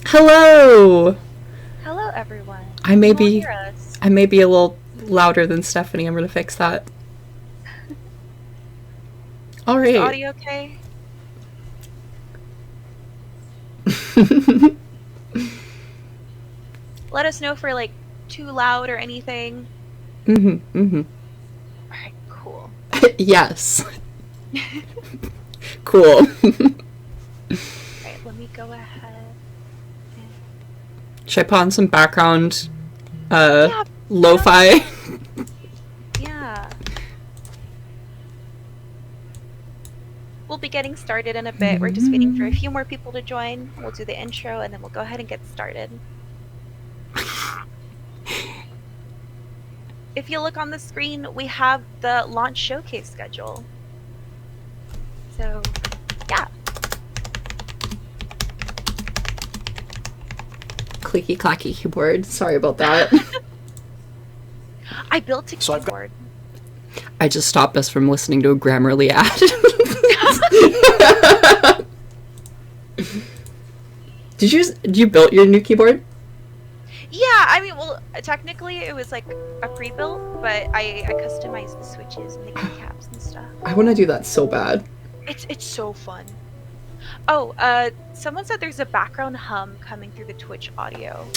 Hello. Hello, everyone. I Can may you all be hear us? I may be a little louder than Stephanie. I'm gonna fix that. All Is the right. audio okay? Let us know if we're like too loud or anything. Mhm. Mhm. All right, cool. Yes. All Cool. right, let me go ahead and Should I put on some background yeah, put on lo-fi? some. Yeah, we'll be getting started in a bit. We're just waiting for a few more people to join. We'll do the intro and then we'll go ahead and get started. If you look on the screen, we have the launch showcase schedule. So, yeah. Clicky clacky keyboard. Sorry about that. I built a keyboard. I just stopped us from listening to a Grammarly ad. Did you build your new keyboard? Yeah, I mean, well, technically it was like a pre-built, but I customized the switches and the keycaps and stuff. I want to do that so bad. It's so fun. Oh, someone said there's a background hum coming through the Twitch audio.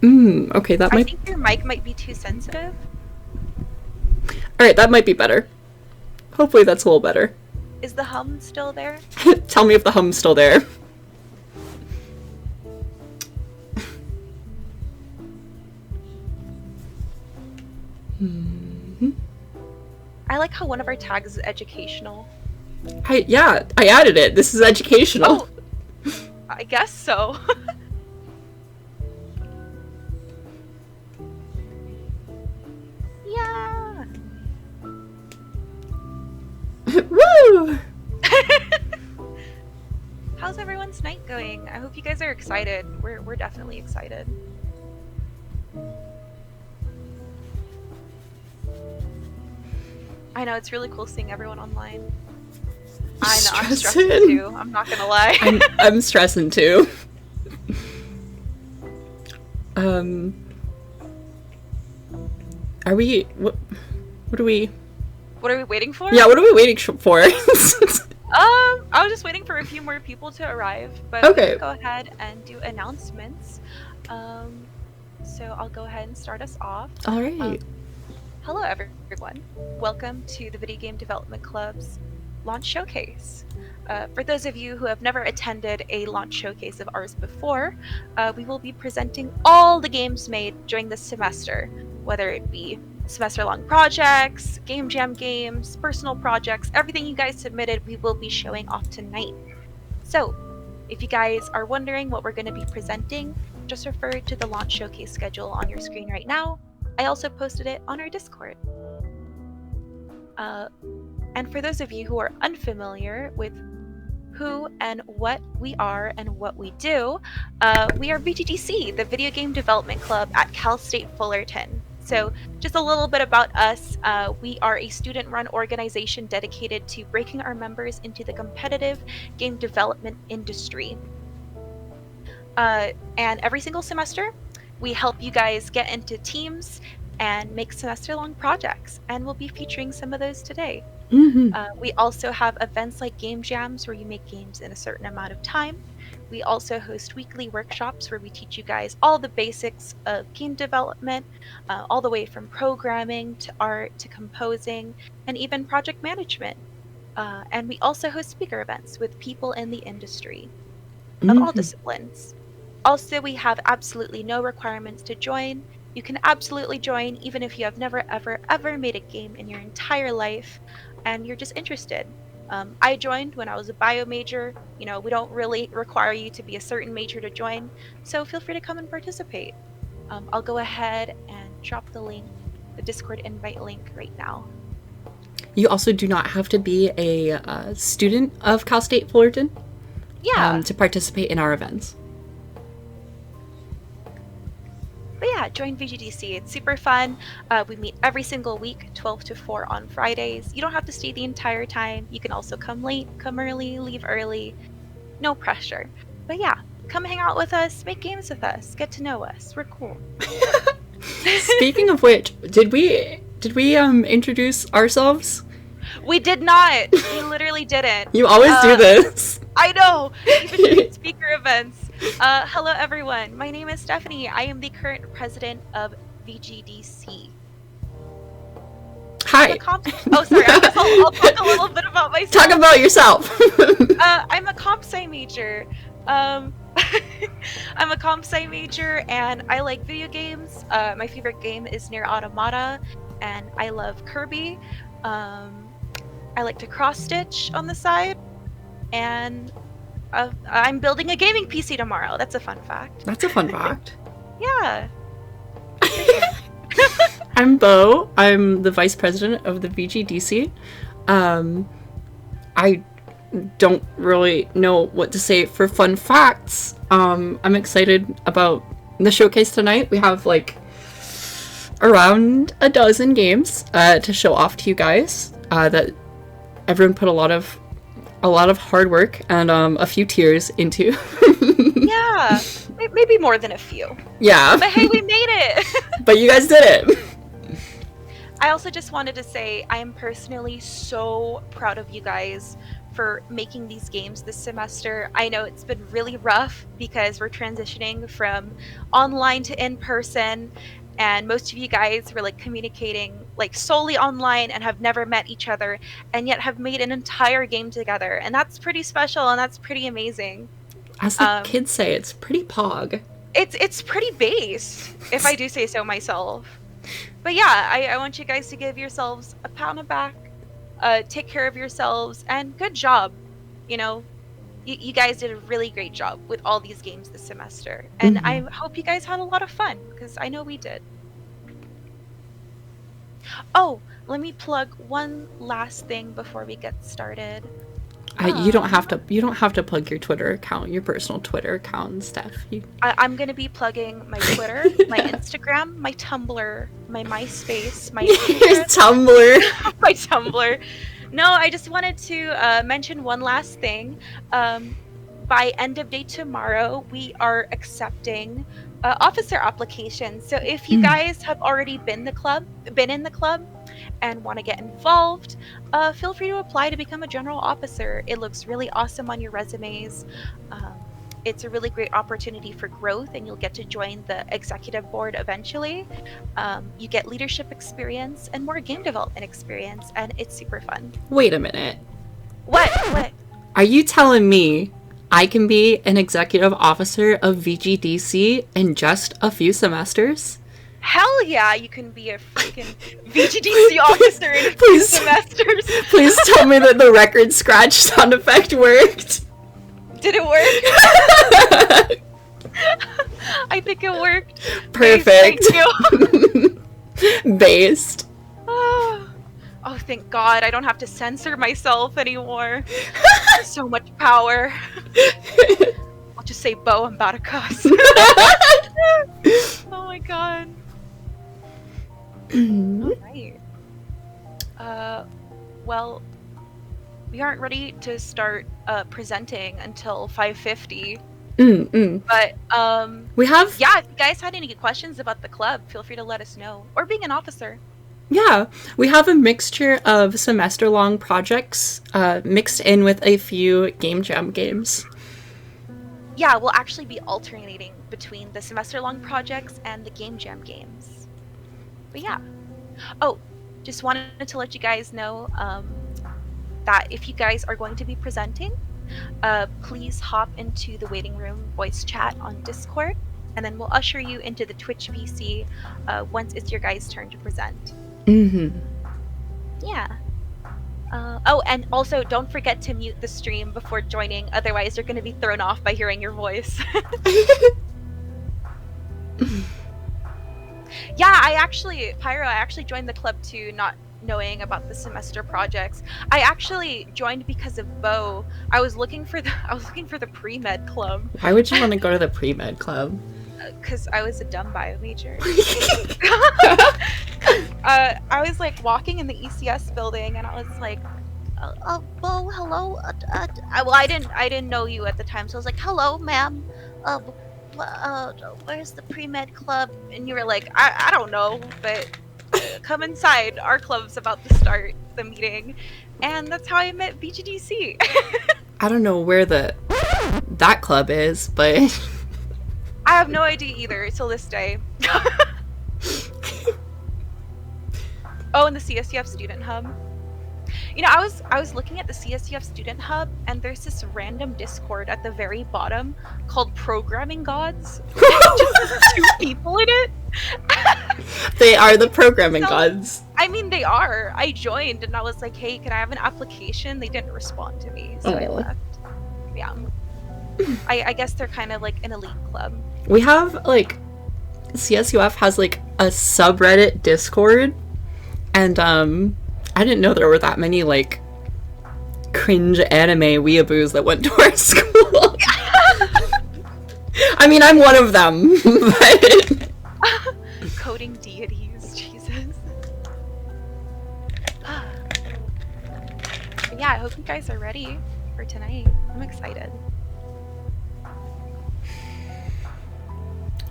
Okay, that I might. think your mic might be too sensitive. All right, that might be better. Hopefully that's a little better. Is the hum still there? Tell me if the hum's still there. I like how one of our tags is educational. I added it. This is educational. Oh, I guess so. Yeah. Woo! How's everyone's night going? I hope you guys are excited. We're definitely excited. I know, it's really cool seeing everyone online. I know, I'm stressing too. I'm not gonna lie. I'm stressing too. Are we? What are we? What are we waiting for? Yeah, what are we waiting for? I was just waiting for a few more people to arrive, but Okay. we can go ahead and do announcements. So I'll go ahead and start us off. All right. Hello, everyone. Welcome to the Video Game Development Club's launch showcase. For those of you who have never attended a launch showcase of ours before, we will be presenting all the games made during this semester, whether it be semester-long projects, game jam games, personal projects, everything you guys submitted, we will be showing off tonight. So, if you guys are wondering what we're going to be presenting, just refer to the launch showcase schedule on your screen right now. I also posted it on our Discord. And for those of you who are unfamiliar with who and what we are and what we do, we are VGDC, the Video Game Development Club at Cal State Fullerton. So just a little bit about us. We are a student-run organization dedicated to breaking our members into the competitive game development industry. And every single semester, we help you guys get into teams and make semester-long projects, and we'll be featuring some of those today. We also have events like game jams where you make games in a certain amount of time. We also host weekly workshops where we teach you guys all the basics of game development, all the way from programming to art to composing and even project management. And we also host speaker events with people in the industry of all disciplines. Also, we have absolutely no requirements to join. You can absolutely join even if you have never, ever made a game in your entire life and you're just interested. I joined when I was a bio major. You know, we don't really require you to be a certain major to join, so feel free to come and participate. I'll go ahead and drop the link, the Discord invite link right now. You also do not have to be a student of Cal State Fullerton to participate in our events. But yeah, join VGDC. It's super fun. We meet every single week, 12 to 4 on Fridays. You don't have to stay the entire time. You can also come late, come early, leave early. No pressure. But yeah, come hang out with us, make games with us, get to know us. We're cool. Speaking of which, did we introduce ourselves? We did not. We literally didn't. You always do this. I know. Even during speaker events. Hello, everyone. My name is Stephanie. I am the current president of VGDC. Hi. Oh, sorry. I guess I'll talk a little bit about myself. Talk about yourself. I'm a comp sci major. I'm a comp sci major, and I like video games. My favorite game is Nier Automata, and I love Kirby. I like to cross-stitch on the side, and I'm building a gaming PC tomorrow. That's a fun fact. That's a fun fact. Yeah. I'm Bo. I'm the vice president of the VGDC. I don't really know what to say for fun facts. I'm excited about the showcase tonight. We have like around a dozen games to show off to you guys that everyone put a lot of hard work and a few tears into. Yeah, maybe more than a few. Yeah. But hey, we made it! But you guys did it! I also just wanted to say I am personally so proud of you guys for making these games this semester. I know it's been really rough because we're transitioning from online to in-person, and most of you guys were like communicating like solely online and have never met each other, and yet have made an entire game together, and that's pretty special and that's pretty amazing. As the kids say, it's pretty pog. It's pretty base, if I do say so myself. But yeah, I want you guys to give yourselves a pat on the back, take care of yourselves, and good job. You know, you guys did a really great job with all these games this semester, and I hope you guys had a lot of fun, because I know we did. Oh, let me plug one last thing before we get started. You don't have to plug your Twitter account, your personal Twitter account, Steph. I'm gonna be plugging my Twitter, my Instagram, my Tumblr, my MySpace, my Tumblr, my Tumblr. No, I just wanted to mention one last thing. By end of day tomorrow, we are accepting officer applications. So if you guys have already been in the club, and want to get involved, feel free to apply to become a general officer. It looks really awesome on your resumes. It's a really great opportunity for growth, and you'll get to join the executive board eventually. You get leadership experience and more game development experience, and it's super fun. Wait a minute. What? Are you telling me I can be an executive officer of VGDC in just a few semesters? Hell yeah, you can be a freaking VGDC officer in a few semesters. Please tell me that the record scratch sound effect worked. Did it work? I think it worked. Perfect. Thank you. Based. Oh, thank God. I don't have to censor myself anymore. So much power. I'll just say, Bo, I'm about to cuss. Oh my God. Alright. Well, we aren't ready to start presenting until 5:50. But we have. Yeah, if you guys had any questions about the club, feel free to let us know. Or being an officer. Yeah, we have a mixture of semester-long projects mixed in with a few game jam games. Yeah, we'll actually be alternating between the semester-long projects and the game jam games. But yeah. Oh, just wanted to let you guys know that if you guys are going to be presenting, please hop into the waiting room voice chat on Discord, and then we'll usher you into the Twitch VC once it's your guys' turn to present. Yeah. Oh, and also don't forget to mute the stream before joining, otherwise you're going to be thrown off by hearing your voice. Yeah, I actually joined the club too, not knowing about the semester projects. I actually joined because of Bo. I was looking for the pre-med club. Why would you want to go to the pre-med club? Because I was a dumb bio major. I was like walking in the ECS building, and I was like, Bo, hello. Well, I didn't know you at the time, so I was like, hello, ma'am. uh, where's the pre-med club? And you were like, I don't know, but come inside. Our club's about to start the meeting. And that's how I met VGDC. I don't know where that club is, but I have no idea either till this day. Oh, and the CSUF student hub. You know, I was looking at the CSUF student hub, and there's this random Discord at the very bottom called Programming Gods. Just has 2 people in it. They are the programming gods. I mean, they are. I joined, and I was like, "Hey, can I have an application?" They didn't respond to me, so I left. Yeah. I guess they're kind of like an elite club. We have, like, CSUF has, like, a subreddit Discord, and, I didn't know there were that many, like, cringe anime weeaboos that went to our school. I mean, I'm one of them, but... Coding deities, Jesus. But yeah, I hope you guys are ready for tonight. I'm excited.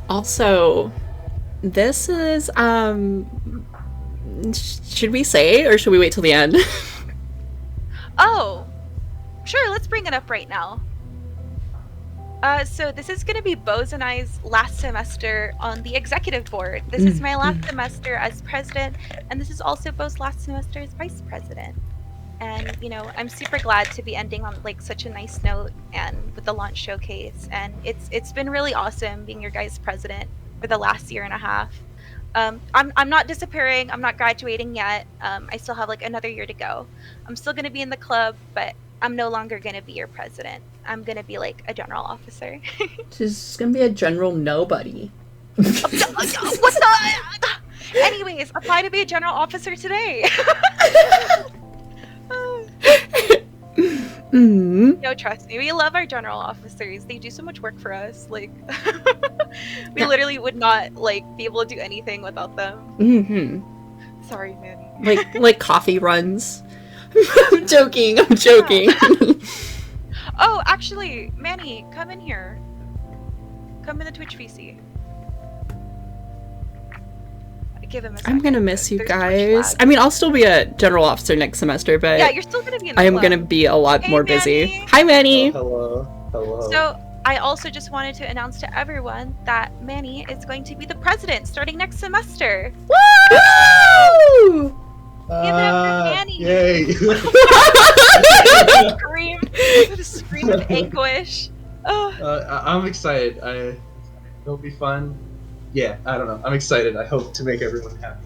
Also, this is, should we say, or should we wait till the end? Oh, sure, let's bring it up right now. So this is going to be Bo's and I's last semester on the executive board. This is my last semester as president, and this is also Bo's last semester as vice president. And, you know, I'm super glad to be ending on, like, such a nice note and with the launch showcase. And it's been really awesome being your guys' president for the last year and a half. I'm not disappearing. I'm not graduating yet. I still have, like, another year to go. I'm still going to be in the club, but I'm no longer going to be your president. I'm going to be, like, a general officer. She's going to be a general nobody. What's the... Anyways, apply to be a general officer today. No, trust me, we love our general officers. They do so much work for us. Like, we literally would not, like, be able to do anything without them. Sorry, Manny. like coffee runs. I'm joking. Oh, actually, Manny, come in here. Come in the Twitch VC. Give him a second. I'm gonna miss you guys. I mean, I'll still be a general officer next semester, but yeah, you're still gonna be in the I am club. gonna be a lot more Manny. busy. Hi, Manny. Oh, hello. So I also just wanted to announce to everyone that Manny is going to be the president starting next semester. Woo! Give it up for Manny. Yay! Scream! The scream of anguish. Oh. I'm excited. It'll be fun. Yeah, I don't know. I'm excited. I hope to make everyone happy.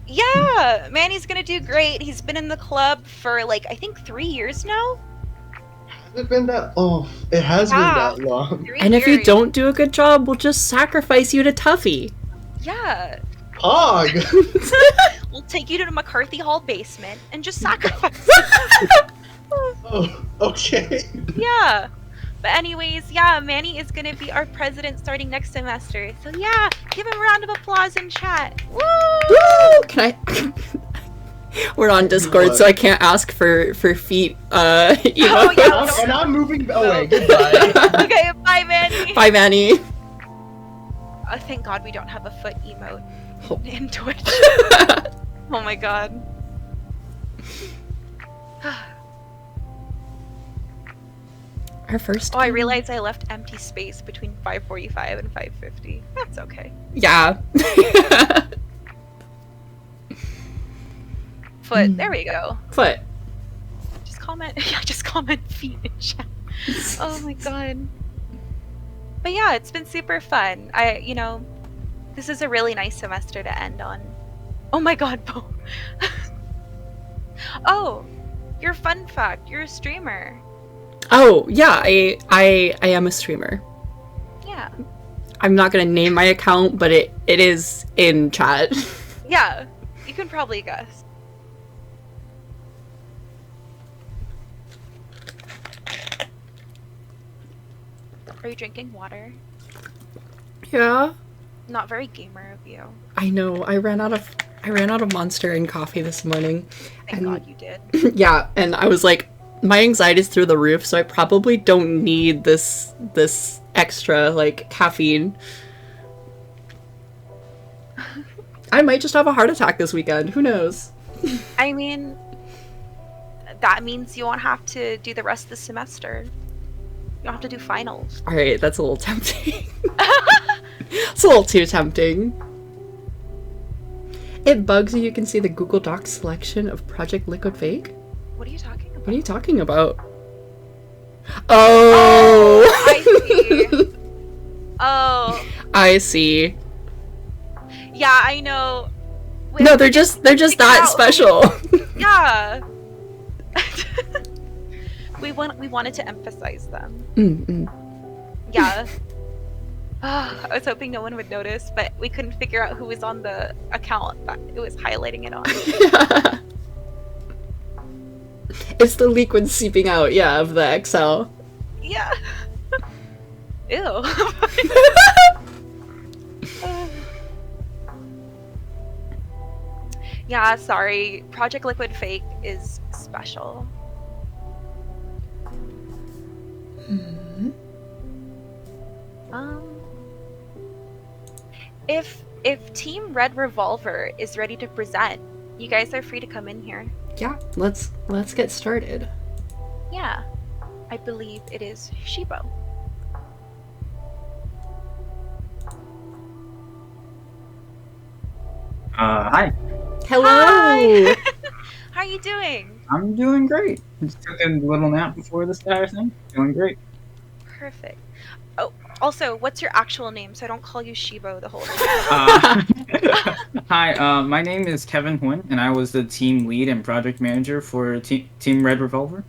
Yeah, Manny's gonna do great. He's been in the club for, like, I think 3 years now. Has it been that? Oh, it has been that long. 3 And if years. you don't do a good job, we'll just sacrifice you to Tuffy. Yeah. Pog! We'll take you to the McCarthy Hall basement and just sacrifice. Oh, okay. Yeah. But anyways, yeah, Manny is gonna be our president starting next semester. So yeah, give him a round of applause in chat. Woo! Woo! Can I? We're on Discord, so I can't ask for feet. Oh, yeah. And I'm moving away. Goodbye. Okay, bye, Manny. Bye, Manny. Thank God we don't have a foot emote Oh. in Twitch. Oh my God. Our first. Oh, I realized I left empty space between 5:45 and 5:50. That's okay. Yeah. Foot. There we go. Foot. Just comment. Yeah, just comment feet in chat. Oh my God. But yeah, it's been super fun. You know, this is a really nice semester to end on. Oh my God, Bo. Oh, your fun fact. You're a streamer. Oh yeah, I am a streamer. Yeah. I'm not gonna name my account, but it is in chat. Yeah, you can probably guess. Are you drinking water? Yeah. Not very gamer of you. I know. I ran out of Monster and coffee this morning. Thank God you did. Yeah, and I was like, my anxiety's through the roof, so I probably don't need this extra, like, caffeine. I might just have a heart attack this weekend. Who knows? I mean, that means you won't have to do the rest of the semester. You don't have to do finals. Alright, that's a little tempting. It's a little too tempting. It bugs you can see the Google Docs selection of Project Liquid Fake? What are you talking about? What are you talking about? Oh! I see. Oh. I see. Yeah, I know. No, they're just that special. Yeah. we wanted to emphasize them. Yeah. I was hoping no one would notice, but we couldn't figure out who was on the account that it was highlighting it on. It's the liquid seeping out, yeah, of the Excel. Yeah. Ew. Yeah, sorry. Project Liquid Fake is special. If Team Red Revolver is ready to present, you guys are free to come in here. Yeah, let's get started. Yeah. I believe it is Shibo. Hi. Hello! Hi. How are you doing? I'm doing great. Just took a little nap before this entire thing. Doing great. Perfect. Oh, also, what's your actual name so I don't call you Shibo the whole time? Hi, my name is Kevin Huynh, and I was the team lead and project manager for Team Red Revolver.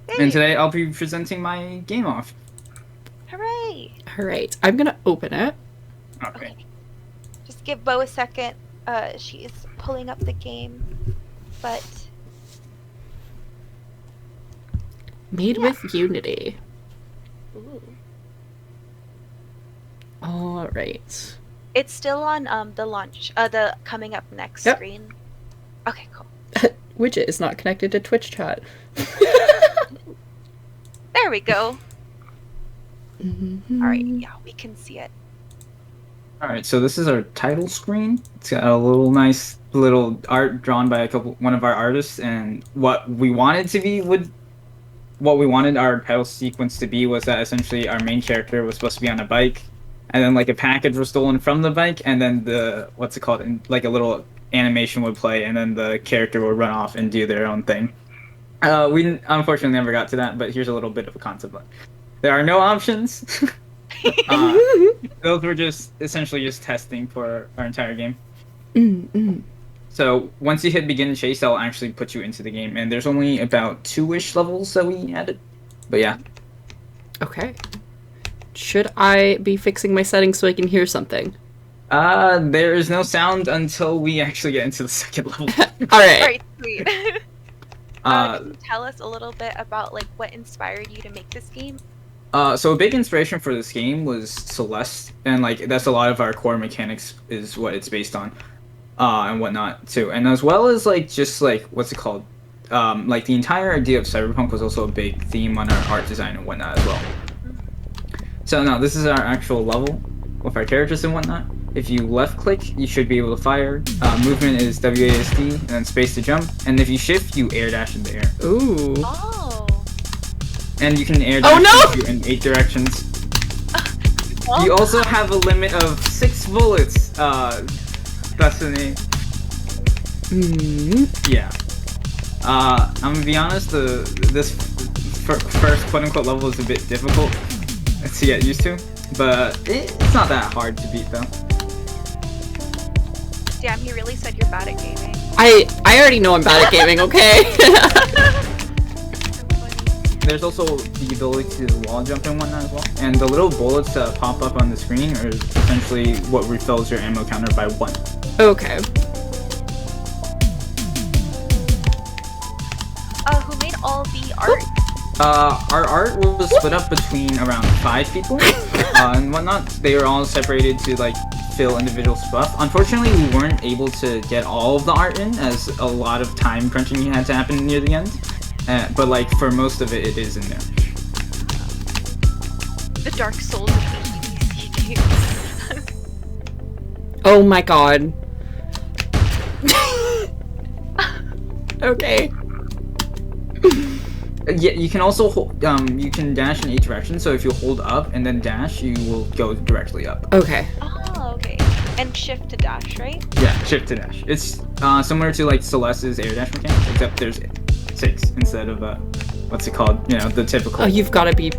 Hey. And today I'll be presenting my game off. Hooray! Alright, I'm gonna open it. Okay. Just give Bo a second. She is pulling up the game, but... Made with Unity. Ooh. Alright. It's still on the launch, the coming up next screen. Okay, cool. Widget is not connected to Twitch chat. There we go. Alright, yeah, we can see it. Alright, so this is our title screen. It's got a little nice little art drawn by one of our artists, and what we wanted our title sequence to be was that essentially our main character was supposed to be on a bike, and then like a package was stolen from the bike, and then like a little animation would play, and then the character would run off and do their own thing. We unfortunately never got to that, but here's a little bit of a concept. There are no options. Those were just essentially just testing for our entire game. So once you hit begin chase, that'll actually put you into the game, and there's only about 2-ish levels that we added. But yeah. Okay. Should I be fixing my settings so I can hear something? There is no sound until we actually get into the second level. Alright. Sweet. Can you tell us a little bit about like what inspired you to make this game? So a big inspiration for this game was Celeste, and like that's a lot of our core mechanics is what it's based on, and whatnot too. And as well as like just like what's it called, like the entire idea of cyberpunk was also a big theme on our art design and whatnot as well. So now this is our actual level with our characters and whatnot. If you left click, you should be able to fire. Movement is WASD and then space to jump. And if you shift, you air dash in the air. Ooh. Oh. And you can air dash in 8 directions. You also have a limit of 6 bullets. Destiny. Yeah. I'm gonna be honest. This first quote unquote level is a bit difficult to get used to, but it's not that hard to beat though. Damn, he really said you're bad at gaming. I already know I'm bad at gaming, okay? There's also the ability to wall jump and whatnot as well. And the little bullets that pop up on the screen are essentially what refills your ammo counter by 1. Okay. Who made all the art? Our art was split up between around 5 people and whatnot. They were all separated to like fill individual stuff. Unfortunately, we weren't able to get all of the art in, as a lot of time crunching had to happen near the end. but like for most of it, it is in there. The Dark Souls of VGDC games. Oh my god. Okay. Yeah, you can also hold, you can dash in each direction. So if you hold up and then dash, you will go directly up. Okay. Oh, okay. And shift to dash, right? Yeah, shift to dash. It's similar to like Celeste's air dash mechanics, except there's 6 instead of what's it called? You know, the typical. Oh, you've got to be.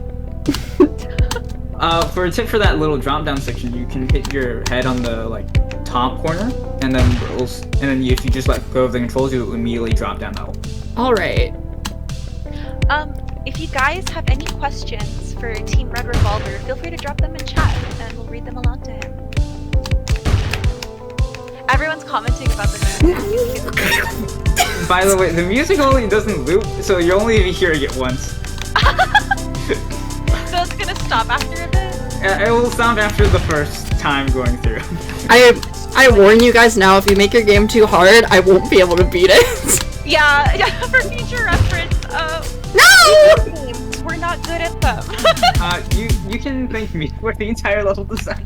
For a tip for that little drop down section, you can hit your head on the like top corner, and then if you just let go of the controls, you will immediately drop down that hole. All right. If you guys have any questions for Team Red Revolver, feel free to drop them in chat, and we'll read them aloud to him. Everyone's commenting about the music. By the way, the music only doesn't loop, so you're only hearing it once. So it's gonna stop after a bit? It will stop after the first time going through. I warn you guys now, if you make your game too hard, I won't be able to beat it. Yeah, for future reference, No! games, we're not good at them. You can thank me for the entire level design.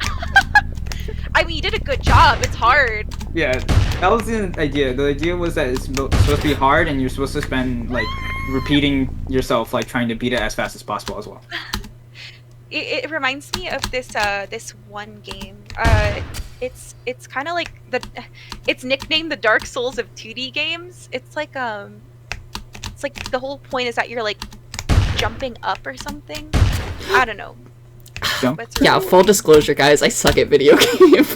I mean, you did a good job, it's hard. Yeah, that was the idea. The idea was that it's supposed to be hard, and you're supposed to spend, like, repeating yourself, like, trying to beat it as fast as possible as well. It reminds me of this this one game. It's kind of like it's nicknamed the Dark Souls of 2D games. It's like the whole point is that you're like jumping up or something. I don't know. Jump? But it's really Yeah, full disclosure, guys, I suck at video games.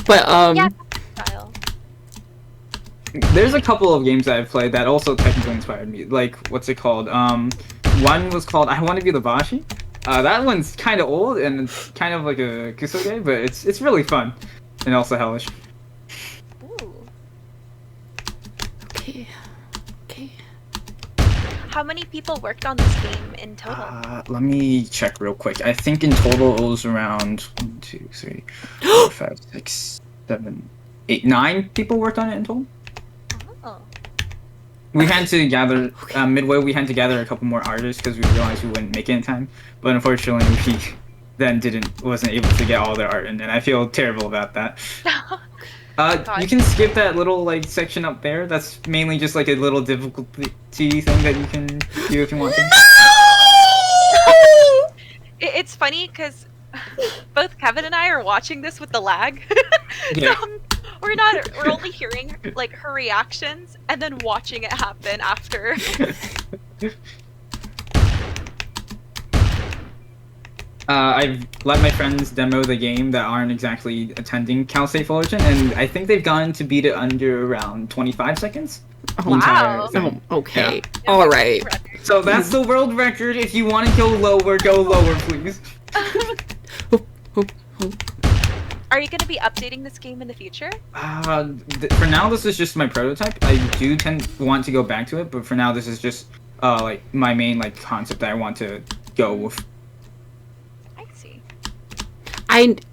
But yeah, style. There's a couple of games that I've played that also technically inspired me. Like, what's it called? One was called I Want to Be the Bashi. That one's kind of old and it's kind of like a kusoge, but it's really fun and also hellish. Ooh. Okay. Okay. How many people worked on this game in total? Let me check real quick. I think in total it was around 1, 2, 3, 4, 5, 6, 7, 8, 9 people worked on it in total. Oh. We had to gather midway. We had to gather a couple more artists because we realized we wouldn't make it in time. But unfortunately, we then wasn't able to get all their art in, and I feel terrible about that. You can skip that little like section up there. That's mainly just like a little difficulty thing that you can do if you want to. It's funny because both Kevin and I are watching this with the lag. Yeah. So we're only hearing like her reactions and then watching it happen after. I've let my friends demo the game that aren't exactly attending Cal State Fullerton, and I think they've gotten to beat it under around 25 seconds. The entire Wow. thing. Oh, okay. Yeah. All right. So that's the world record. If you want to go lower, please. Are you going to be updating this game in the future? For now, this is just my prototype. I do want to go back to it, but for now, this is just like my main like concept that I want to go with. I see.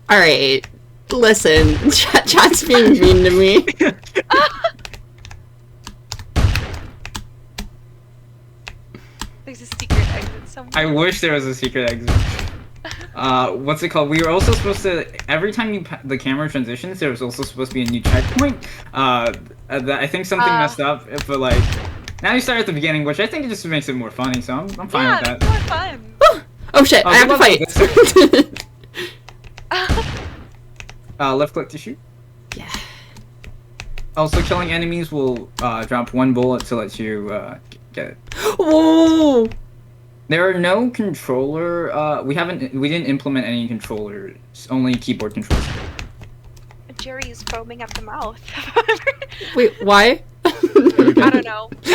All right. Listen, chat's being mean to me. There's a secret exit somewhere. I wish there was a secret exit. What's it called? We were also supposed to, every time the camera transitions, there was also supposed to be a new checkpoint. I think something messed up, but like, now you start at the beginning, which I think it just makes it more funny, so I'm fine with that. Yeah, it's more fun. Oh shit, I have to fight. Left click to shoot. Yeah. Also, killing enemies will drop 1 bullet to let you get it. Whoa! There are no controller. We didn't implement any controllers. Only keyboard controls. Jerry is foaming at the mouth. Wait, why? I don't know. He's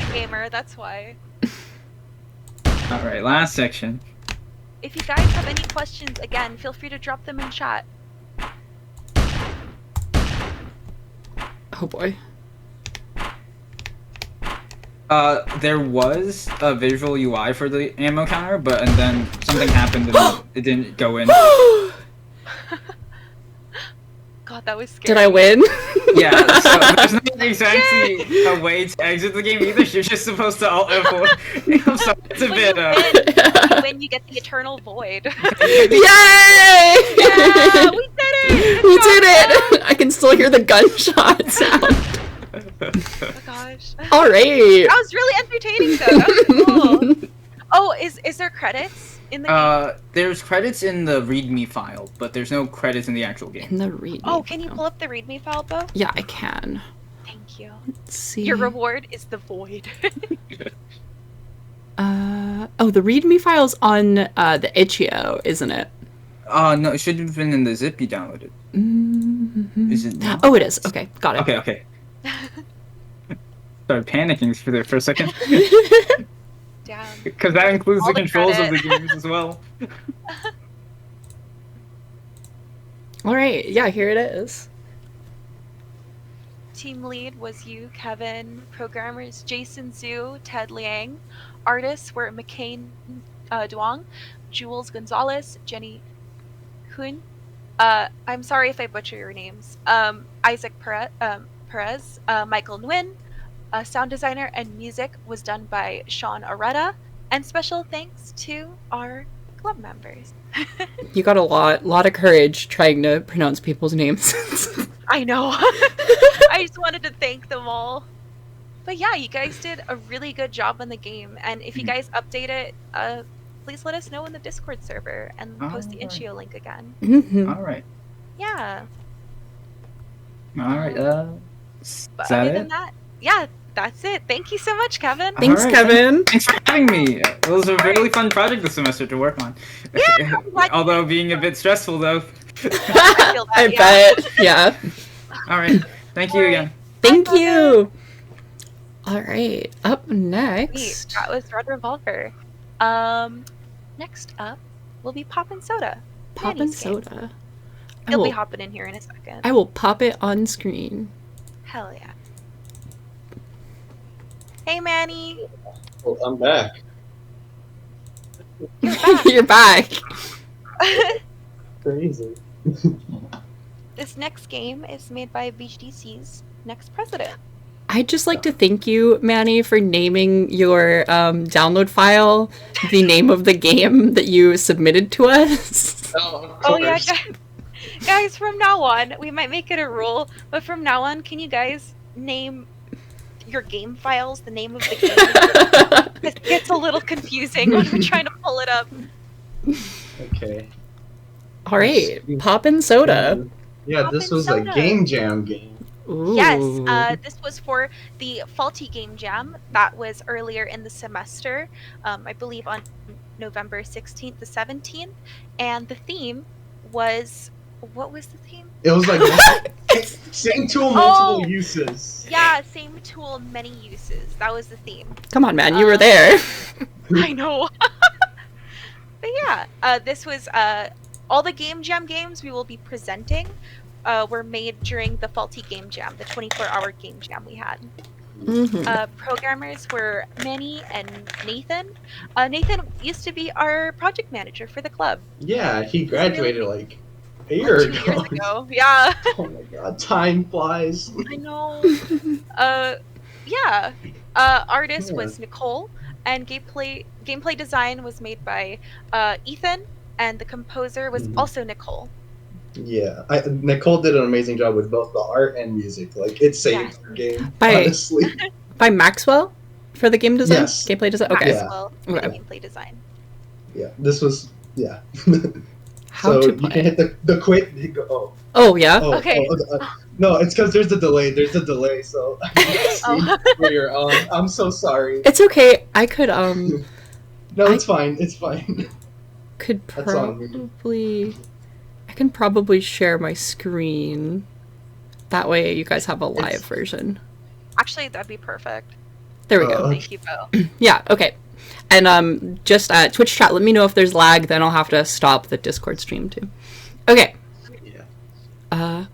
a gamer, that's why. All right, last section. If you guys have any questions, again, feel free to drop them in chat. Oh boy. There was a visual UI for the ammo counter, and then something happened and it didn't go in. God, that was scary. Did I win? Yeah, so there's not exactly a way to exit the game either. You're just supposed to alt F4. So it's a When bit. you win, you get the eternal void. Yay! Yeah, we did it! We Good did job, it! I can still hear the gunshot sound. Oh my gosh. All right. That was really entertaining though. That was cool. Oh, is there credits in the game? There's credits in the README file, but there's no credits in the actual game. In the readme. Oh, can you pull up the README file, Bo? Yeah, I can. Thank you. Let's see. Your reward is the void. Oh, the readme file's on the itch.io, isn't it? No, it should have been in the zip you downloaded. Mm-hmm. Is it not? Oh, it is. Okay, got it. Okay. Started panicking for a second. Damn. Because that includes All the the controls credit. of the games as well. All right. Yeah, here it is. Team lead was you, Kevin. Programmers Jason Zhu, Ted Liang. Artists were McCain Duong, Jules Gonzalez, Jenny Hun. I'm sorry if I butcher your names. Isaac Perez, Michael Nguyen. Sound designer and music was done by Sean Areta. And special thanks to our club members. You got a lot of courage trying to pronounce people's names. I know. I just wanted to thank them all. But yeah, you guys did a really good job on the game. And if you guys update it, please let us know in the Discord server and post the itch.io link again. Mhm. All right. Yeah. All right. Is But that other it? than that, yeah, that's it. Thank you so much, Kevin. Thanks, All right, Kevin. Thanks for having me. It was a really fun project this semester to work on. Yeah, like- Although being a bit stressful though. I feel that, I yeah. bet. Yeah. All right. Thank you again. Thank Bye, you. All right. Up Neat. next. That was Red Revolver. Next up will be Pop and Soda. Pop and Manny's game. soda. I He'll be will, hopping in here in a second. I will pop it on screen. Hell yeah. Hey, Manny. Well, I'm back. You're back. Crazy. This next game is made by VGDC's next president. I'd just like to thank you, Manny, for naming your download file the name of the game that you submitted to us. Oh yeah, guys, from now on, we might make it a rule, but from now on, can you guys name your game files the name of the game? It gets a little confusing when we're trying to pull it up. Okay. All right. Pop and soda. Yeah, Pop this and was soda. a game jam game. Ooh. Yes, this was for the Faulty Game Jam that was earlier in the semester, I believe on November 16th to 17th, and the theme was, what was the theme? It was like same tool, multiple uses. Yeah, same tool, many uses. That was the theme. Come on, man. You were there. I know. But yeah, this was all the Game Jam games we will be presenting were made during the Faulty Game Jam, the 24-hour Game Jam we had. Mhm. Programmers were Manny and Nathan. Nathan used to be our project manager for the club. Yeah, he graduated like a year 2 years ago. Yeah, Oh my god, time flies. I know. Yeah. Artist was Nicole, and gameplay design was made by Ethan, and the composer was also Nicole. Yeah, Nicole did an amazing job with both the art and music. Like, it saved the game, By- honestly. By Maxwell for the game design? Yes. Gameplay design? Okay. Yeah. Maxwell for the Okay. gameplay design. Yeah, this was, yeah. How so to you play. can hit the quit. You go, Oh, yeah? Okay. No, it's because there's a delay. There's a delay, so I can't see Oh. where you're on. I'm so sorry. It's okay. I could, No, it's fine. It's fine. could That's on me. probably... I can probably share my screen. That way you guys have a live It's- version. Actually, that'd be perfect. There we go. Okay. Thank you, Bo. Yeah, okay. And just Twitch chat, let me know if there's lag, then I'll have to stop the Discord stream too. Okay. Yeah.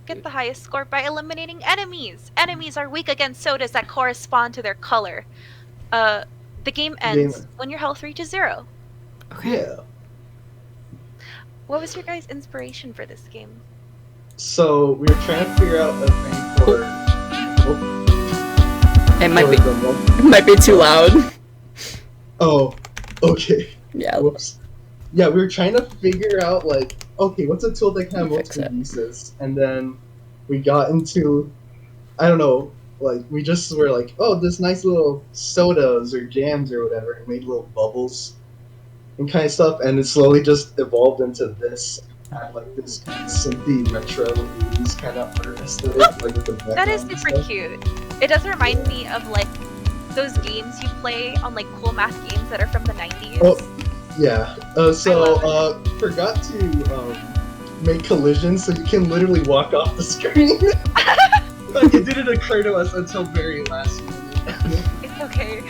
Get the highest score by eliminating enemies. Enemies are weak against sodas that correspond to their color. The game ends when your health reaches 0. Okay. Yeah. What was your guys' inspiration for this game? So we were trying to figure out a thing for. It might for be. the It might be too loud. Oh, okay. Yeah. Whoops. Yeah, we were trying to figure out like, okay, what's a tool that can have Fix multiple it. uses, and then we got into, I don't know, like we just were like, oh, this nice little sodas or jams or whatever, and made little bubbles and kind of stuff, and it slowly just evolved into this. Had like this kind of synthy retro 80s kind of art aesthetic, like with the background. That is and super stuff. cute. It does remind me of like those games you play on like cool math games that are from the 90s. Oh, yeah. Forgot to make collisions so you can literally walk off the screen. Like it didn't occur to us until very last minute. It's okay.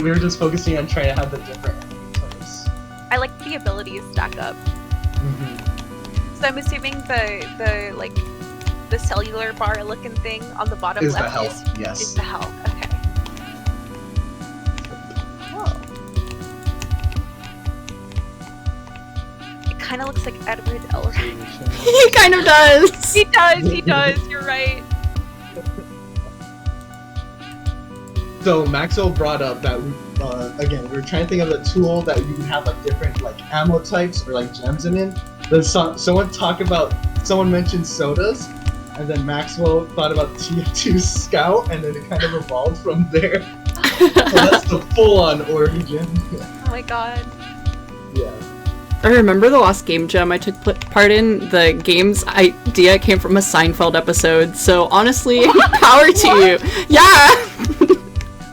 we were just focusing on trying to have the different enemy types. I like the abilities stack up. Mm-hmm. So I'm assuming the like the cellular bar looking thing on the bottom Is the left health? is Yes. the health. Okay. Whoa. It kind of looks like Edward Elric. He kind of does. He does. He does. You're right. So Maxwell brought up that again we were trying to think of a tool that you can have like different like ammo types or like gems in it. Then someone mentioned sodas, and then Maxwell thought about TF2 Scout, and then it kind of evolved from there. So that's the full-on origin. Oh my god. Yeah. I remember the last game jam I took part in. The game's idea came from a Seinfeld episode, so honestly, power to you. Yeah!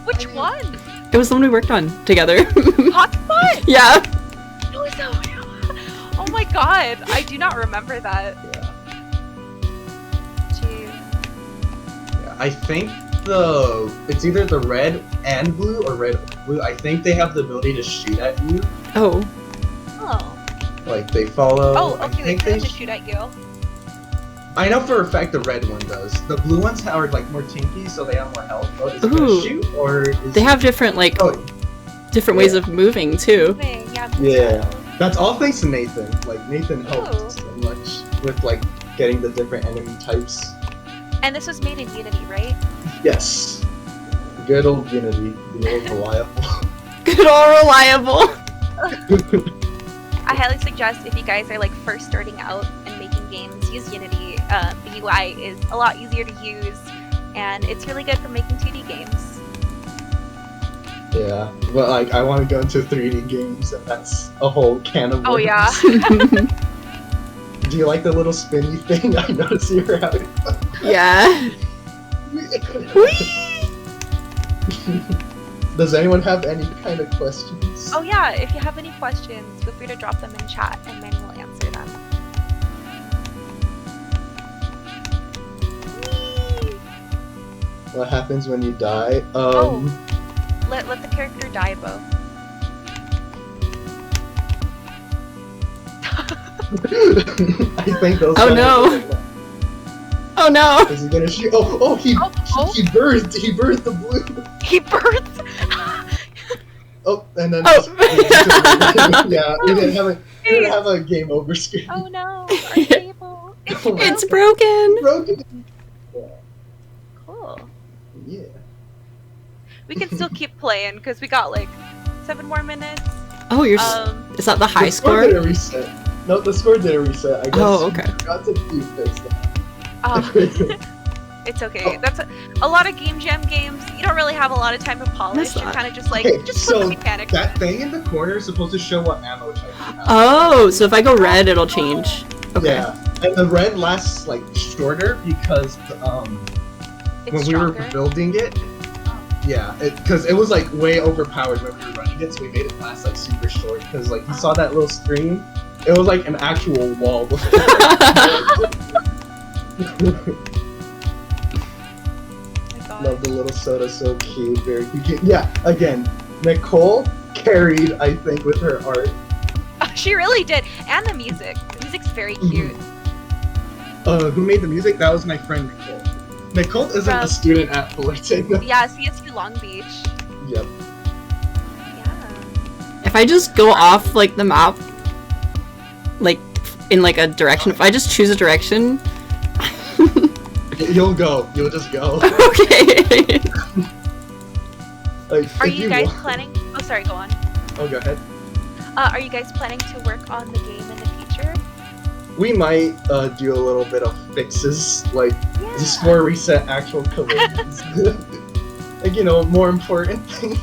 Which one? It was the one we worked on together. Hotspot? Yeah. No, so. Oh my god, I do not remember that. Yeah. Jeez. Yeah. I think it's either the red and blue or red or blue. I think they have the ability to shoot at you. Oh. Oh. Like they follow. Oh, I okay, think they they just shoot at you. I know for a fact the red one does. The blue ones are like more tinky, so they have more health. Oh, is it gonna Ooh. shoot or is They have different, like, Oh, different ways of moving, too. Moving, yeah. Yeah. That's all thanks to Nathan. Like Nathan Oh. helped so much with like getting the different enemy types. And this was made in Unity, right? Yes. Good old Unity, the old reliable. Good old reliable. I highly suggest if you guys are like first starting out and making games, use Unity. The UI is a lot easier to use, and it's really good for making 2D games. Yeah, but like I want to go into 3D games, and that's a whole can of worms. Oh yeah. Do you like the little spinny thing? I noticed you were having fun. Yeah. Does anyone have any kind of questions? Oh yeah, if you have any questions, feel free to drop them in chat and Manny will answer them. What happens when you die? Let the character die, Bo. I think those. Oh, no. Oh no. Is he gonna shoot? He birthed the blue. He birthed. Oh, and then Oh. yeah, we didn't have a game over screen. Oh no, our table. It's broken. Broken. Cool. Yeah. We can still keep playing because we got like 7 more minutes. Oh, you're. Is that the high The score? didn't reset. No, the score didn't reset. I guess. Oh, okay. I forgot to fix that. It's okay. That's a lot of game jam games. You don't really have a lot of time to polish. That's You're not- kind of just like Okay, just put the so mechanics. that thing in the corner is supposed to show what ammo type you have. Oh, so if I go red, it'll change. Okay. Yeah, and the red lasts like shorter because It's when we were stronger. building it, yeah, because it was like way overpowered when we were running it, so we made it last like super short. Because like you saw that little screen, it was like an actual wall before. Oh my God. Love the little soda, so cute, very cute. Yeah, again, Nicole carried, I think, with her art. She really did, and the music. The music's very cute. Who made the music? That was my friend Nicole. Nicole isn't a From- student at Fullerton. Yeah, CSU Long Beach. Yep. Yeah. If I just go off like the map, like in like a direction. If I just choose a direction. You'll go. You'll just go. Okay. Like, Are if you guys want- planning? Oh, sorry. Go on. Oh, go ahead. Are you guys planning to work on the game in the future? We might do a little bit of fixes, like just more reset actual collisions. Like, you know, more important things.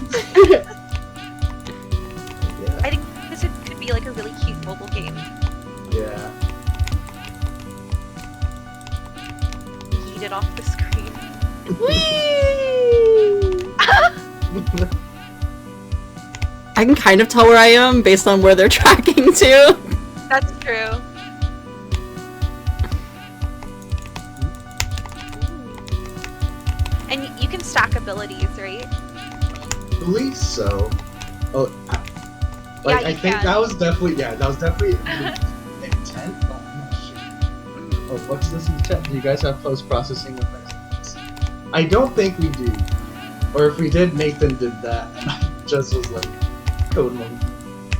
I think this could be like a really cute mobile game. Yeah. Yeet it off the screen. I can kind of tell where I am based on where they're tracking to. That's true. And you can stack abilities, right? I believe so. Oh, like Yeah, I you think can. that was definitely the intent. But I'm not sure. Oh, what's this in the chat? Do you guys have post processing effects? I don't think we do. Or if we did, Nathan did that, and I just was like, code monkey.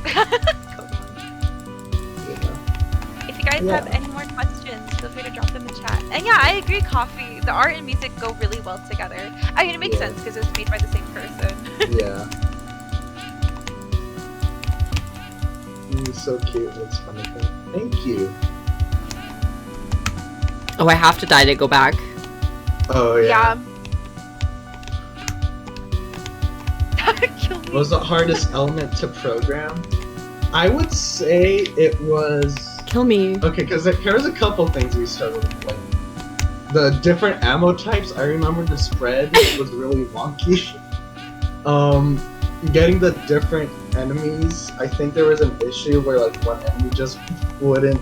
Yeah. If you guys have any more questions, feel free to drop them in the chat. And yeah, I agree, Coffee. The art and music go really well together. I mean, it makes sense because it's made by the same person. Yeah. You're so cute. That's funny. Thank you. Oh, I have to die to go back. Oh yeah. Kill me. What was the hardest element to program? I would say it was Kill me. okay, because here's a couple things we struggled with. Like the different ammo types. I remember the spread was really wonky. Getting the different enemies. I think there was an issue where like one enemy just wouldn't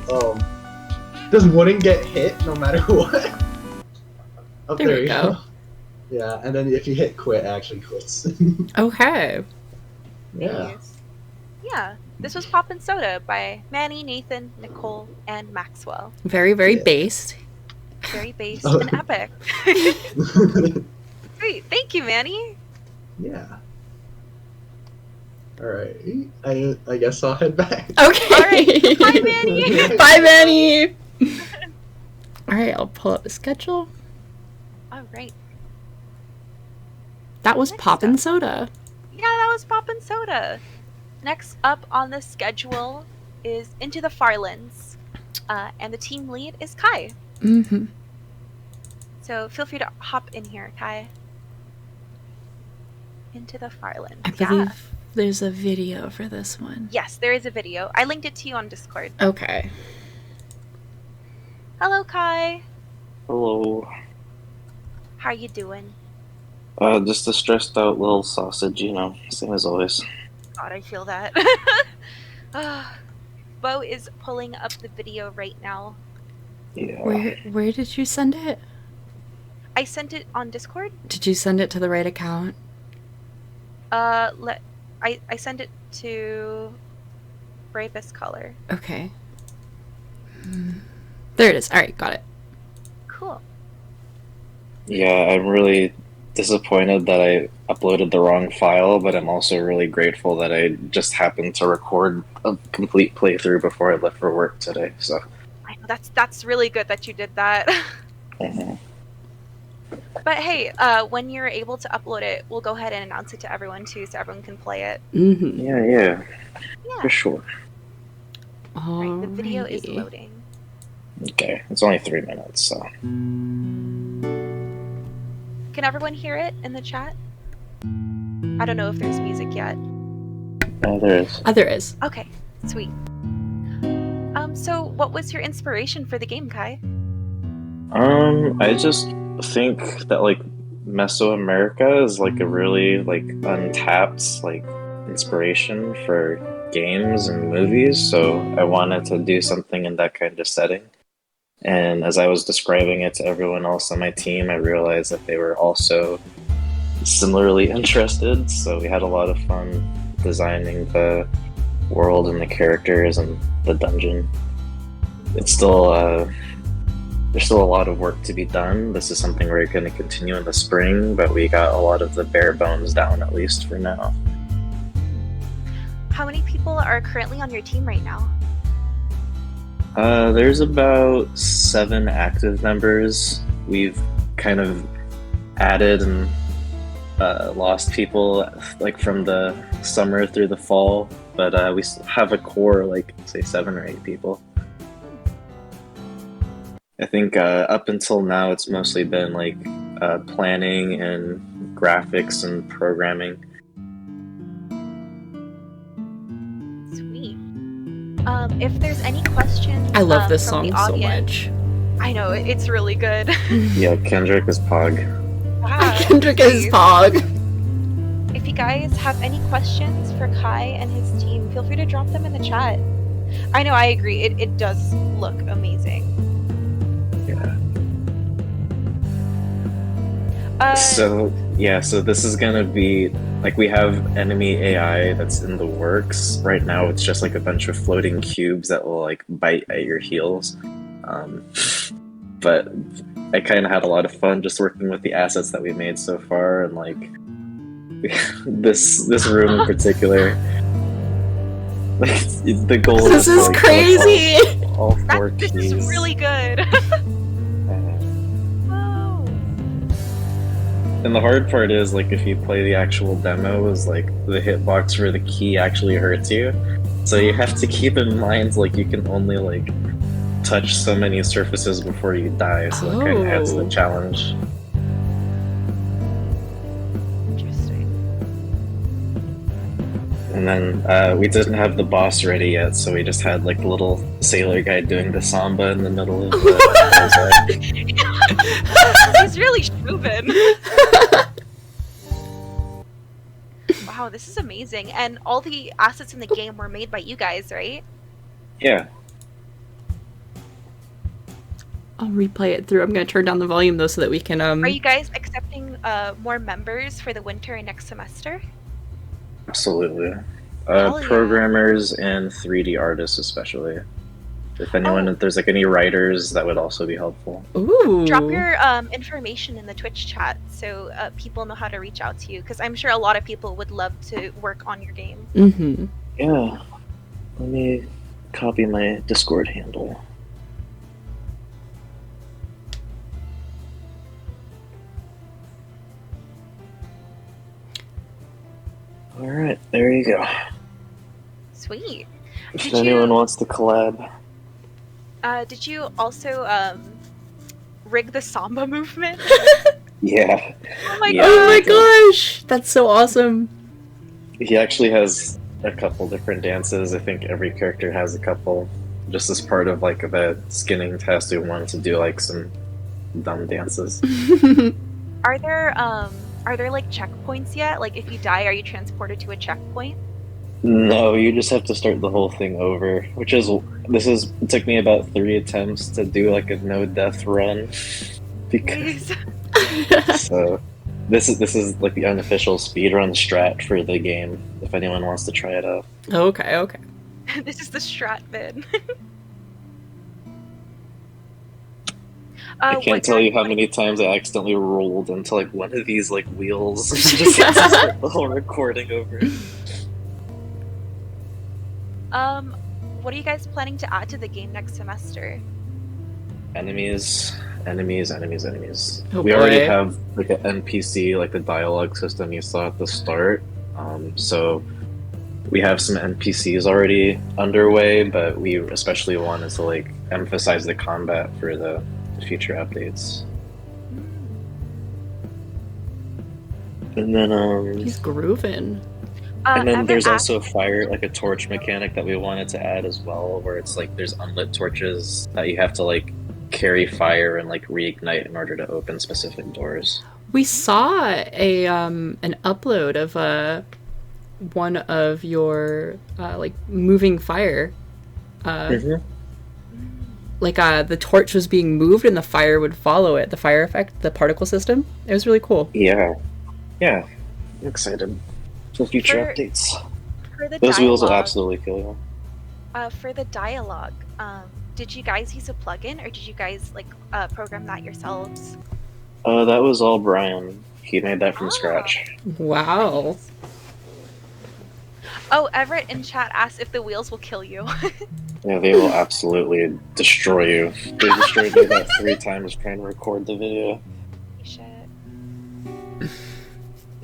get hit no matter what. Oh, There we you go. Yeah, and then if you hit quit, it actually quits. Okay. Yeah. Nice. Yeah. This was Pop and Soda by Manny, Nathan, Nicole, and Maxwell. Very, very Yeah. based. Very based Oh. and epic. Great. Thank you, Manny. Yeah. Alright. I guess I'll head back. Okay. Alright. Bye, Manny. Bye, Manny. Alright, I'll pull up the schedule. All right. That was Next Pop and up. Soda. Yeah, that was Pop and Soda. Next up on the schedule is Into the Farlands. And the team lead is Kai. Mm-hmm. So feel free to hop in here, Kai. Into the Farlands. I believe there's a video for this one. Yes, there is a video. I linked it to you on Discord. Okay. Hello, Kai. Hello. How you doing? Just a stressed out little sausage, you know, same as always. God, I feel that. Bo is pulling up the video right now. Yeah. Where did you send it? I sent it on Discord. Did you send it to the right account? I sent it to Bravest Color. Okay. There it is. Alright, got it. Cool. Yeah, I'm really disappointed that I uploaded the wrong file, but I'm also really grateful that I just happened to record a complete playthrough before I left for work today, so. I know that's really good that you did that. Mhm. But hey, when you're able to upload it, we'll go ahead and announce it to everyone too, so everyone can play it. Mm-hmm. Yeah, Yeah. for sure. Right, the video is Alrighty. loading. Okay, it's only 3 minutes, so. Can everyone hear it in the chat? I don't know if there's music yet. There is. There is. Okay, sweet. So what was your inspiration for the game, Kai? I just think that, like, Mesoamerica is, like, a really, like, untapped, like, inspiration for games and movies, so I wanted to do something in that kind of setting. And as I was describing it to everyone else on my team, I realized that they were also similarly interested, so we had a lot of fun designing the world and the characters and the dungeon. It's still, there's still a lot of work to be done. This is something we're going to continue in the spring, but we got a lot of the bare bones down, at least for now. How many people are currently on your team right now? There's about 7 active members. We've kind of added and lost people like from the summer through the fall, but we still have a core like say 7 or 8 people. I think up until now it's mostly been like planning and graphics and programming. Sweet. If there's any questions, I love this from song the so audience, much. I know it's really good. Yeah, Kendrick is Pog. Wow, Kendrick is please. Pog. If you guys have any questions for Kai and his team, feel free to drop them in the chat. I know, I agree. It does look amazing. Yeah. So So this is gonna be like we have enemy AI that's in the works. Right now it's just like a bunch of floating cubes that will like bite at your heels. But I kind of had a lot of fun just working with the assets that we made so far, and like this room in particular. Like the goal This is is to, like, crazy. all 4 this keys. is really good. Oh. And the hard part is like if you play the actual demo, is like the hitbox for the key actually hurts you. So you have to keep in mind like you can only like touch so many surfaces before you die, so that kind of adds to the Oh. challenge. Interesting. And then we didn't have the boss ready yet, so we just had like the little sailor guy doing the samba in the middle of the He's really Shubin. Wow, this is amazing. And all the assets in the game were made by you guys, right? Yeah. I'll replay it through. I'm gonna turn down the volume though so that we can Are you guys accepting more members for the winter and next semester? Absolutely. Hell yeah. Programmers and 3D artists especially. If anyone, if there's like any writers, that would also be helpful. Ooh. Drop your information in the Twitch chat so people know how to reach out to you, because I'm sure a lot of people would love to work on your game. Mm-hmm. Yeah. Let me copy my Discord handle. Alright, there you go. Sweet. If Did anyone you- wants to collab. Did you also rig the samba movement? Yeah. Oh my Yeah. Oh my god! gosh, that's so awesome. He actually has a couple different dances. I think every character has a couple. Just as part of like the skinning test, we wanted to do like some dumb dances. Are there like checkpoints yet? Like if you die, are you transported to a checkpoint? No, you just have to start the whole thing over. It took me about 3 attempts to do like a no death run. Because Please. so this is like the unofficial speedrun strat for the game. If anyone wants to try it out. Okay. This is the strat vid. I can't tell you how many times I accidentally rolled into like one of these like wheels just to start the whole recording over. What are you guys planning to add to the game next semester? Enemies. Oh, We already boy. have like an NPC, like the dialogue system you saw at the start. So we have some NPCs already underway, but we especially wanted to like emphasize the combat for the future updates. And then He's grooving. and then Evan there's asked- also fire, like a torch mechanic that we wanted to add as well, where it's like there's unlit torches that you have to like carry fire and like reignite in order to open specific doors. We saw a an upload of one of your like moving fire. Like the torch was being moved and the fire would follow it. The fire effect, the particle system. It was really cool. Yeah. I'm excited for future For- updates. for the Those wheels will dialogue- absolutely kill you. For the dialogue, did you guys use a plugin or did you guys like program that yourselves? That was all Brian. He made that from Ah. scratch. Wow. Oh, Everett in chat asked if the wheels will kill you. Yeah, they will absolutely destroy you. They destroyed me about 3 times trying to record the video. Shit.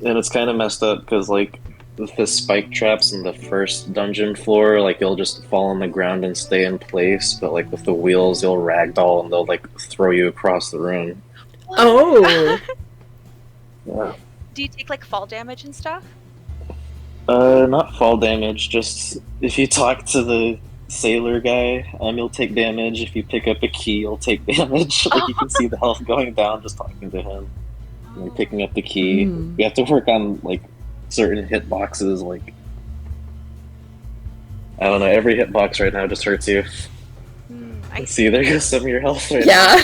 And it's kind of messed up because, like, with the spike traps in the first dungeon floor, like, you'll just fall on the ground and stay in place. But, like, with the wheels, you'll ragdoll and they'll, like, throw you across the room. What? Oh. Yeah. Do you take like fall damage and stuff? Not fall damage, just if you talk to the sailor guy, you'll take damage. If you pick up a key, you'll take damage. Like, you can see the health going down just talking to him. And you're picking up the key. You have to work on, like, certain hitboxes, like... I don't know, every hitbox right now just hurts you. I See, there goes some of your health right Yeah.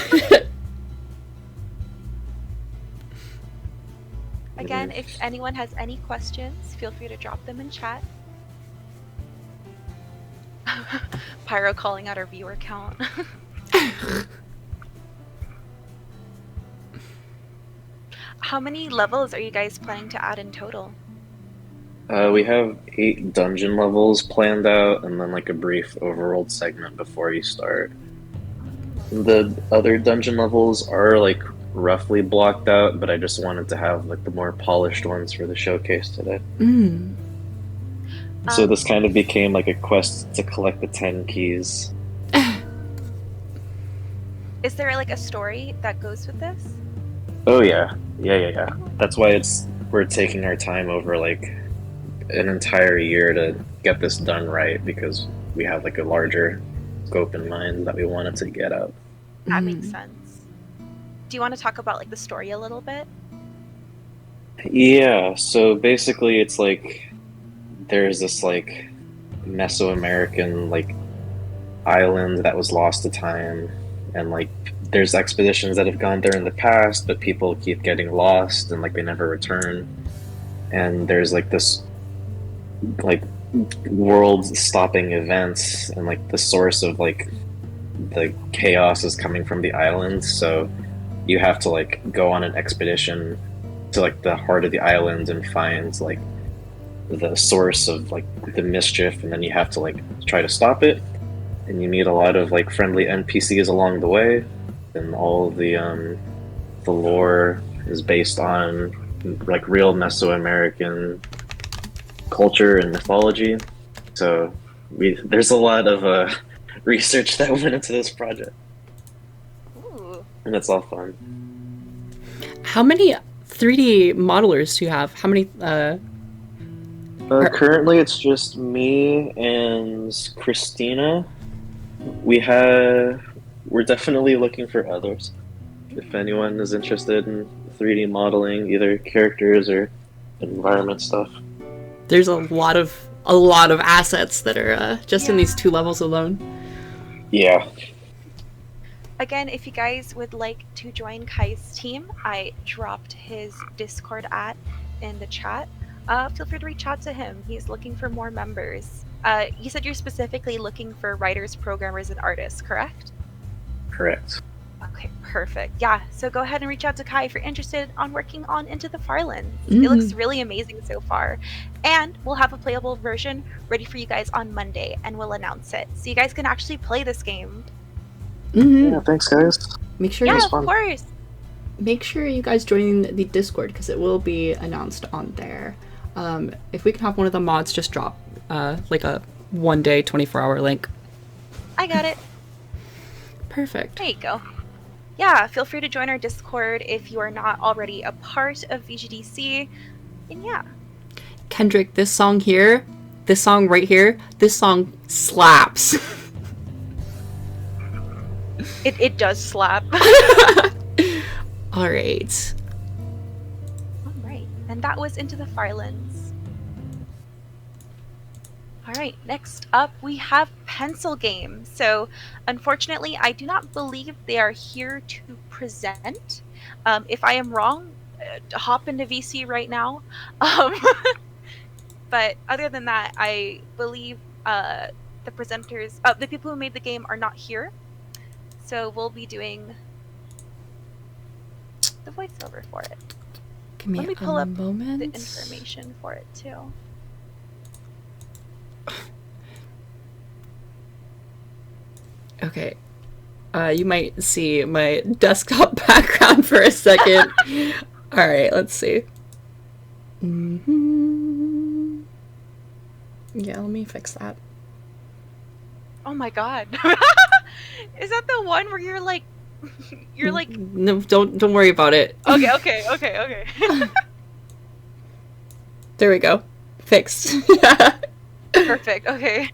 Again, if anyone has any questions, feel free to drop them in chat. Pyro calling out our viewer count. How many levels are you guys planning to add in total? We have 8 dungeon levels planned out, and then, like, a brief overworld segment before you start. The other dungeon levels are, like, roughly blocked out, but I just wanted to have, like, the more polished ones for the showcase today. So this kind of became like a quest to collect the 10 keys. Is there like a story that goes with this? Oh yeah. That's why we're taking our time over like an entire year to get this done right, because we have like a larger scope in mind that we wanted to get out. That makes sense. Do you want to talk about like the story a little bit? Yeah, so basically it's like there's this like Mesoamerican like island that was lost to time, and like there's expeditions that have gone there in the past, but people keep getting lost and like they never return. And there's like this like world-stopping events, and like the source of like the chaos is coming from the island. So you have to like go on an expedition to like the heart of the island and find like the source of like the mischief, and then you have to like try to stop it. And you meet a lot of like friendly NPCs along the way, and all the lore is based on like real Mesoamerican culture and mythology. So there's a lot of research that went into this project. Ooh. And it's all fun. How many 3D modelers do you have? How many Currently it's just me and Christina. We're definitely looking for others. If anyone is interested in 3D modeling, either characters or environment stuff. There's a lot of assets that are just in these 2 levels alone. Yeah. Again, if you guys would like to join Kai's team, I dropped his Discord in the chat. Feel free to reach out to him. He's looking for more members. You said you're specifically looking for writers, programmers, and artists, correct? Correct. Okay, perfect. Yeah, so go ahead and reach out to Kai if you're interested on working on Into the Farlands. It looks really amazing so far. And we'll have a playable version ready for you guys on Monday, and we'll announce it. So you guys can actually play this game. Yeah, thanks guys. Make sure Yeah, of course. Make sure you guys join the Discord, because it will be announced on there. If we can have one of the mods just drop like a 1-day 24-hour link. I got it. Perfect. There you go. Yeah, feel free to join our Discord if you are not already a part of VGDC. And yeah. Kendrick, this song right here, this song slaps. It does slap. All right. Alright, and that was Into the Farlands. Alright, next up we have Pencil Game. So, unfortunately, I do not believe they are here to present. If I am wrong, hop into VC right now. But other than that, I believe the presenters, the people who made the game are not here. So we'll be doing the voiceover for it. Give me Let me pull up moment. the information for it too. Okay. You might see my desktop background for a second. Alright, let's see. Yeah, let me fix that. Oh my god. Is that the one where you're like No, don't worry about it. Okay. There we go. Fixed. Perfect. Okay.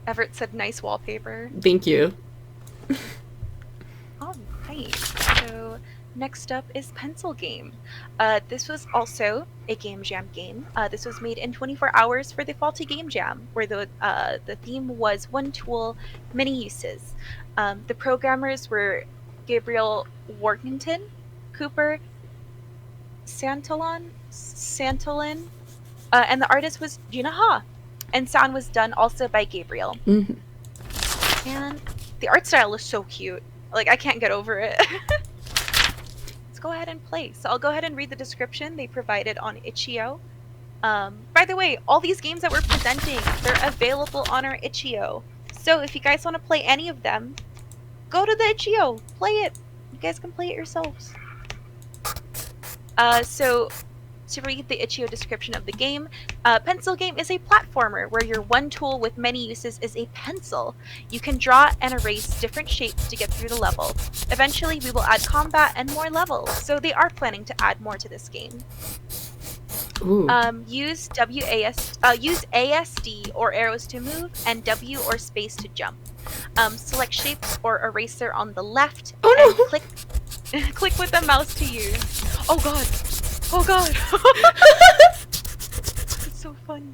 Everett said nice wallpaper. Thank you. All right. So next up is Pencil Game. This was also a Game Jam game. This was made in 24 hours for the Faulty Game Jam, where the theme was one tool, many uses. The programmers were Gabriel Workington, Cooper Santolin, and the artist was Gina Ha. And sound was done also by Gabriel. Mm-hmm. And the art style is so cute. Like, I can't get over it. Let's go ahead and play. So I'll go ahead and read the description they provided on itch.io. By the way, all these games that we're presenting, they're available on our itch.io. So if you guys want to play any of them, go to the itch.io, play it. You guys can play it yourselves. So to read the itch.io description of the game, Pencil Game is a platformer where your one tool with many uses is a pencil. You can draw and erase different shapes to get through the level. Eventually, we will add combat and more levels, so they are planning to add more to this game. Ooh. Use ASD or arrows to move, and W or space to jump. Select shapes or eraser on the left, and click with the mouse to use. Oh god! Oh god! It's so funny.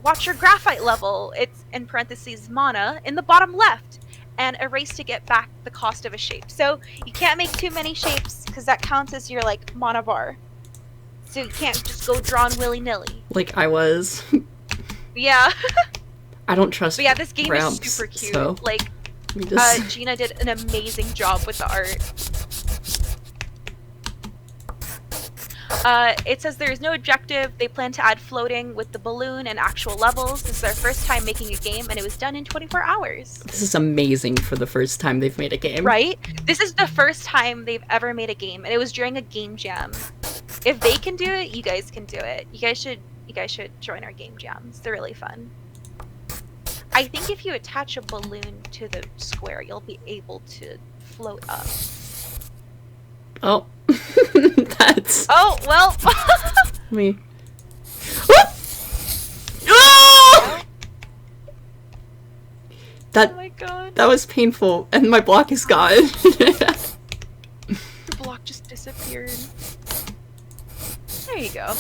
Watch your graphite level. It's in parentheses mana in the bottom left, and erase to get back the cost of a shape. So you can't make too many shapes because that counts as your like mana bar. So you can't just go drawn willy-nilly. Like I was. Yeah. I don't trust. But yeah, this game ramps, is super cute. So Like, Gina did an amazing job with the art. It says there is no objective. They plan to add floating with the balloon and actual levels. This is their first time making a game, and it was done in 24 hours. This is amazing for the first time they've made a game. Right? This is the first time they've ever made a game, and it was during a game jam. If they can do it, you guys can do it. You guys should join our game jams. They're really fun. I think if you attach a balloon to the square, you'll be able to float up. Oh. That's... Oh, well. me. Oh! Oh my god. That was painful, and my block is gone. The block just disappeared. There you go.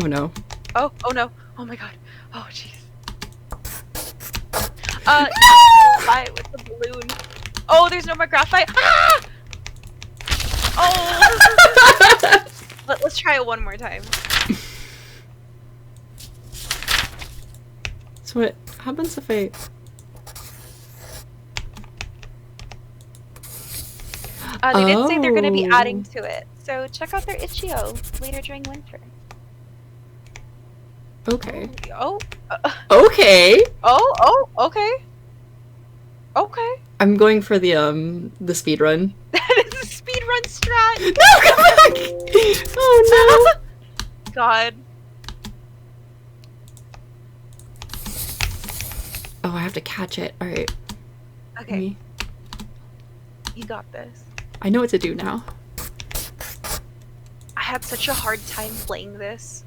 Oh no. Oh no. Oh my god. Oh jeez. Fly with the balloon. Oh, there's no more graphite. Ah! Oh. Let's try it one more time. So what happens if I... They did say they're going to be adding to it, so check out their itch.io later during winter. Okay. Oh. Okay. Oh. Okay. Okay. I'm going for the speed run. That is a speedrun strat. No, come back! Oh no. God. Oh, I have to catch it. All right. Okay. You got this. I know what to do now. I had such a hard time playing this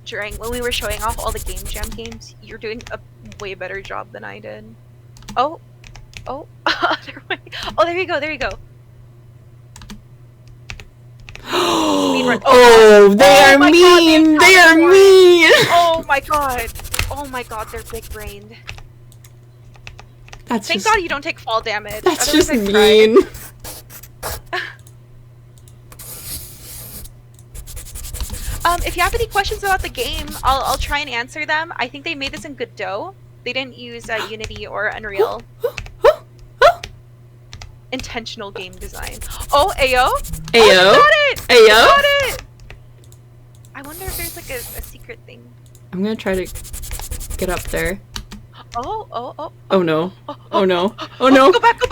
when we were showing off all the Game Jam games. You're doing a way better job than I did. Oh. Other way. Oh, there you go. There you go. Speedrun. Oh, they are mean. They are mean. Oh my god. Oh my god, they're big brained. Thank God you don't take fall damage. That's Otherwise just I'd cry. mean. If you have any questions about the game, I'll try and answer them. I think they made this in Godot. They didn't use Unity or Unreal. Intentional game design. Oh, Ayo? Ayo? Oh, got it! Ayo? Got it! I wonder if there's like a secret secret thing. I'm gonna try to get up there. Oh. Oh no. Oh no. Oh no. Go back! No!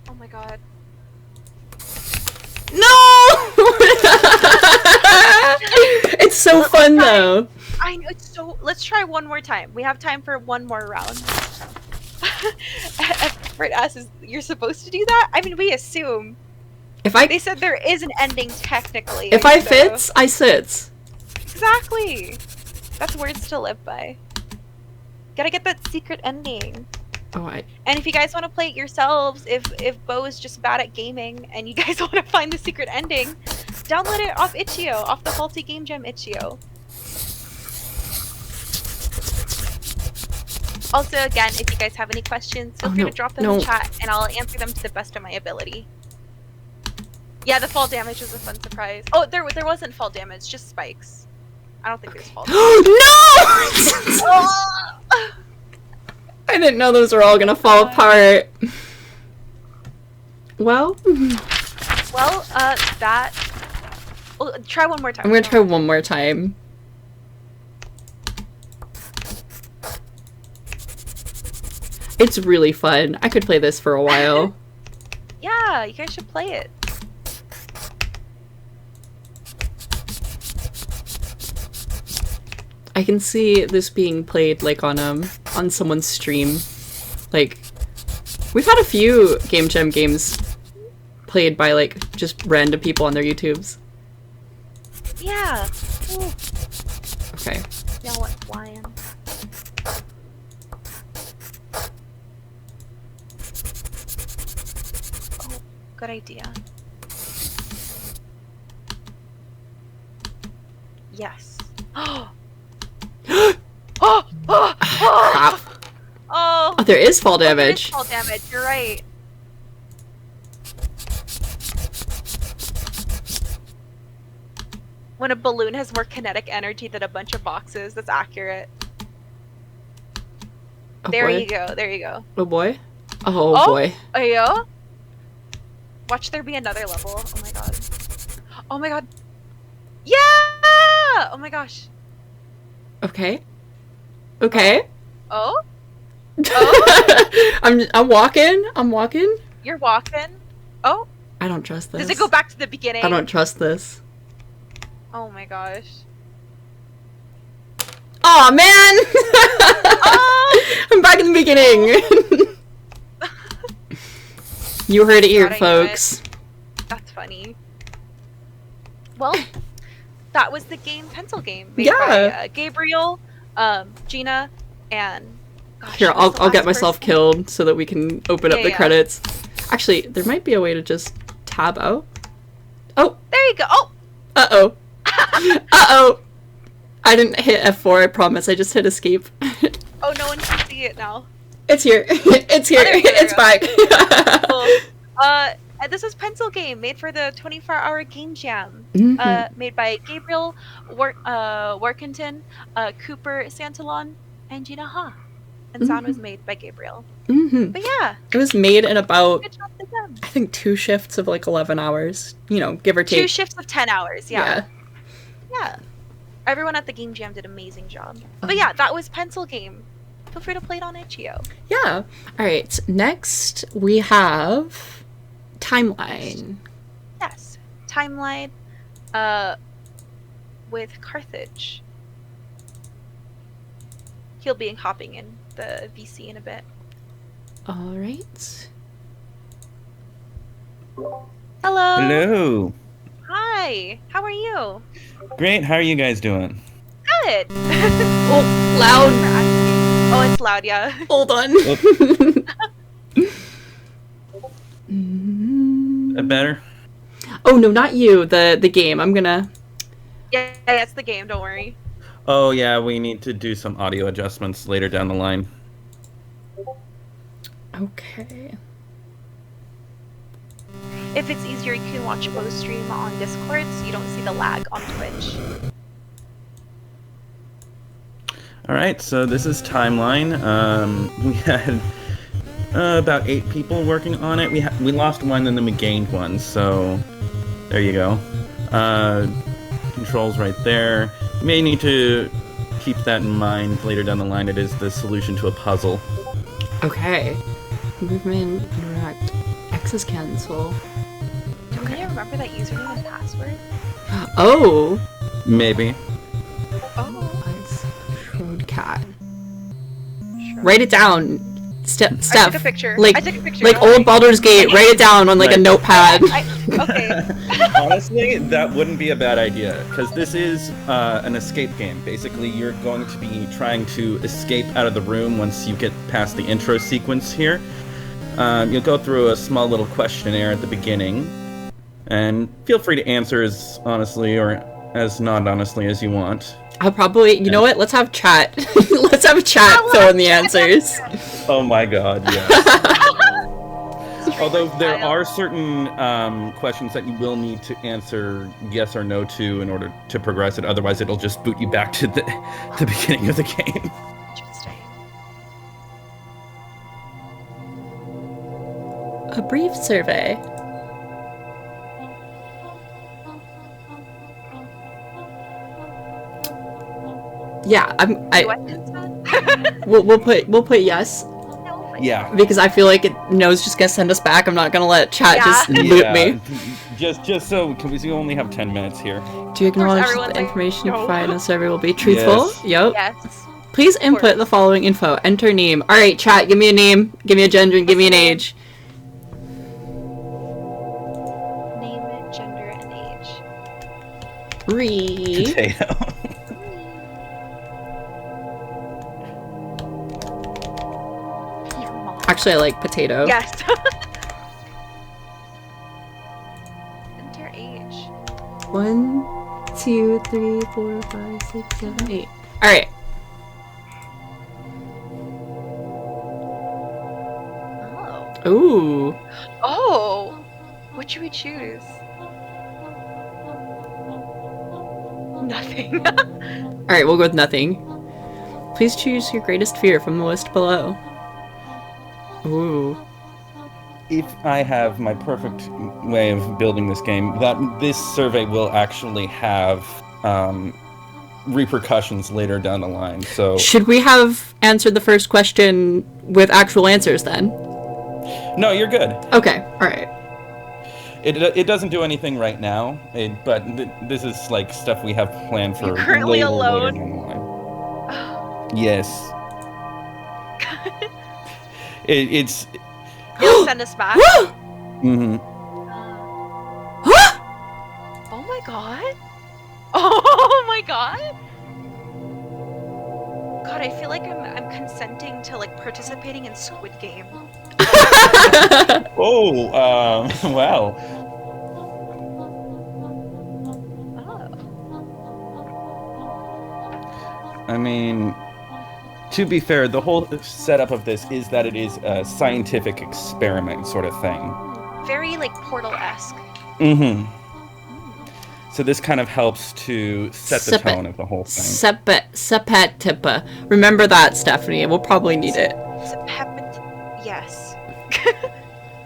Oh my god. No! It's so fun though. I know, it's so... Let's try one more time. We have time for one more round. Effort asks, you're supposed to do that? I mean, we assume. They said there is an ending technically. If I fits, I sits. Exactly. That's words to live by. Gotta get that secret ending. Alright. And if you guys want to play it yourselves, if Bo is just bad at gaming and you guys want to find the secret ending, download it off itch.io, off the Faulty Game Jam itch.io. Also, again, if you guys have any questions, feel free to drop them in chat, and I'll answer them to the best of my ability. Yeah, the fall damage was a fun surprise. Oh, there wasn't fall damage, just spikes. I don't think there's fall damage. No! I didn't know those were all gonna fall apart. Well, that... Well, try one more time. I'm gonna try one more time. It's really fun. I could play this for a while. Yeah, you guys should play it. I can see this being played like on someone's stream. Like, we've had a few Game Jam games played by like just random people on their YouTubes. Yeah. Ooh. Okay. Y'all went flying. Oh, good idea. Yes. Crap. Oh, there is fall there is damage. fall damage. You're right. When a balloon has more kinetic energy than a bunch of boxes, that's accurate. Oh, there boy. you go. There you go. Oh boy. Oh boy. Ayo. Watch there be another level. Oh my god. Oh my god. Yeah! Oh my gosh. Okay. Okay. Oh? Oh? I'm walking. I'm walking. You're walking. Oh? I don't trust this. Does it go back to the beginning? I don't trust this. Oh my gosh. Aw, man! Oh! I'm back in the beginning! You heard it here, God, I knew folks. it. That's funny. Well, that was the game Pencil Game made by Gabriel, Gina, and... Gosh, Here, who's the I'll get last myself person? killed so that we can open up the Yeah. credits. Actually, there might be a way to just tab out. Oh! There you go! Oh! Uh-oh. Uh-oh! I didn't hit F4, I promise. I just hit escape. Oh, no one can see it now. It's here. It's here. there we go, there It's we go. back. Cool. This was Pencil Game, made for the 24-hour Game Jam. Made by Gabriel Workington, Cooper Santalon, and Gina Ha. And sound was made by Gabriel. But yeah. It was made in about, Good job to them. I think, 2 shifts of like 11 hours. You know, give or take. 2 shifts of 10 hours, yeah. Yeah. Everyone at the Game Jam did an amazing job. But yeah, that was Pencil Game. Feel free to play it on itch.io. Yeah. Alright, next we have Timeline. Yes. Timeline with Carthage. He'll be hopping in the VC in a bit. Alright. Hello. Hello. Hi. How are you? Great. How are you guys doing? Good. Oh, loud. Oh, it's loud, yeah. Hold on. Better? Oh no, not you. The game. I'm gonna... Yeah, it's the game, don't worry. Oh yeah, we need to do some audio adjustments later down the line. Okay. If it's easier, you can watch Bo's stream on Discord so you don't see the lag on Twitch. Alright, so this is Timeline. We had about 8 people working on it. We lost one and then we gained one, so there you go. Controls right there. You may need to keep that in mind later down the line. It is the solution to a puzzle. Okay. Movement, interact, access cancel. Do we need to remember that username and password? Oh! Maybe. Oh. Eyes, Shroud cat. Sure. Write it down. Steph. I took a picture. Like, I took a picture. like don't worry. old Baldur's Gate. Write it down on like a Right. notepad. Okay. Honestly, that wouldn't be a bad idea, because this is an escape game. Basically, you're going to be trying to escape out of the room once you get past the intro sequence here. You'll go through a small little questionnaire at the beginning, and feel free to answer as honestly or as not honestly as you want. I'll probably, you know what? Let's have chat. Let's have chat fill in the answers. Oh my god, yes. Although there are certain questions that you will need to answer yes or no to in order to progress it. Otherwise, it'll just boot you back to the beginning of the game. Interesting. A brief survey. Yeah, we'll put yes Yeah. because I feel like no's just gonna send us back. I'm not gonna let chat just loot me. Just so, because we only have 10 minutes here. Do you acknowledge that everyone's the like, information you no. provide in the survey will be truthful? Yes. Yep. Yes. Please course. input the following info. Enter name. Alright, chat, give me a name, give me a gender, and give me an age. Name, gender, and age. Read. Potato. Your mom. Actually, I like potato. Yes. Enter age. 1, 2, 3, 4, 5, 6, 7, 8. Alright. Oh. Ooh. Oh. What should we choose? Nothing. Alright, we'll go with nothing. Please choose your greatest fear from the list below. Ooh. If I have my perfect way of building this game, this survey will actually have repercussions later down the line. So Should we have answered the first question with actual answers then? no, you're good. Okay, alright. It doesn't do anything right now, but this is like stuff we have planned for You're currently later alone? down the line. Yes. It's. It'll send us back. Mm-hmm. Oh my god. Oh my god. God, I feel like I'm consenting to like participating in Squid Game. Oh, wow. Oh. I mean, to be fair, the whole setup of this is that it is a scientific experiment sort of thing. Very like Portal-esque. Mm-hmm. So this kind of helps to set the tone of the whole thing. Sepetipa. Remember that, Stephanie. We'll probably need it. Yes.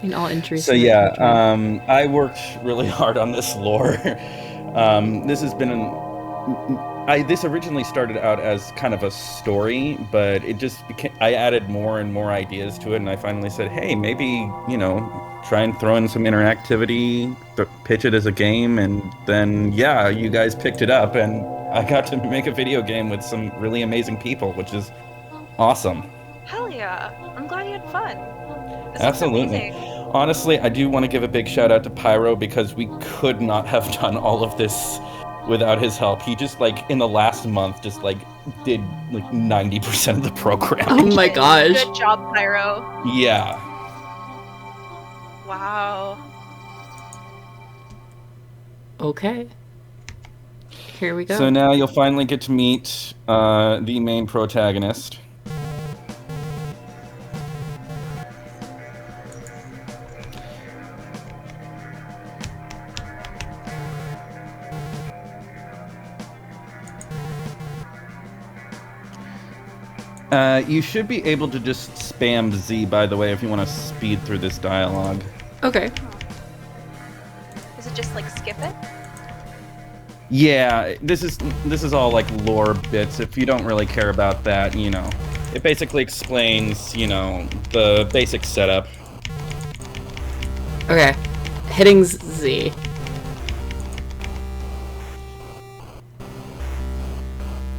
In all injuries. So yeah, I worked really hard on this lore. This has been this originally started out as kind of a story, but it just became, I added more and more ideas to it, and I finally said, hey, maybe, try and throw in some interactivity, pitch it as a game, and then, yeah, you guys picked it up, and I got to make a video game with some really amazing people, which is awesome. Hell yeah. I'm glad you had fun. This was Absolutely. amazing. Honestly, I do want to give a big shout out to Pyro, because we could not have done all of this without his help. He just, in the last month, just, did, 90% of the program. Oh my gosh. Good job, Pyro. Yeah. Wow. Okay. Here we go. So now you'll finally get to meet the main protagonist. You should be able to just spam Z, by the way, if you want to speed through this dialogue. Okay. Is it just skip it? Yeah, this is all like lore bits. If you don't really care about that, you know, it basically explains, you know, the basic setup. Okay. Hitting Z.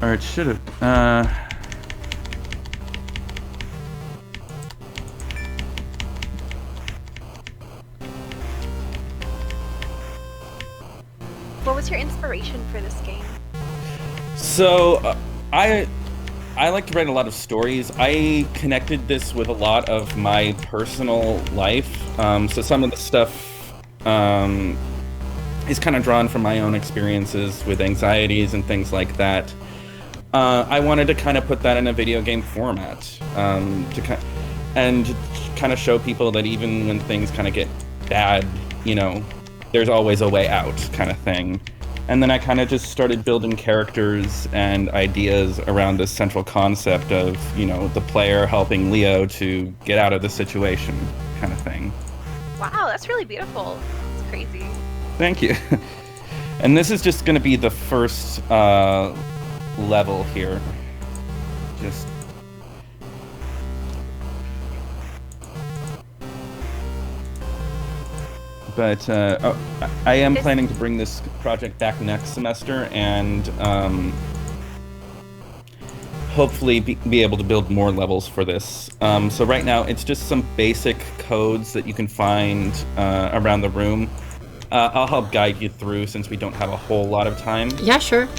Or it should have. What was your inspiration for this game? So, I like to write a lot of stories. I connected this with a lot of my personal life. So some of the stuff is kind of drawn from my own experiences with anxieties and things like that. I wanted to kind of put that in a video game format, to kind of show people that even when things kind of get bad, you know, there's always a way out, kind of thing. And then I kind of just started building characters and ideas around this central concept of, you know, the player helping Leo to get out of the situation, kind of thing. Wow, that's really beautiful. It's crazy. Thank you. And this is just going to be the first level here. Just... But I am planning to bring this project back next semester and hopefully be able to build more levels for this. So right now it's just some basic codes that you can find around the room. I'll help guide you through since we don't have a whole lot of time. Yeah, sure.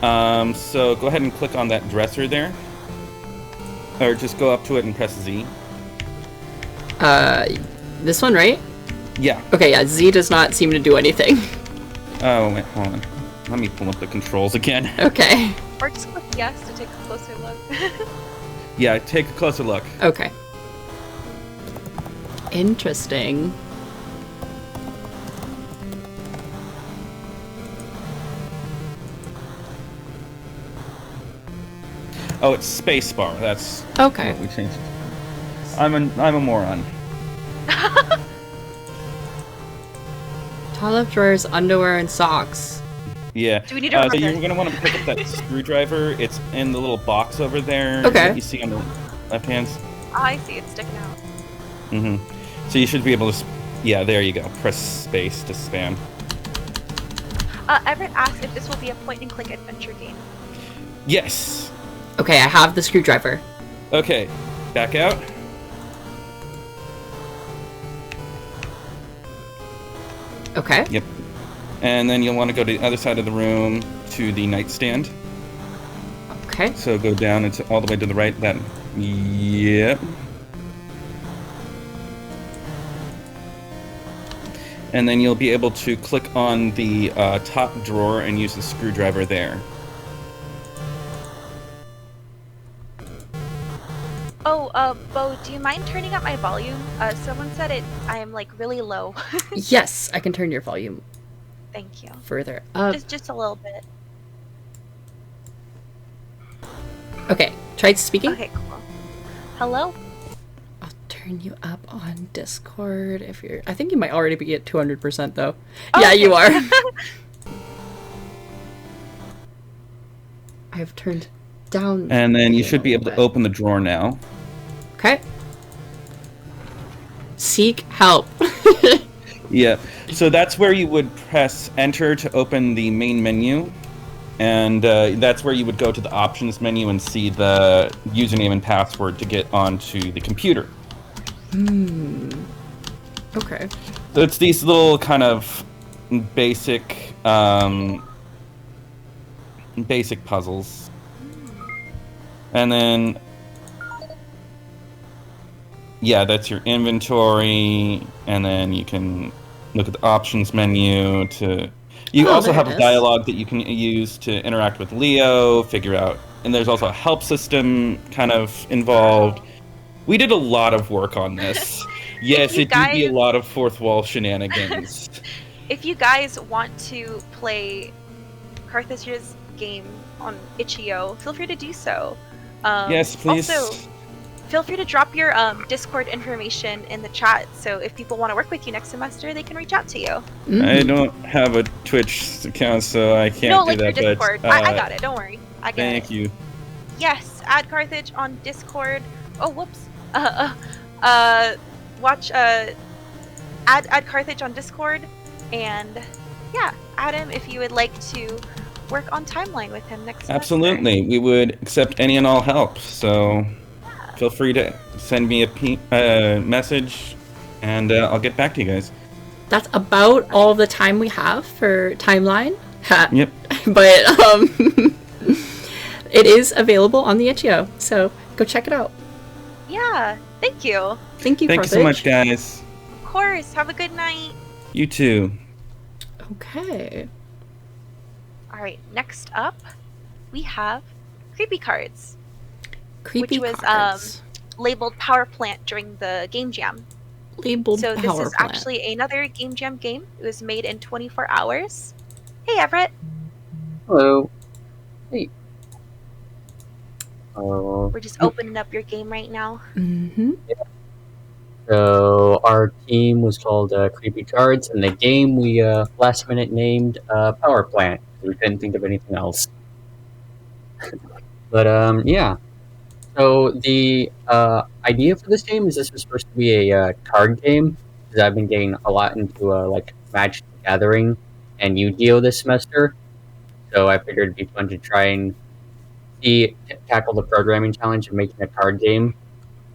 So go ahead and click on that dresser there. Or just go up to it and press Z. This one, right? Yeah. Okay, yeah, Z does not seem to do anything. Oh, wait, hold on. Let me pull up the controls again. Okay. Or just click yes to take a closer look. Yeah, take a closer look. Okay. Interesting. Oh, it's spacebar. That's Okay. what we changed. I'm a moron. Toilet drawers, underwear, and socks. Yeah. Do we need to so you're remember? gonna want to pick up that screwdriver. It's in the little box over there. Okay. That you see on the left hand. Oh, I see. It's sticking out. Mm-hmm. So you should be able to. Yeah, there you go. Press space to spam. Everett asked if this will be a point-and-click adventure game. Yes. Okay, I have the screwdriver. Okay. Back out. Okay. Yep. And then you'll want to go to the other side of the room to the nightstand. Okay. So go down and all the way to the right. That. Yep. And then you'll be able to click on the top drawer and use the screwdriver there. Oh, Bo, do you mind turning up my volume? Someone said I am like really low. Yes, I can turn your volume Thank you. further up. Just a little bit. Okay, try speaking. Okay, cool. Hello? I'll turn you up on Discord if you're... I think you might already be at 200% though. Oh, yeah, okay. you are. I have turned down... And then you should be able to open the drawer now. Okay. Seek help. Yeah. So that's where you would press enter to open the main menu. And that's where you would go to the options menu and see the username and password to get onto the computer. Okay. So it's these little kind of basic puzzles. And then, yeah, that's your inventory. And then you can look at the options menu to... You also have a dialogue that you can use to interact with Leo, figure out... And there's also a help system kind of involved. We did a lot of work on this. Yes, it did be a lot of fourth wall shenanigans. If you guys want to play Carthag's game on itch.io, feel free to do so. Yes, please. Also, feel free to drop your Discord information in the chat. So if people want to work with you next semester, they can reach out to you. I don't have a Twitch account, so I can't do like that. your Discord. But, I got it. Don't worry. I got it. Thank you. Yes, add Carthage on Discord. Oh, whoops. Watch. Add Carthage on Discord, and yeah, add him if you would like to work on Timeline with him next semester. Absolutely, we would accept any and all help. So feel free to send me a message, and I'll get back to you guys. That's about all the time we have for Timeline. Yep. But it is available on the itch.io, so go check it out. Yeah, thank you. Thank you so much, guys. Of course, have a good night. You too. Okay. Alright, next up, we have Creepy Cards. Creepy which was cards. Labeled Power Plant during the Game Jam. Labeled So Power this is Plant. actually another Game Jam game. It was made in 24 hours. Hey, Everett. Hello. Hey. Oh. We're just opening up your game right now. Mm-hmm. So our team was called Creepy Cards, and the game we last minute named Power Plant. We couldn't think of anything else. But yeah. So the idea for this game is this was supposed to be a card game, because I've been getting a lot into like Magic the Gathering and Yu-Gi-Oh this semester. So I figured it'd be fun to try and tackle the programming challenge of making a card game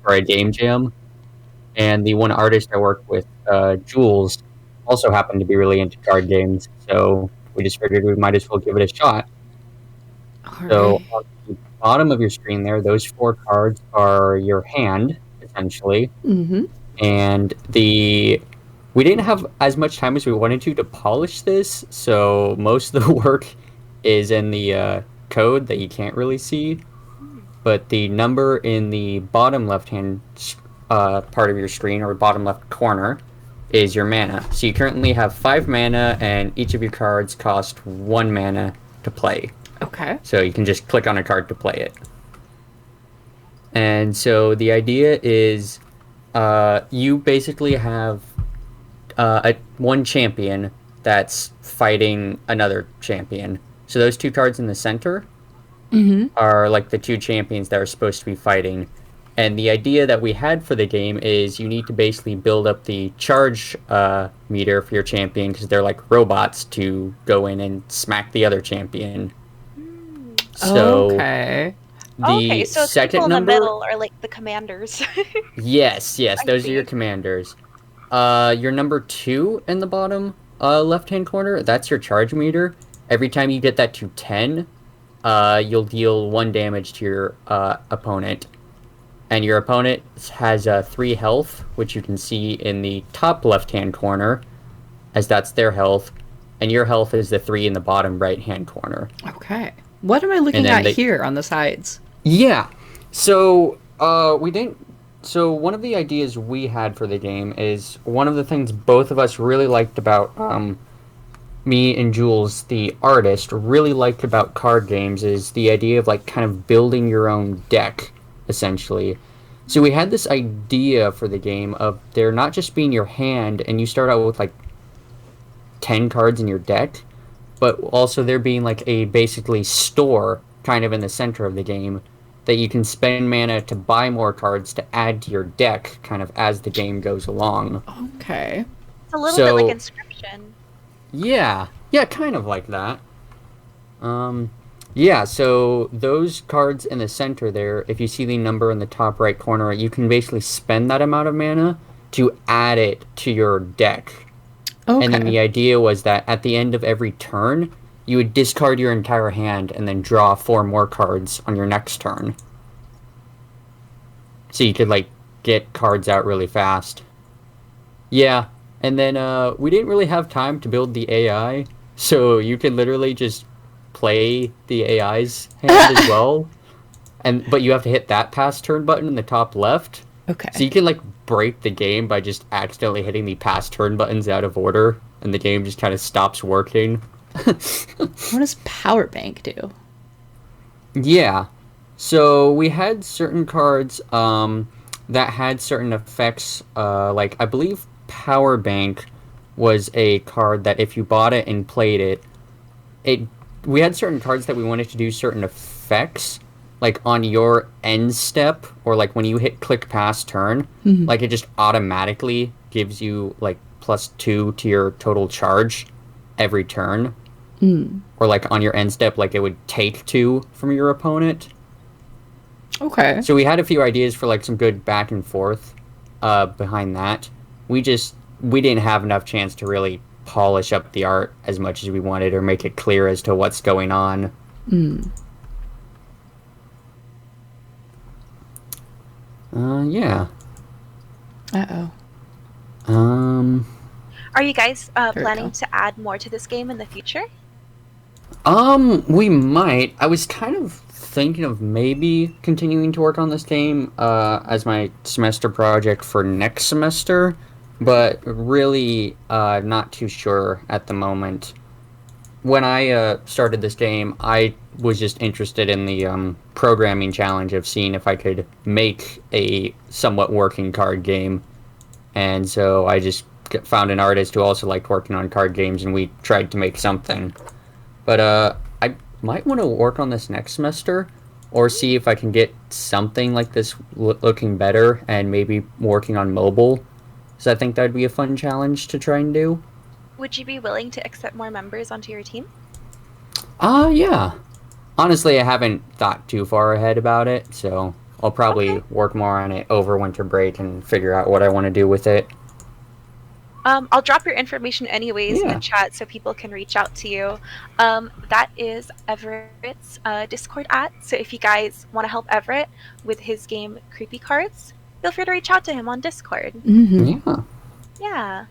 or a game jam. And the one artist I worked with, Jules, also happened to be really into card games, so we just figured we might as well give it a shot. So on the bottom of your screen there, those 4 cards are your hand, essentially. Mm-hmm. And we didn't have as much time as we wanted to polish this, so most of the work is in the code that you can't really see. But the number in the bottom left-hand part of your screen, or bottom left corner, is your mana. So you currently have 5 mana, and each of your cards cost 1 mana to play. Okay. So you can just click on a card to play it. And so the idea is you basically have one champion that's fighting another champion. So those 2 cards in the center are like the 2 champions that are supposed to be fighting. And the idea that we had for the game is you need to basically build up the charge meter for your champion, because they're like robots, to go in and smack the other champion. So okay. Okay, so second people in number, the middle are like the commanders. yes, I those see. are your commanders. Your number 2 in the bottom left-hand corner, that's your charge meter. Every time you get that to 10, you'll deal 1 damage to your opponent. And your opponent has 3 health, which you can see in the top left-hand corner, as that's their health. And your health is the 3 in the bottom right-hand corner. Okay. What am I looking at here on the sides? Yeah. So, So one of the ideas we had for the game is one of the things both of us really liked about me and Jules, the artist, really liked about card games is the idea of like kind of building your own deck, essentially. So we had this idea for the game of there not just being your hand and you start out with like 10 cards in your deck, but also there being like a basically store kind of in the center of the game that you can spend mana to buy more cards to add to your deck kind of as the game goes along. Okay. It's a little bit like Inscription. Yeah, kind of like that. Yeah, so those cards in the center there, if you see the number in the top right corner, you can basically spend that amount of mana to add it to your deck. Okay. And then the idea was that at the end of every turn, you would discard your entire hand and then draw 4 more cards on your next turn. So you could, like, get cards out really fast. Yeah, and then we didn't really have time to build the AI, so you could literally just play the AI's hand as well. But you have to hit that pass turn button in the top left. Okay. So you can, like, break the game by just accidentally hitting the pass turn buttons out of order, and the game just kind of stops working. What does Power Bank do? Yeah. So we had certain cards that had certain effects. Like I believe Power Bank was a card that if you bought it and played it, we had certain cards that we wanted to do certain effects, like on your end step or like when you hit click pass turn, like it just automatically gives you like +2 to your total charge every turn. Or like on your end step, like it would take 2 from your opponent. Okay. So we had a few ideas for like some good back and forth behind that. We didn't have enough chance to really polish up the art as much as we wanted or make it clear as to what's going on. Yeah. Uh-oh. Are you guys we planning go. to add more to this game in the future? We might. I was kind of thinking of maybe continuing to work on this game as my semester project for next semester, but really not too sure at the moment. When I started this game, I was just interested in the programming challenge of seeing if I could make a somewhat working card game. And so I just found an artist who also liked working on card games, and we tried to make something. But I might want to work on this next semester, or see if I can get something like this looking better, and maybe working on mobile. So I think that'd be a fun challenge to try and do. Would you be willing to accept more members onto your team? Yeah. Honestly, I haven't thought too far ahead about it, so I'll probably work more on it over winter break and figure out what I want to do with it. I'll drop your information anyways in Yeah. the chat so people can reach out to you. That is Everett's Discord @ so if you guys want to help Everett with his game Creepy Cards, feel free to reach out to him on Discord. Yeah. Yeah.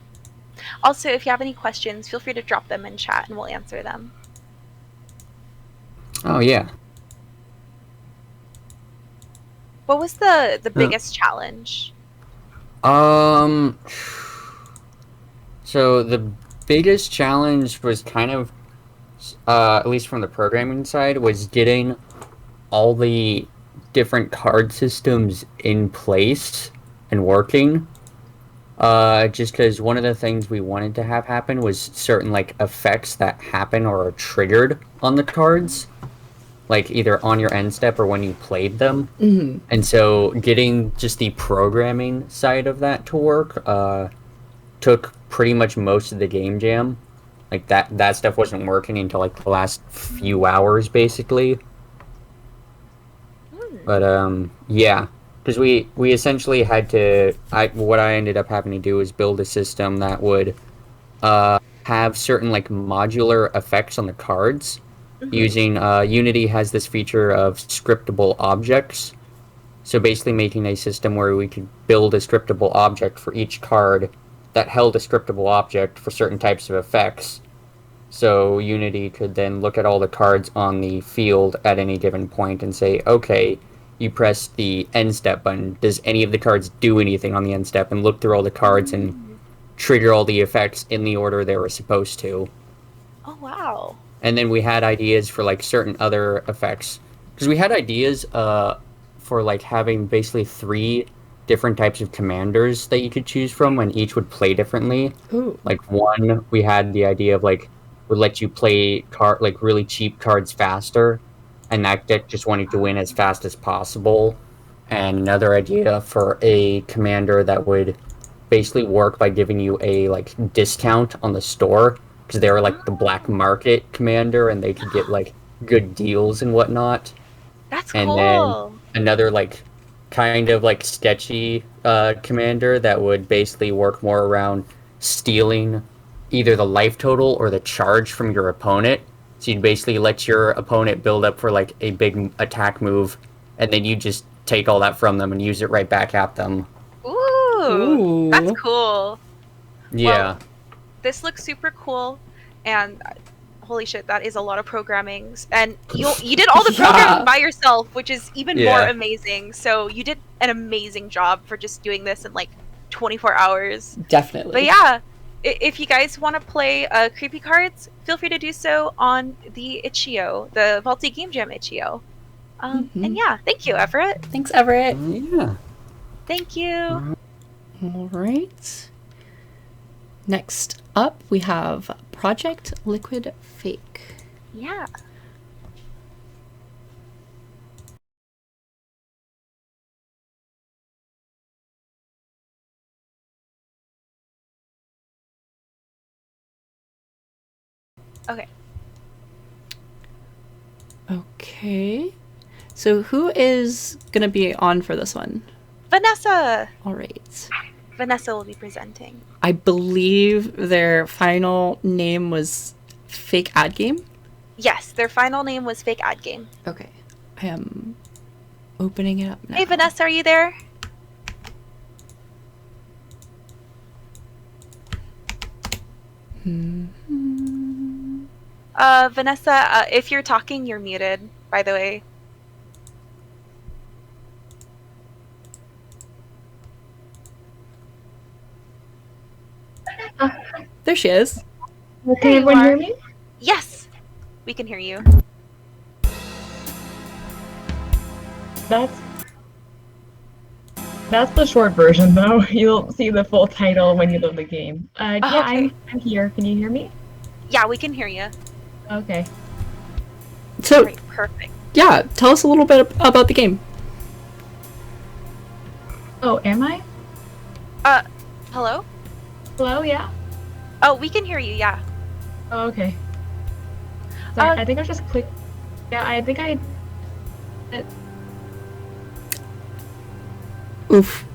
Also, if you have any questions, feel free to drop them in chat and we'll answer them. Oh, yeah. What was the biggest challenge? So the biggest challenge was kind of, at least from the programming side, was getting all the different card systems in place and working. Just because one of the things we wanted to have happen was certain like effects that happen or are triggered on the cards, like either on your end step or when you played them. And so getting just the programming side of that to work took pretty much most of the game jam. Like that stuff wasn't working until like the last few hours, basically. But yeah, because we essentially had to. What I ended up having to do was build a system that would have certain like modular effects on the cards. Using Unity has this feature of scriptable objects. So basically making a system where we could build a scriptable object for each card that held a scriptable object for certain types of effects. So Unity could then look at all the cards on the field at any given point and say, okay, you press the end step button. Does any of the cards do anything on the end step? And look through all the cards and trigger all the effects in the order they were supposed to. Oh, wow. And then we had ideas for like certain other effects. Because we had ideas for like having basically 3 different types of commanders that you could choose from, and each would play differently. Like one, we had the idea of like would let you play like really cheap cards faster, and that deck just wanted to win as fast as possible. And another idea for a commander that would basically work by giving you a like discount on the store, because they were like the black market commander and they could get like good deals and whatnot. That's And cool. then another like kind of like sketchy commander that would basically work more around stealing either the life total or the charge from your opponent. So you'd basically let your opponent build up for like a big attack move, and then you just take all that from them and use it right back at them. Ooh. That's cool. Yeah. Well, this looks super cool, and holy shit, that is a lot of programming. And you did all the programming by yourself, which is even more amazing. So you did an amazing job for just doing this in like 24 hours. Definitely. But yeah, if you guys want to play Creepy Cards, feel free to do so on the Itch.io, the Vaulty Game Jam Itch.io. And yeah, thank you, Everett. Thanks, Everett. Yeah. Thank you. All right. Next up, we have Project Liquid Fake. Yeah. Okay. Okay. So who is going to be on for this one? Vanessa! All right. Vanessa will be presenting. I believe their final name was Fake Ad Game. Yes, their final name was Fake Ad Game. Okay. I am opening it up now. Hey, Vanessa, are you there? Vanessa, if you're talking, you're muted, by the way. There she is. Can everyone hear me? Yes, we can hear you. That's the short version, though. You'll see the full title when you load the game. Yeah, okay. I'm here. Can you hear me? Yeah, we can hear you. Okay. So, Great, perfect. yeah, tell us a little bit about the game. Oh, am I? Hello? Hello, yeah? Oh, we can hear you, yeah. Oh, okay. Sorry, I think I just clicked. Yeah, I think I... Oof.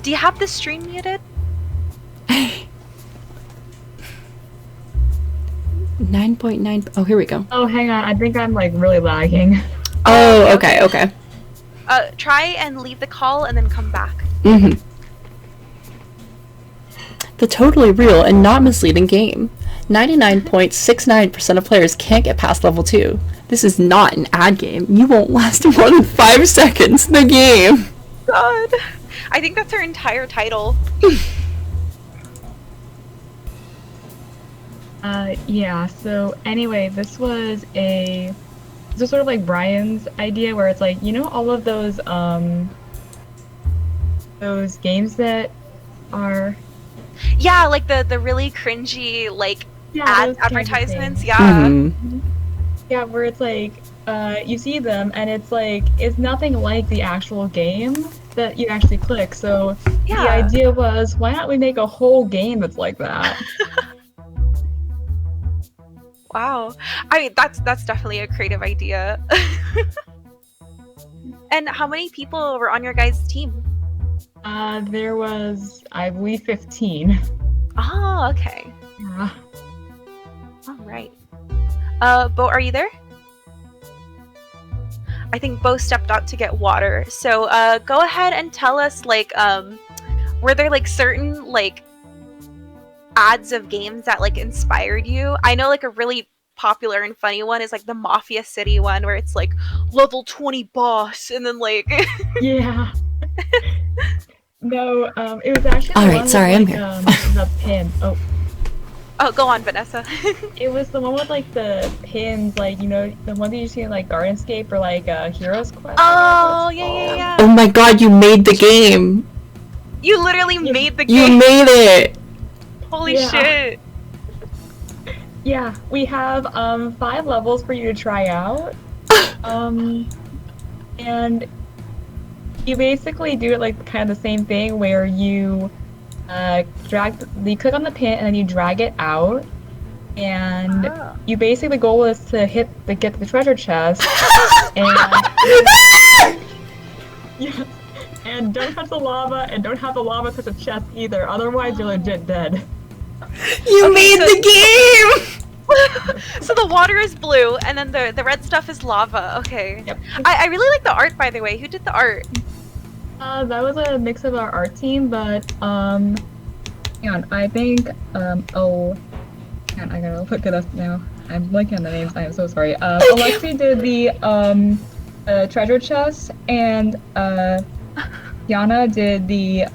Do you have the stream muted? 9.9. Oh, here we go. Oh, hang on. I think I'm, like, really lagging. Oh, okay. Try and leave the call and then come back. Mm-hmm. The totally real and not misleading game. 99.69% of players can't get past level 2. This is not an ad game. You won't last more than 5 seconds in the game. God. I think that's her entire title. Yeah, so anyway, this was sort of like Brian's idea where it's like, you know, all of those games that are... Yeah, like the really cringy, like, advertisements, yeah. Mm-hmm. Yeah, where it's like, you see them and it's like, it's nothing like the actual game that you actually click, so Yeah. the idea was, why not we make a whole game that's like that? Wow. I mean, that's definitely a creative idea. And how many people were on your guys' team? There was, I believe, 15. Oh, okay. Yeah. All right. Bo, are you there? I think Bo stepped out to get water. So, go ahead and tell us, like, were there, like, certain, like, ads of games that, like, inspired you? I know, like, a really popular and funny one is, like, the Mafia City one, where it's, like, level 20 boss, and then, like... Yeah. No, it was actually All the right, one sorry, with, I'm like, here. the pin. Oh, go on, Vanessa. It was the one with, like, the pins, like, you know, the one that you see in, like, Gardenscape or, like, Heroes Quest. Oh, yeah. Oh my god, you made the game! You literally made the You game. made it! Holy Yeah. shit. Yeah, we have 5 levels for you to try out. And you basically do it like kind of the same thing where you you click on the pin and then you drag it out, and you basically, the goal is to get the treasure chest and yeah, and don't touch the lava and don't have the lava touch the chest either, otherwise you're legit dead. You made the game! So the water is blue, and then the red stuff is lava. Okay. Yep. I really like the art, by the way. Who did the art? That was a mix of our art team, but hang on, I think hang on, I gotta look it up now. I'm blanking on the names. I am so sorry. Alexi did the treasure chest, and Yana did the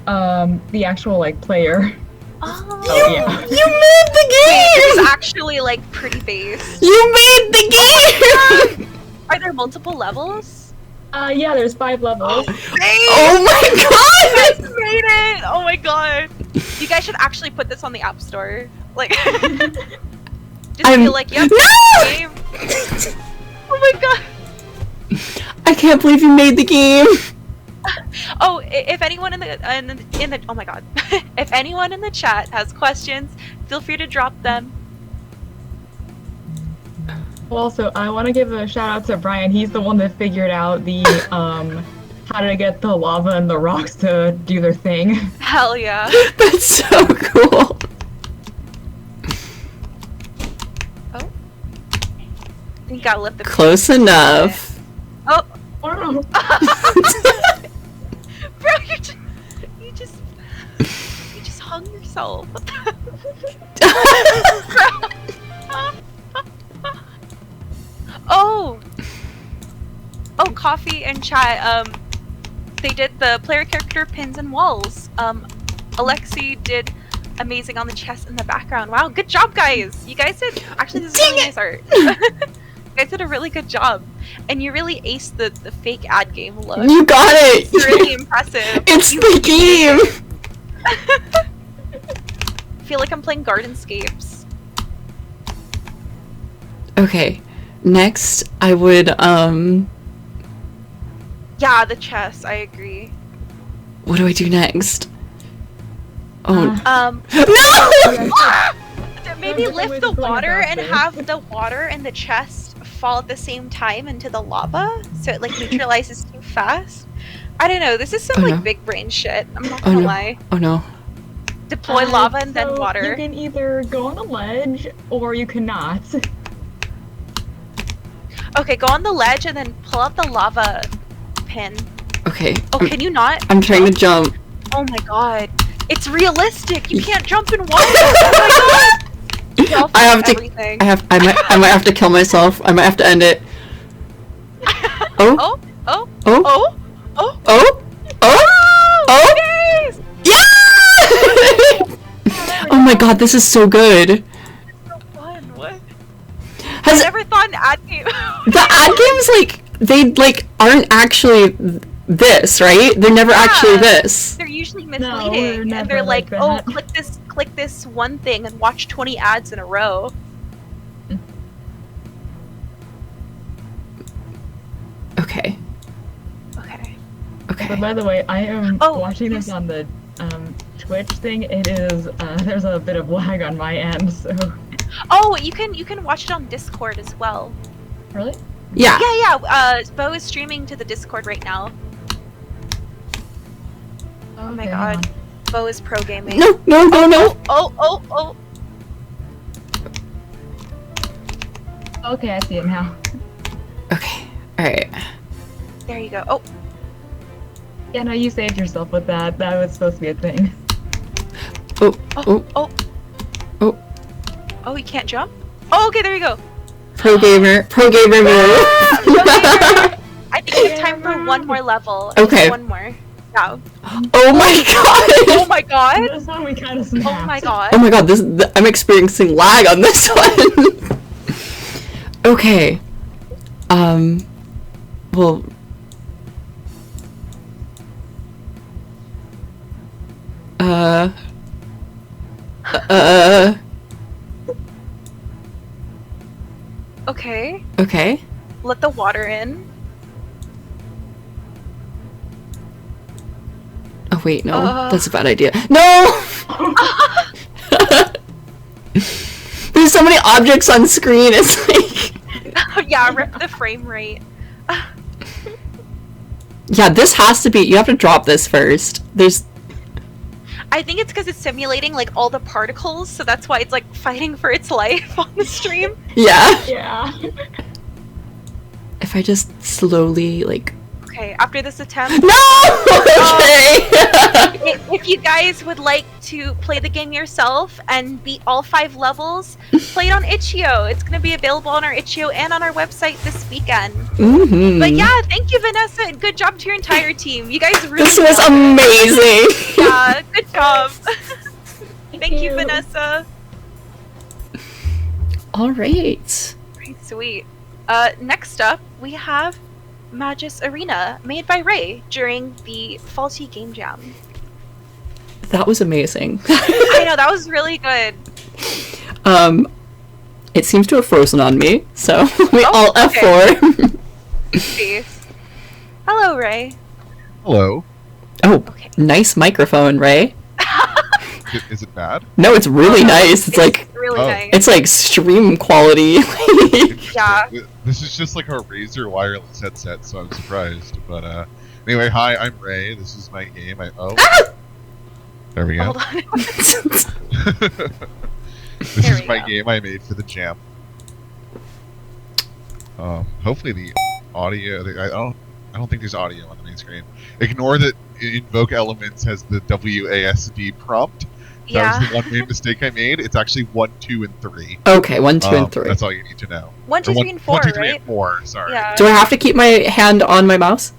actual like player. Oh, yeah. You made the This game! is actually like pretty based. You made the game! Are there multiple levels? Yeah, there's 5 levels. Oh my You god! guys made it! Oh my god. You guys should actually put this on the App Store. Like, just feel like, yep, No! game. Oh my god. I can't believe you made the game. Oh, if anyone in the oh my god, if anyone in the chat has questions, feel free to drop them. Also, I want to give a shout out to Brian. He's the one that figured out the how to get the lava and the rocks to do their thing. Hell yeah. That's so cool. Oh, I think I lift the Close enough. Oh, Oh, bro, you just hung yourself. Oh, Coffee and chat. They did the player character pins and walls. Alexi did amazing on the chest in the background. Wow, good job, guys. You guys did. Actually, this is really nice art. You guys did a really good job, and you really aced the fake ad game look. You got it. It's really impressive. It's You the game. I feel like I'm playing Gardenscapes. Okay. Next, I would Yeah, the chest. I agree. what do I do next? Oh No! Maybe lift the water and have the water and the chest fall at the same time into the lava, so it like neutralizes too fast. I don't know. This is some Oh, like no. big brain shit. I'm not Oh, gonna no. lie. Oh no. Deploy lava and then so water. You can either go on a ledge or you cannot. Okay, go on the ledge and then pull out the lava pin. Okay. Oh, can you not? I'm trying to jump. Oh my god. It's realistic. You can't jump in water. Oh my god. Y'all I have to. everything. I might have to kill myself. I might have to end it. Oh. Oh, oh, Oh. oh, oh, Oh. Oh. Oh. yes! Yeah! Oh my god, this is so good. So fun. What? I Has never thought an ad game. the ad games they aren't actually this, right? They're never actually this. They're usually they're misleading, and never they're like like, "Oh, that." click this one thing and watch 20 ads in a row." Okay. Okay. Okay. But by the way, I am Oh, watching this yes. on the Twitch thing. It is there's a bit of lag on my end, so Oh, you can watch it on Discord as well. really. Yeah. Yeah. Bo is streaming to the Discord right now. Oh my Okay, god. hang Bo is pro gaming. No, no, no, no. Oh. on. Okay, I see it now. Okay. Alright. There you go. Oh, Yeah, no, you saved yourself with that. That was supposed to be a thing. Oh. oh, Oh. oh. Oh. Oh, you can't jump? Oh, okay, there you go. Pro gamer move. Pro gamer. I think we have time for one more level. Just Okay. one more. Yeah. Oh my Oh god. my god. This one we kind of Oh snapped. my god. Oh my god, I'm experiencing lag on this one. Okay. Well. Okay. Okay. Let the water in. Oh wait, no, that's a bad idea. No! There's so many objects on screen, it's like... Yeah, rip the frame rate. Yeah, this has to be... You have to drop this first. There's... I think it's because it's simulating like all the particles, so that's why it's like fighting for its life on the stream. Yeah. Yeah. If I just slowly, like... Okay, after this attempt, No! Okay! if you guys would like to play the game yourself and beat all 5 levels, play it on Itch.io. It's going to be available on our Itch.io and on our website this weekend. Mm-hmm. But yeah, thank you, Vanessa, and good job to your entire team. You guys really This was nailed it. amazing! Yeah, good job. Thank you, Vanessa. Alright. Pretty sweet. Next up, we have Magis Arena, made by Ray during the Faulty Game Jam. That was amazing. I know, that was really good. It seems to have frozen on me, so we all F4. See. Hello, Ray. Hello. Oh, Okay. nice microphone, Ray. Is it bad? No, it's really nice. It's like really nice. it's like stream quality. Yeah. This is just like a Razer wireless headset, so I'm surprised. But anyway, hi, I'm Ray. This is my game. There we go. Hold on. This There is we my go. game I made for the Jam. Hopefully the audio. I don't think there's audio on the main screen. Ignore that. Invoke Elements has the WASD prompt. That Yeah. was the one main mistake I made. It's actually 1, 2, and 3. Okay, 1, 2, and 3. That's all you need to know. 1, 2, Or 3, and 4, 1, 2, 3, right? and 4. Sorry. Yeah. Do I have to keep my hand on my mouse?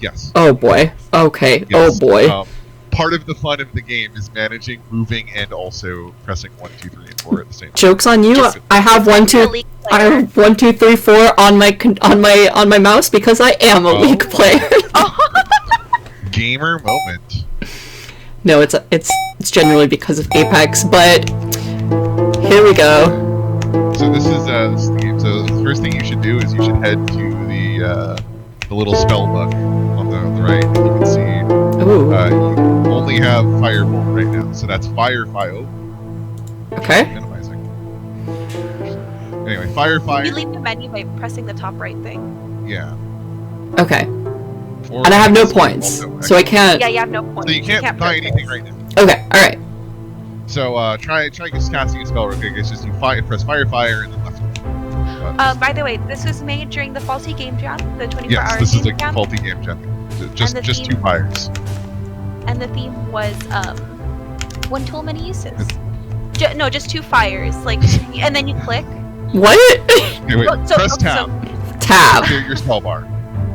Yes. Oh boy. Okay. Yes. Oh boy. Part of the fun of the game is managing, moving, and also pressing 1, 2, 3, and 4 at the same time. Joke's on you. Just- I have 1, 2. League I player. have 1, 2, 3, 4 on my mouse because I am a Oh. League player. Gamer moment. No, it's generally because of Apex, but here we go. So this is the game. So the first thing you should do is you should head to the little spell book on the right. You can see Ooh. you only have Firebolt right now, so that's Fire. Okay. Minimizing. Anyway, Fire. You leave the menu by pressing the top right thing. Yeah. Okay. Or And I have no also- points, also- so I can't. Yeah, you have no points. So you can't buy purchase. anything right now. Okay. All right. So try casting a spell real quick. It's just you press fire, and then left. By the way, this was made during the Faulty Game Jam, the 24-hour Yes, this is game a jam, faulty game jam. Just the just theme- 2 fires. and the theme was one tool, many uses. No, just 2 fires. Like, and then you click. What? Okay, wait, Well, so- press so- tab. Tab. Clear your spell bar.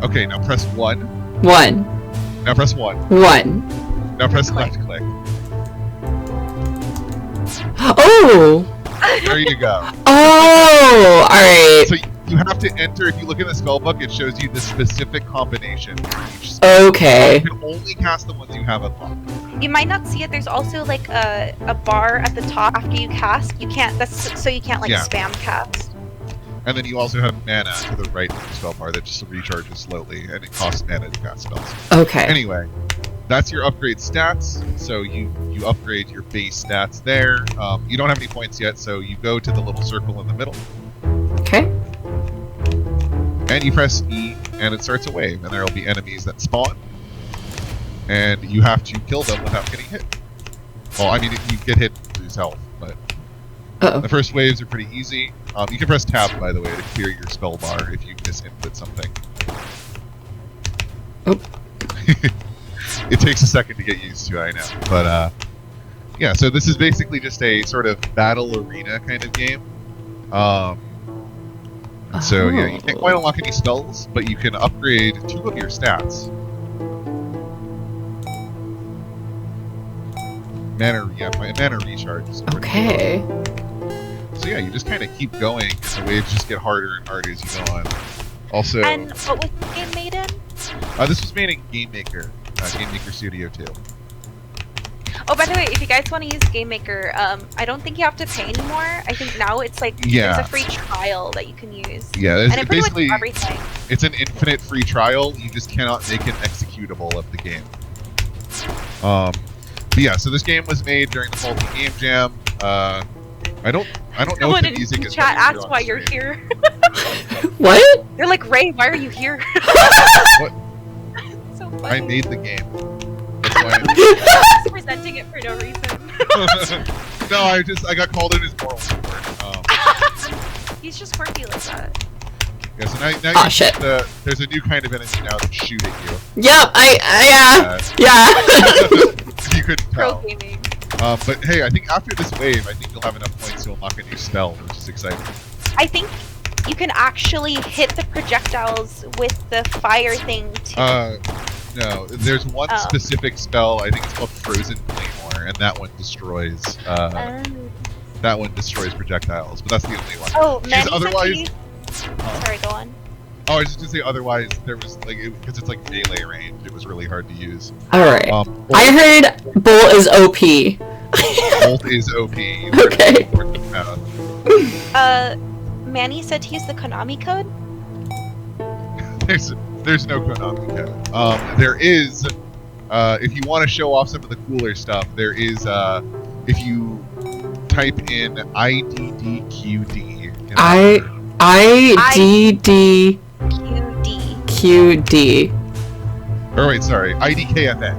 Okay, now press 1. 1. Now press 1. 1. Now press Click. left click. Oh. There you go. Oh. All right. So you have to enter. If you look in the spell book, it shows you the specific combination for each spell. Okay. You can only cast the ones you have unlocked. You might not see it. There's also like a bar at the top after you cast. You can't. That's so you can't like Yeah. spam cast. And then you also have mana to the right of the spell bar that just recharges slowly, and it costs mana to cast spells. Okay. Anyway, that's your upgrade stats. So you upgrade your base stats there. You don't have any points yet, so you go to the little circle in the middle, Okay. and you press E, and it starts a wave, and there will be enemies that spawn, and you have to kill them without getting hit. Well, I mean, if you get hit, you lose health, but Uh-oh. the first waves are pretty easy. You can press tab, by the way, to clear your spell bar if you misinput something. Oh. It takes a second to get used to, I know. But, yeah, so this is basically just a sort of battle arena kind of game. So, yeah, you can't quite unlock any spells, but you can upgrade 2 of your stats. Mana recharge. Is pretty Okay. good. So yeah, you just kind of keep going, and the waves just get harder and harder as you go on. Also, And what was the game made in? this was made in Game Maker Studio 2. Oh, by the way, if you guys want to use Game Maker, I don't think you have to pay anymore. I think now it's like Yeah. there's a free trial that you can use. Yeah, And it pretty much basically everything. it's an infinite free trial. You just cannot make an executable of the game. But yeah, so this game was made during the Faulty Game Jam. I don't know if Someone the in music is chat playing asked on why you're stream. here. What? They're like, Ray, why are you here? What? So I funny. made the game. That's why He's presenting it for no reason. No, I got called in as moral support. He's just quirky like that. Yeah, so now Aw, you shit. there's a new kind of enemy now that shoot at you. Yep. Yeah. If you couldn't Pro tell. gaming. But hey, I think after this wave, I think you'll have enough points to unlock a new spell, which is exciting. I think you can actually hit the projectiles with the fire thing too. No, there's one Oh. specific spell. I think it's called Frozen Claymore, and that one destroys. That one destroys projectiles, but that's the only one. Oh, Because many otherwise, Sorry, go on. Oh, I was just gonna say. Otherwise, there was like because it's like melee range. It was really hard to use. All right. Bolt, I heard Bull is OP. Bolt is OP. Okay. Manny said to use the Konami code. There's no Konami code. There is, if you want to show off some of the cooler stuff, there is, if you type in IDDQD. IDDQD. Oh wait, sorry, IDKFA.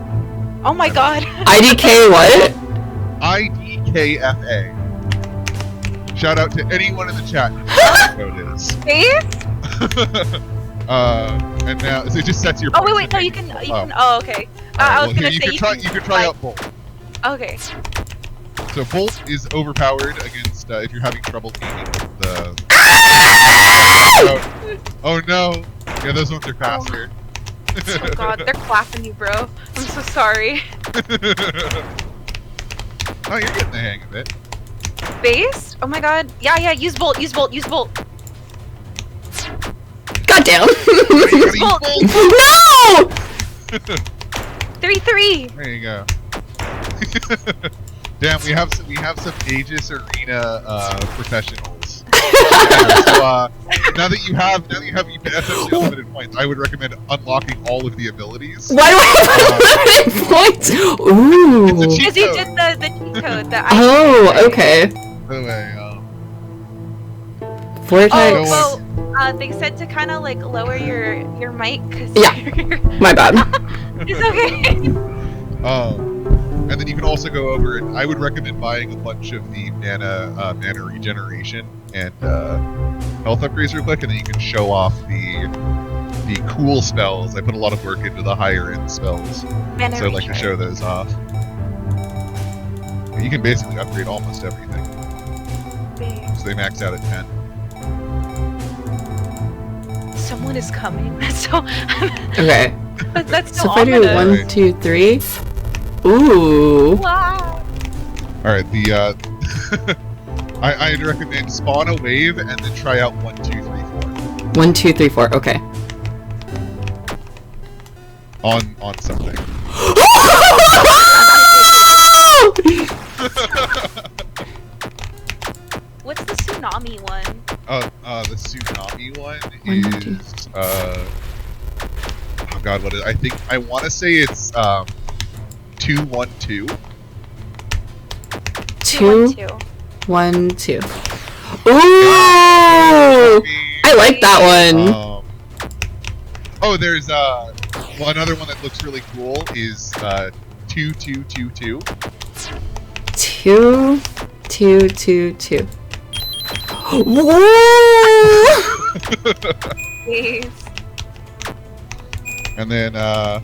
Oh my god. IDK what? IDKFA. Shout out to anyone in the chat who knows what code is. Face? And now so it just sets your. Oh points wait, no, and you things. can. Oh, okay. I was here, gonna say you can try out Bolt. Okay. So Bolt is overpowered against if you're having trouble aiming the. Oh no! Yeah, those ones are faster. Oh god, they're clapping you, bro. I'm so sorry. Oh, you're getting the hang of it. Base? Oh my god. Yeah, use Bolt, use Bolt, use Bolt. Goddamn! Use Bolt. No! 3-3. There you go. Damn, we have some Magis Arena professionals. So now that you have essentially unlimited points, I would recommend unlocking all of the abilities. Why do I have unlimited points? Ooh. It's a cheat Because you code. did the cheat code. Oh, okay. By the way, Vortex. Oh, well, they said to kind of like lower your mic. Cause Yeah. My bad. It's okay. and then you can also go over and I would recommend buying a bunch of the mana regeneration and health upgrades real quick, and then you can show off the cool spells. I put a lot of work into the higher end spells, Mana so I'd like to regen. show those off. You can basically upgrade almost everything, so they max out at 10. Someone is coming. So Okay. that's So so if I do ominous. 1, 2, 3. Ooh. Wow. All right, the I'd recommend spawn a wave and then try out 1, 2, 3, 4 1, 2, 3, 4. Okay. on something. What's the tsunami one? The tsunami one 1, 2. is oh god, what is I want to say it's 2, 1, 2. 2, 2. 1, 2. Ooh! I like that one. Oh, there's another one that looks really cool is 2, 2, 2, 2. 2, 2, 2, 2. Woo! Please. And then I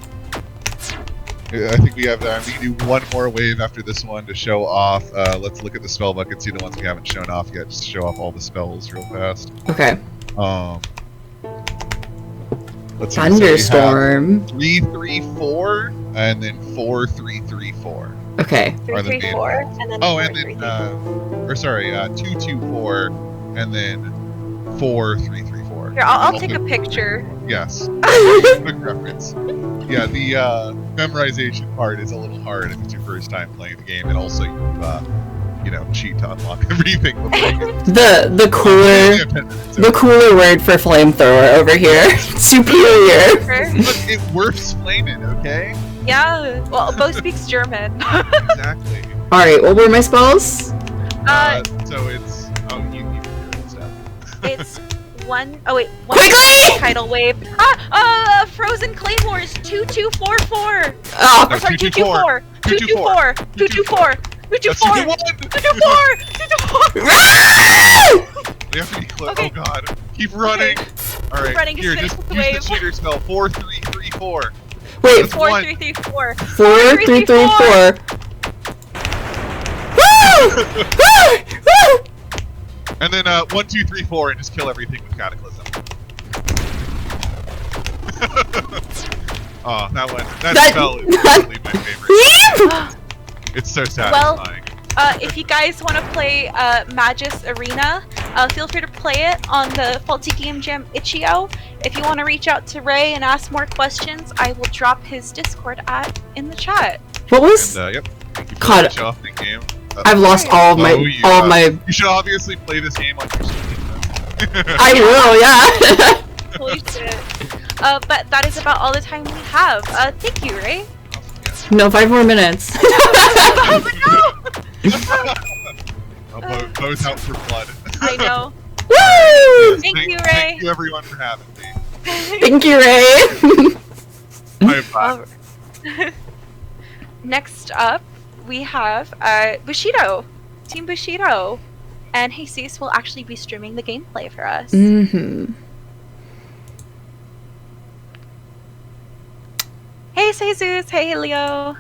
think we have we can do one more wave after this one to show off. Let's look at the spell bucket, see the ones we haven't shown off yet, just to show off all the spells real fast. Okay. Let's see, Thunderstorm. So 3, 3, 4, and then 4, 3, 3, 4. Okay. 3, 3, 4, and then 4, 3, 3, 4. 2, 2, 4, and then 4, 3, 3, 4. Here, I'll take a picture. Yes. Quick reference. Yeah, the memorization part is a little hard if it's your first time playing the game, and also you cheat to unlock everything before you get The cooler word for flamethrower over here. Superior. Look, it works flaming, okay? Yeah. Well, Bo speaks German. Exactly. All right. What were my spells? So it's you can do it stuff. It's one Quickly! tidal wave. Frozen Claymores 2, 2, 4, 4. Oh, Or sorry, 2, 2, 4. 2, 2, 4. 2, 2, 4. 2, 2, 4. 2, 2, 4. 2, 2, 4. We have to be close. Okay. Oh god. Keep running. Alright, running, here, just just finish the use the wave. cheater spell. 4, 3, 3, 4. Wait. That's 4, one. 3, 3, 4. 4, 3, 3, 4. Woo! Woo! And then 1, 2, 3, 4, and just kill everything with Cataclysm. Oh, that spell is probably my favorite. It's so satisfying. If you guys want to play Magis Arena, feel free to play it on the Faulty Game Jam itch.io. If you want to reach out to Ray and ask more questions, I will drop his Discord in the chat. What was? And, yep. Thank you for God, the off the game. I've lost all of my You should obviously play this game on your Steam. I will, yeah. Holy shit. But that is about all the time we have. Thank you, Ray. No, 5 more minutes. Both out for blood. I know. Woo! Thank you, Ray. Thank you, everyone, for having me. Thank you, Ray. Bye. Next up, we have Bushido, Team Bushido, and Jesus will actually be streaming the gameplay for us. Mm-hmm. Hey, Jesus. Hey, Leo.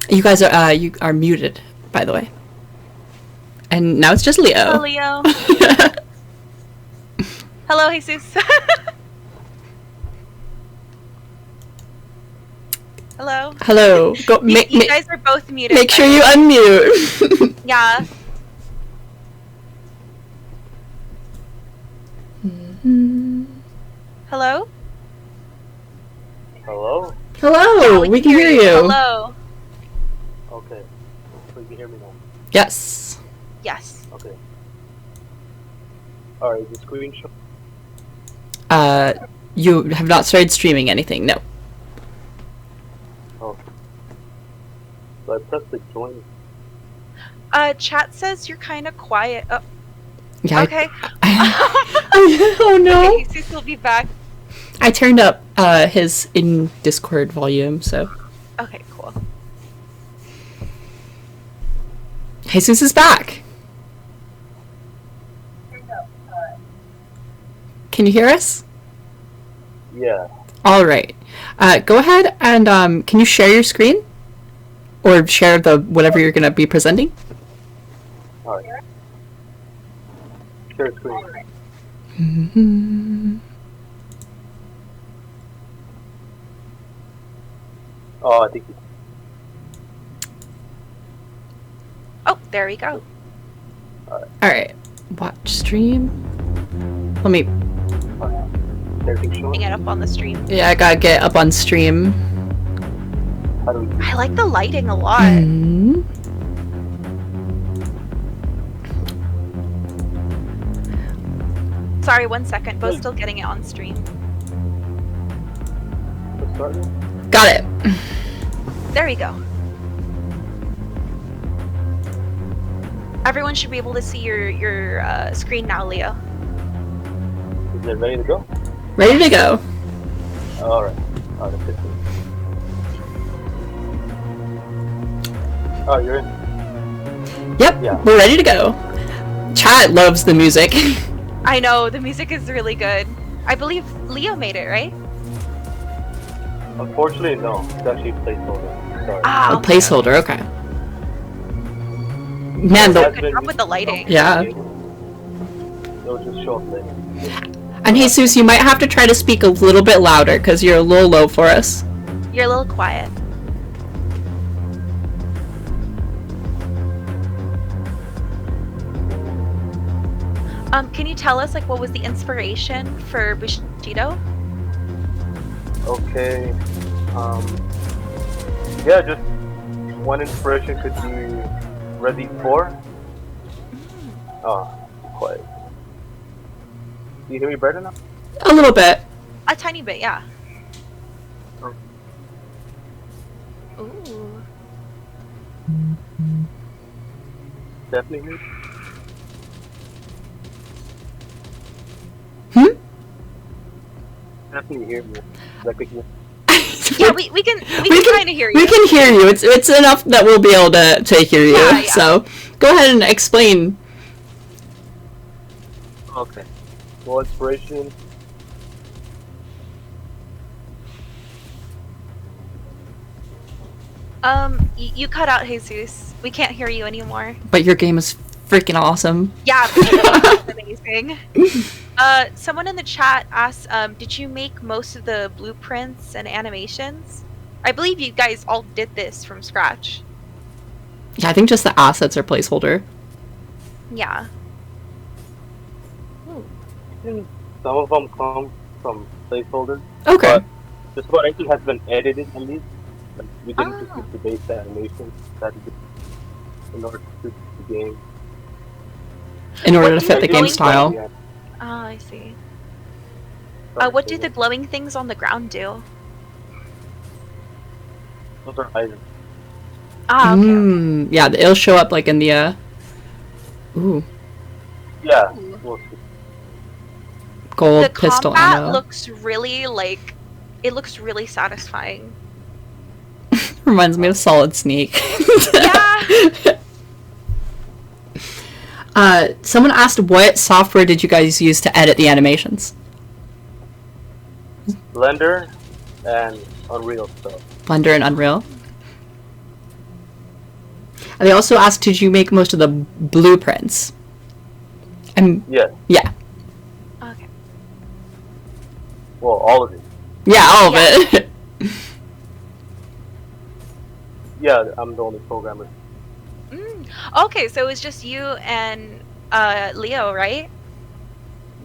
You guys are muted, by the way. And now it's just Leo. Hello, Leo. Hello, Jesus. Hello. Hello. Go. You guys are both muted. Make sure you unmute. Yeah. Hello. Hello? Hello. Yeah, we can hear you. Hello. Okay. So you can hear me now? Yes. Yes. Okay. Alright, the screenshot. You have not started streaming anything, no. Oh. So I pressed the join. Chat says you're kind of quiet. Oh. Yeah. Okay. Oh no. Okay, Jesus will be back. I turned up his in Discord volume, so. Okay, cool. Jesus is back. Can you hear us? Yeah. All right. Go ahead and can you share your screen, or share the whatever you're gonna be presenting? Alright. Share screen. Mm-hmm. Oh, I think you... Oh, there we go. All right. Watch stream. Let me. Everything showing? Putting it up on the stream. Yeah, I gotta get up on stream. How do we... I like the lighting a lot. Mm-hmm. Sorry, 1 second. Bo's still getting it on stream. Let's start now? Got it. There we go. Everyone should be able to see your screen now, Leo. Is it ready to go? Ready to go. Alright. Alright, that's it. Oh, you're in? Yep. Yeah. We're ready to go. Chat loves the music. I know, the music is really good. I believe Leo made it, right? Unfortunately, no. It's actually a placeholder. Sorry. A placeholder. Okay. Man, It has the Good job with the lighting. yeah. It'll just show up later. And Jesus, you might have to try to speak a little bit louder because you're a little low for us. You're a little quiet. Can you tell us, like, what was the inspiration for Bushido? Okay. Yeah, just one inspiration could be Resi 4. Oh, quiet. Do you hear me better now? A little bit. A tiny bit, yeah. Oh. Ooh. Definitely. Definitely hear me. Like, Yeah, we can kind of hear you. We can hear you. It's enough that we'll be able to hear you. Yeah, yeah. So go ahead and explain. okay. Well, inspiration. You cut out, Jesus. We can't hear you anymore. But your game is freaking awesome. Yeah, it's amazing. Someone in the chat asked, did you make most of the blueprints and animations? I believe you guys all did this from scratch. Yeah, I think just the assets are placeholder. Yeah. Some of them come from placeholders. Okay. But just about anything has been edited in these. Like, we didn't just use the base animation that in order to fit the game. In order What to do fit the the game glowing style. Yeah. Oh, I see. Sorry, What do the glowing things on the ground do? Those are items. Ah, okay. Yeah, it'll show up like in the ooh, Yeah. Ooh. We'll see. gold The pistol combat ammo. looks really like it looks really satisfying. Reminds me of Solid Snake. Yeah. Someone asked what software did you guys use to edit the animations? Blender and Unreal stuff. Blender and Unreal. And they also asked, did you make most of the blueprints? Yeah. Yeah. Okay. Well, all of it. Yeah, all of it. Yeah, I'm the only programmer. Okay, so it was just you and Leo, right?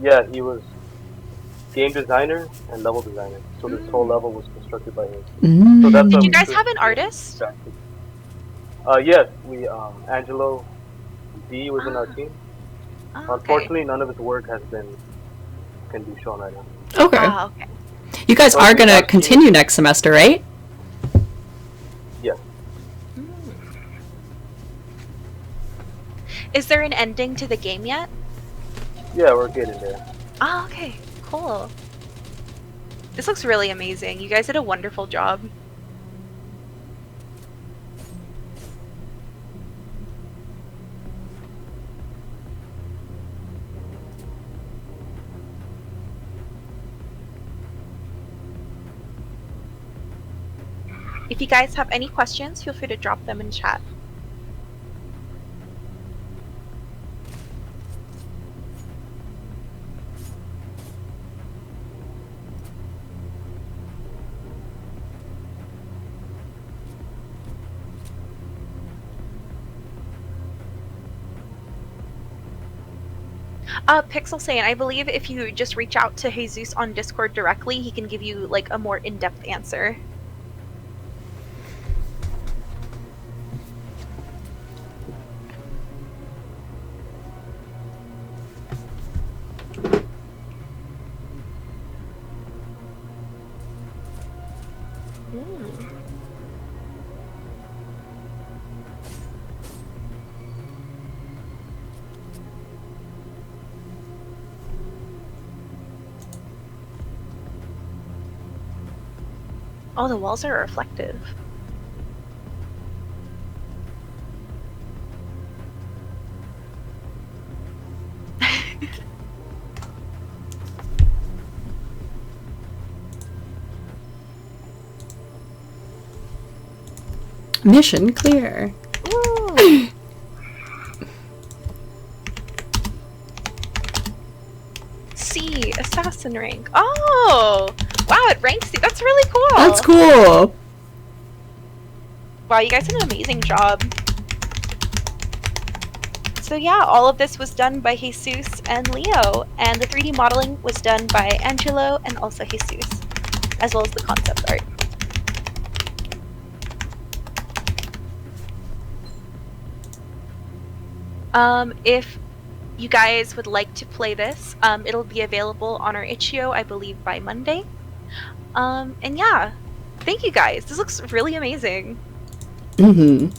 Yeah, he was game designer and level designer. So this whole level was constructed by him. So that's Did why you we guys took- have an artist? Yes, we Angelo D was in our team. Oh, okay. Unfortunately, none of his work can be shown right now. Okay. Ah, okay. You guys Well, are we gonna have continue next semester, right? Yes. Is there an ending to the game yet? Yeah, we're getting there. Oh, okay. Cool. This looks really amazing. You guys did a wonderful job. If you guys have any questions, feel free to drop them in chat. Pixel saying, I believe if you just reach out to Jesus on Discord directly, he can give you like a more in-depth answer. Oh, the walls are reflective. Mission clear. Ooh. C, assassin rank. Oh! Wow, it ranks you. That's really cool. That's cool. Wow, you guys did an amazing job. So yeah, all of this was done by Jesus and Leo, and the 3D modeling was done by Angelo and also Jesus, as well as the concept art. If you guys would like to play this, it'll be available on our itch.io, I believe, by Monday. And yeah, thank you guys. This looks really amazing. Mm-hmm.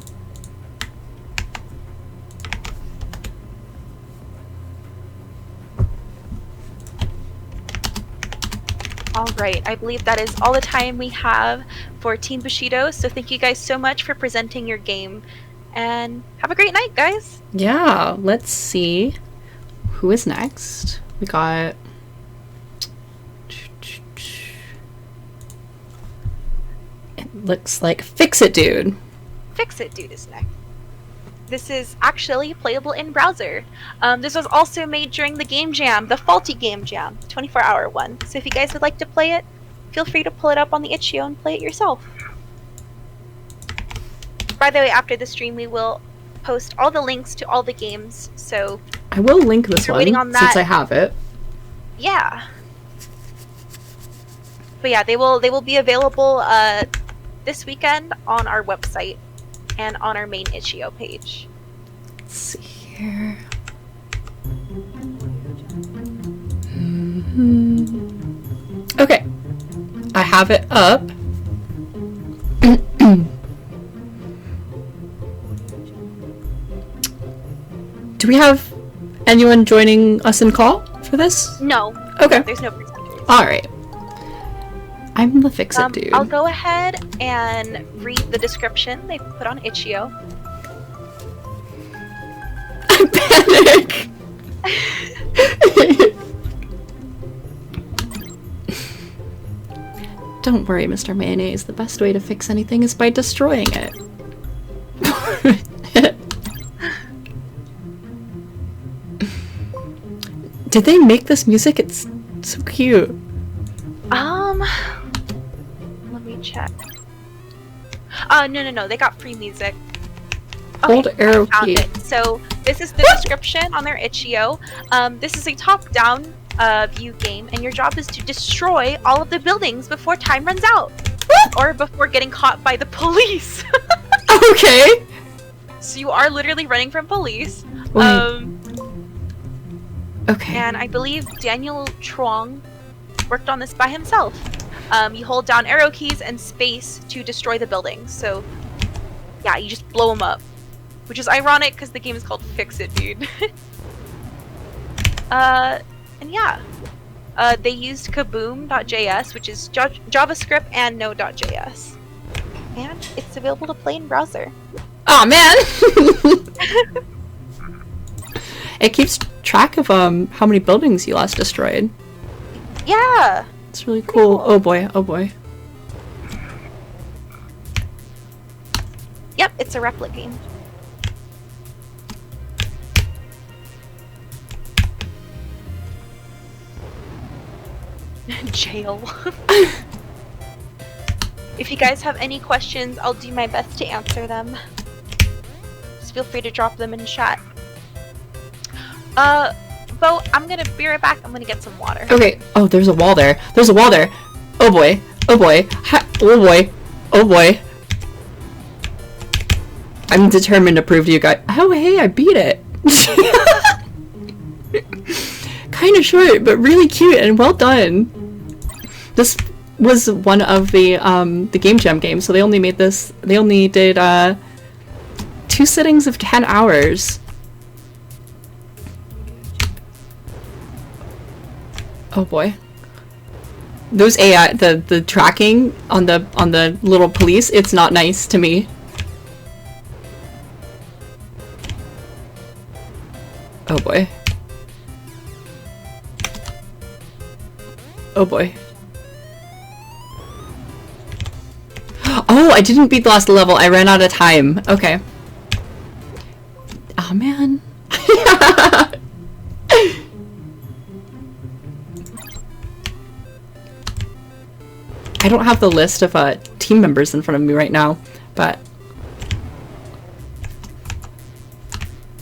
Alright, I believe that is all the time we have for Team Bushido, so thank you guys so much for presenting your game, and have a great night, guys! Yeah, let's see who is next. We got it looks like Fix It Dude. Fix It Dude is next. This is actually playable in browser. This was also made during the Game Jam, the Faulty Game Jam, 24-hour one. So if you guys would like to play it, feel free to pull it up on the itch.io and play it yourself. by the way, after the stream, we will post all the links to all the games. So I will link this you're one waiting on since that. I have it. Yeah. But yeah, they will be available this weekend on our website and on our main itch.io page. Let's see here. Okay, I have it up. Do we have anyone joining us in call for this? No. Okay. There's no presenters. All right. I'm the fix-it dude. I'll go ahead and read the description they put on itch.io. Panic. Don't worry, Mr. Mayonnaise. The best way to fix anything is by destroying it. Did they make this music? It's so cute. Let me check. No. They got free music. Hold arrow I found key. it. So this is the description on their itch.io. This is a top-down view game, and your job is to destroy all of the buildings before time runs out, or before getting caught by the police. Okay. So you are literally running from police. Wait. Okay. And I believe Daniel Truong worked on this by himself. You hold down arrow keys and space to destroy the buildings. So yeah, you just blow them up. Which is ironic because the game is called Fix It, dude. And yeah. They used kaboom.js, which is JavaScript and Node.js. And it's available to play in browser. Oh man! It keeps track of how many buildings you last destroyed. Yeah! It's really cool. Oh boy, oh boy. Yep, it's a replicate game. Jail. If you guys have any questions, I'll do my best to answer them. Just feel free to drop them in chat. Bo, I'm gonna be right back. I'm gonna get some water. Okay. Oh, there's a wall there. There's a wall there. Oh boy. Oh boy. Oh boy. Oh boy. I'm determined to prove to you guys. Oh hey, I beat it. Kind of short, but really cute and well done. This was one of the Game Jam games, so they only made this. They only did 2 sittings of 10 hours. Oh boy. Those AI, the tracking on the little police, it's not nice to me. Oh boy. Oh boy. Oh, I didn't beat the last level. I ran out of time. Okay. Oh man. I don't have the list of team members in front of me right now, but...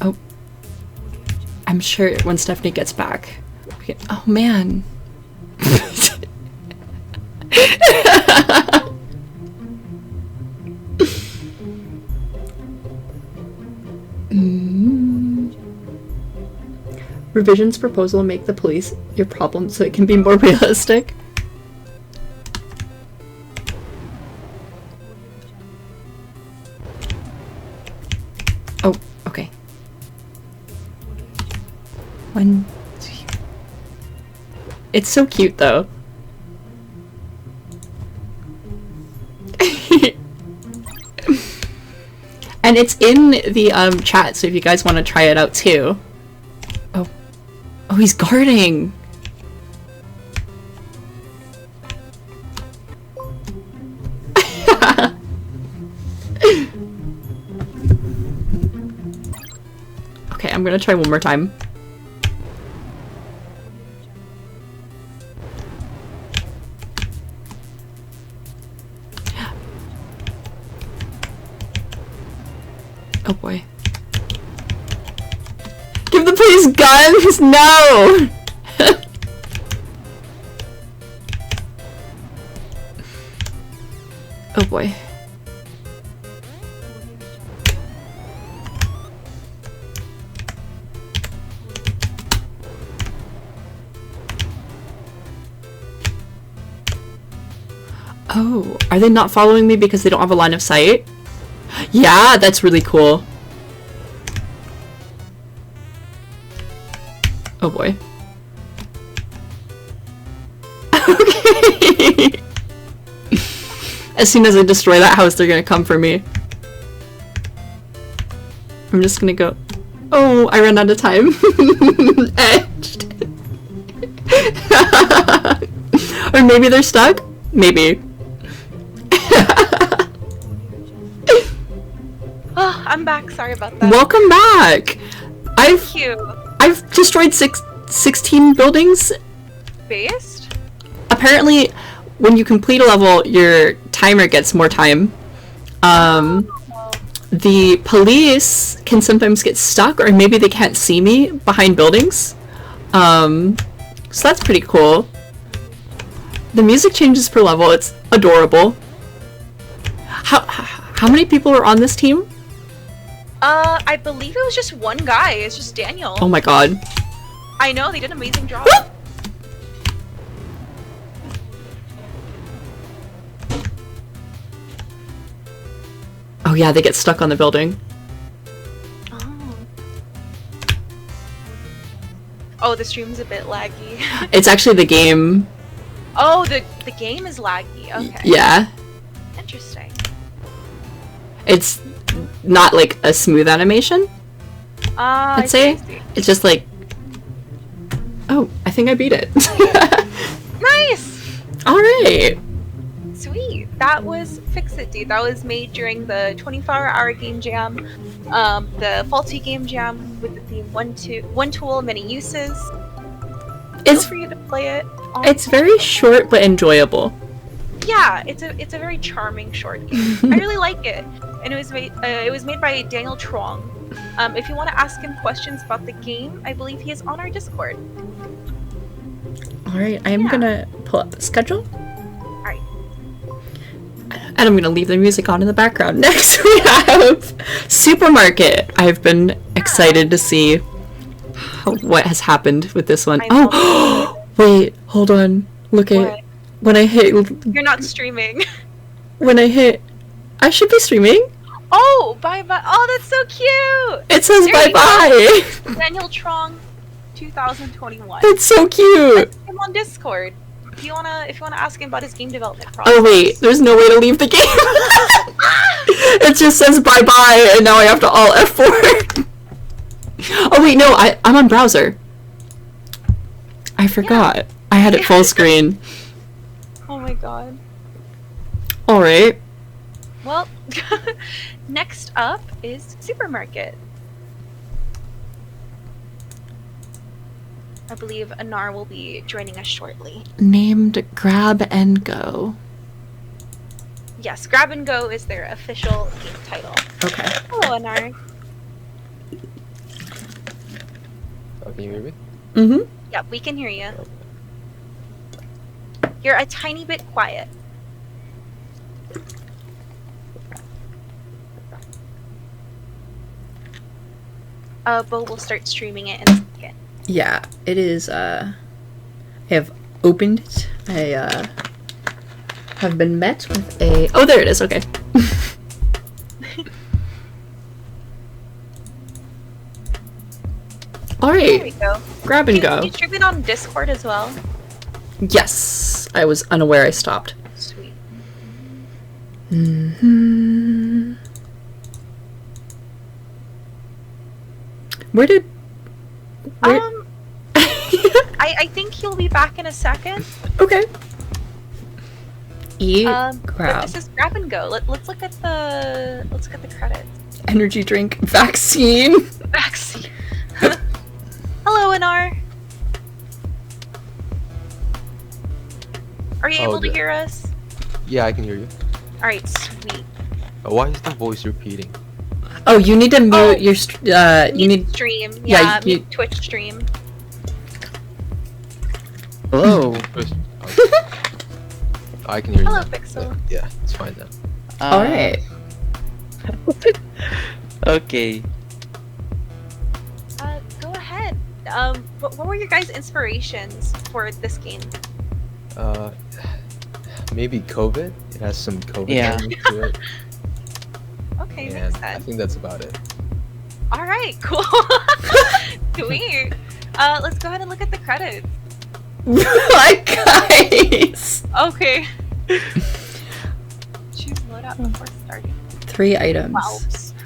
Oh. I'm sure when Stephanie gets back. Oh, man. Revisions proposal make the police your problem so it can be more realistic. Oh, okay. 1, 2. It's so cute though. And it's in the chat, so if you guys want to try it out too. Oh. Oh, he's guarding. Okay, I'm gonna try one more time. Oh boy. Give the police guns! No! Oh boy. Oh, are they not following me because they don't have a line of sight? Yeah, that's really cool. Oh boy. Okay. As soon as I destroy that house, they're gonna come for me. I'm just gonna go. Oh, I ran out of time. Edged. Or maybe they're stuck? Maybe. Oh, I'm back. Sorry about that. Welcome back! Thank you. I've destroyed 16 buildings. Based? Apparently, when you complete a level, your timer gets more time. The police can sometimes get stuck, or maybe they can't see me behind buildings. So that's pretty cool. The music changes per level. It's adorable. How many people are on this team? I believe it was just one guy. It's just Daniel. Oh my god. I know, they did an amazing job. Oh yeah, they get stuck on the building. Oh, the stream's a bit laggy. It's actually the game. Oh, the game is laggy. Okay. Yeah. Interesting. It's not like a smooth animation, I'd say. It's just like... Oh, I think I beat it. Nice! Alright. Sweet. That was Fix It Dude. That was made during the 24-hour game jam. The faulty game jam with the theme one tool, many uses. Feel free to play it. It's very short but enjoyable. Yeah, it's a very charming short game. I really like it, and it was made by Daniel Trong. If you want to ask him questions about the game, I believe he is on our Discord. Alright, I'm gonna pull up the schedule. Alright. And I'm gonna leave the music on in the background. Next we have Supermarket. I've been excited to see what has happened with this one. Oh! Wait, hold on. Look at when I hit... You're not streaming. When I hit... I should be streaming. Oh, bye-bye. Oh, that's so cute! It says bye-bye! Daniel Trong 2021. It's so cute! Ask him on Discord. If you wanna ask him about his game development process. Oh wait, there's no way to leave the game. It just says bye-bye, and now I have to alt F4. Oh wait, no, I'm on browser. I forgot. Yeah. I had it full screen. Oh my god. Alright. Well, next up is Supermarket. I believe Anar will be joining us shortly. Named Grab and Go. Yes, Grab and Go is their official game title. Okay. Hello, Anar. Oh, can you hear me? Mm-hmm. Yeah, we can hear you. You're a tiny bit quiet. Bo will start streaming it in a second. Yeah, it is, I have opened it. I, have been met with a... Oh, there it is, okay. Alright. There we go. Grab and go. Can you stream it on Discord as well? Yes. I was unaware I stopped. Sweet. Mm-hmm. Where did... I think he'll be back in a second. Okay. But Grab. this is Grab and Go. Let's look at the credits. Energy drink. Vaccine. Vaccine. Hello, Anar. Are you able to hear us? Yeah, I can hear you. Alright, sweet. Why is the voice repeating? Oh, you need to mute your. You need. stream. Yeah, Yeah, mute Twitch stream. Hello. I can hear you. Hello, now. Pixel. Yeah, it's fine now. All right. Okay. Go ahead. What were your guys' inspirations for this game? Maybe COVID. It has some COVID Yeah. element to it, Okay, and makes I sense. think that's about it. All right, cool. Sweet. Let's go ahead and look at the credits. My guys. Okay. Choose loadout before starting. 3 items. Wow.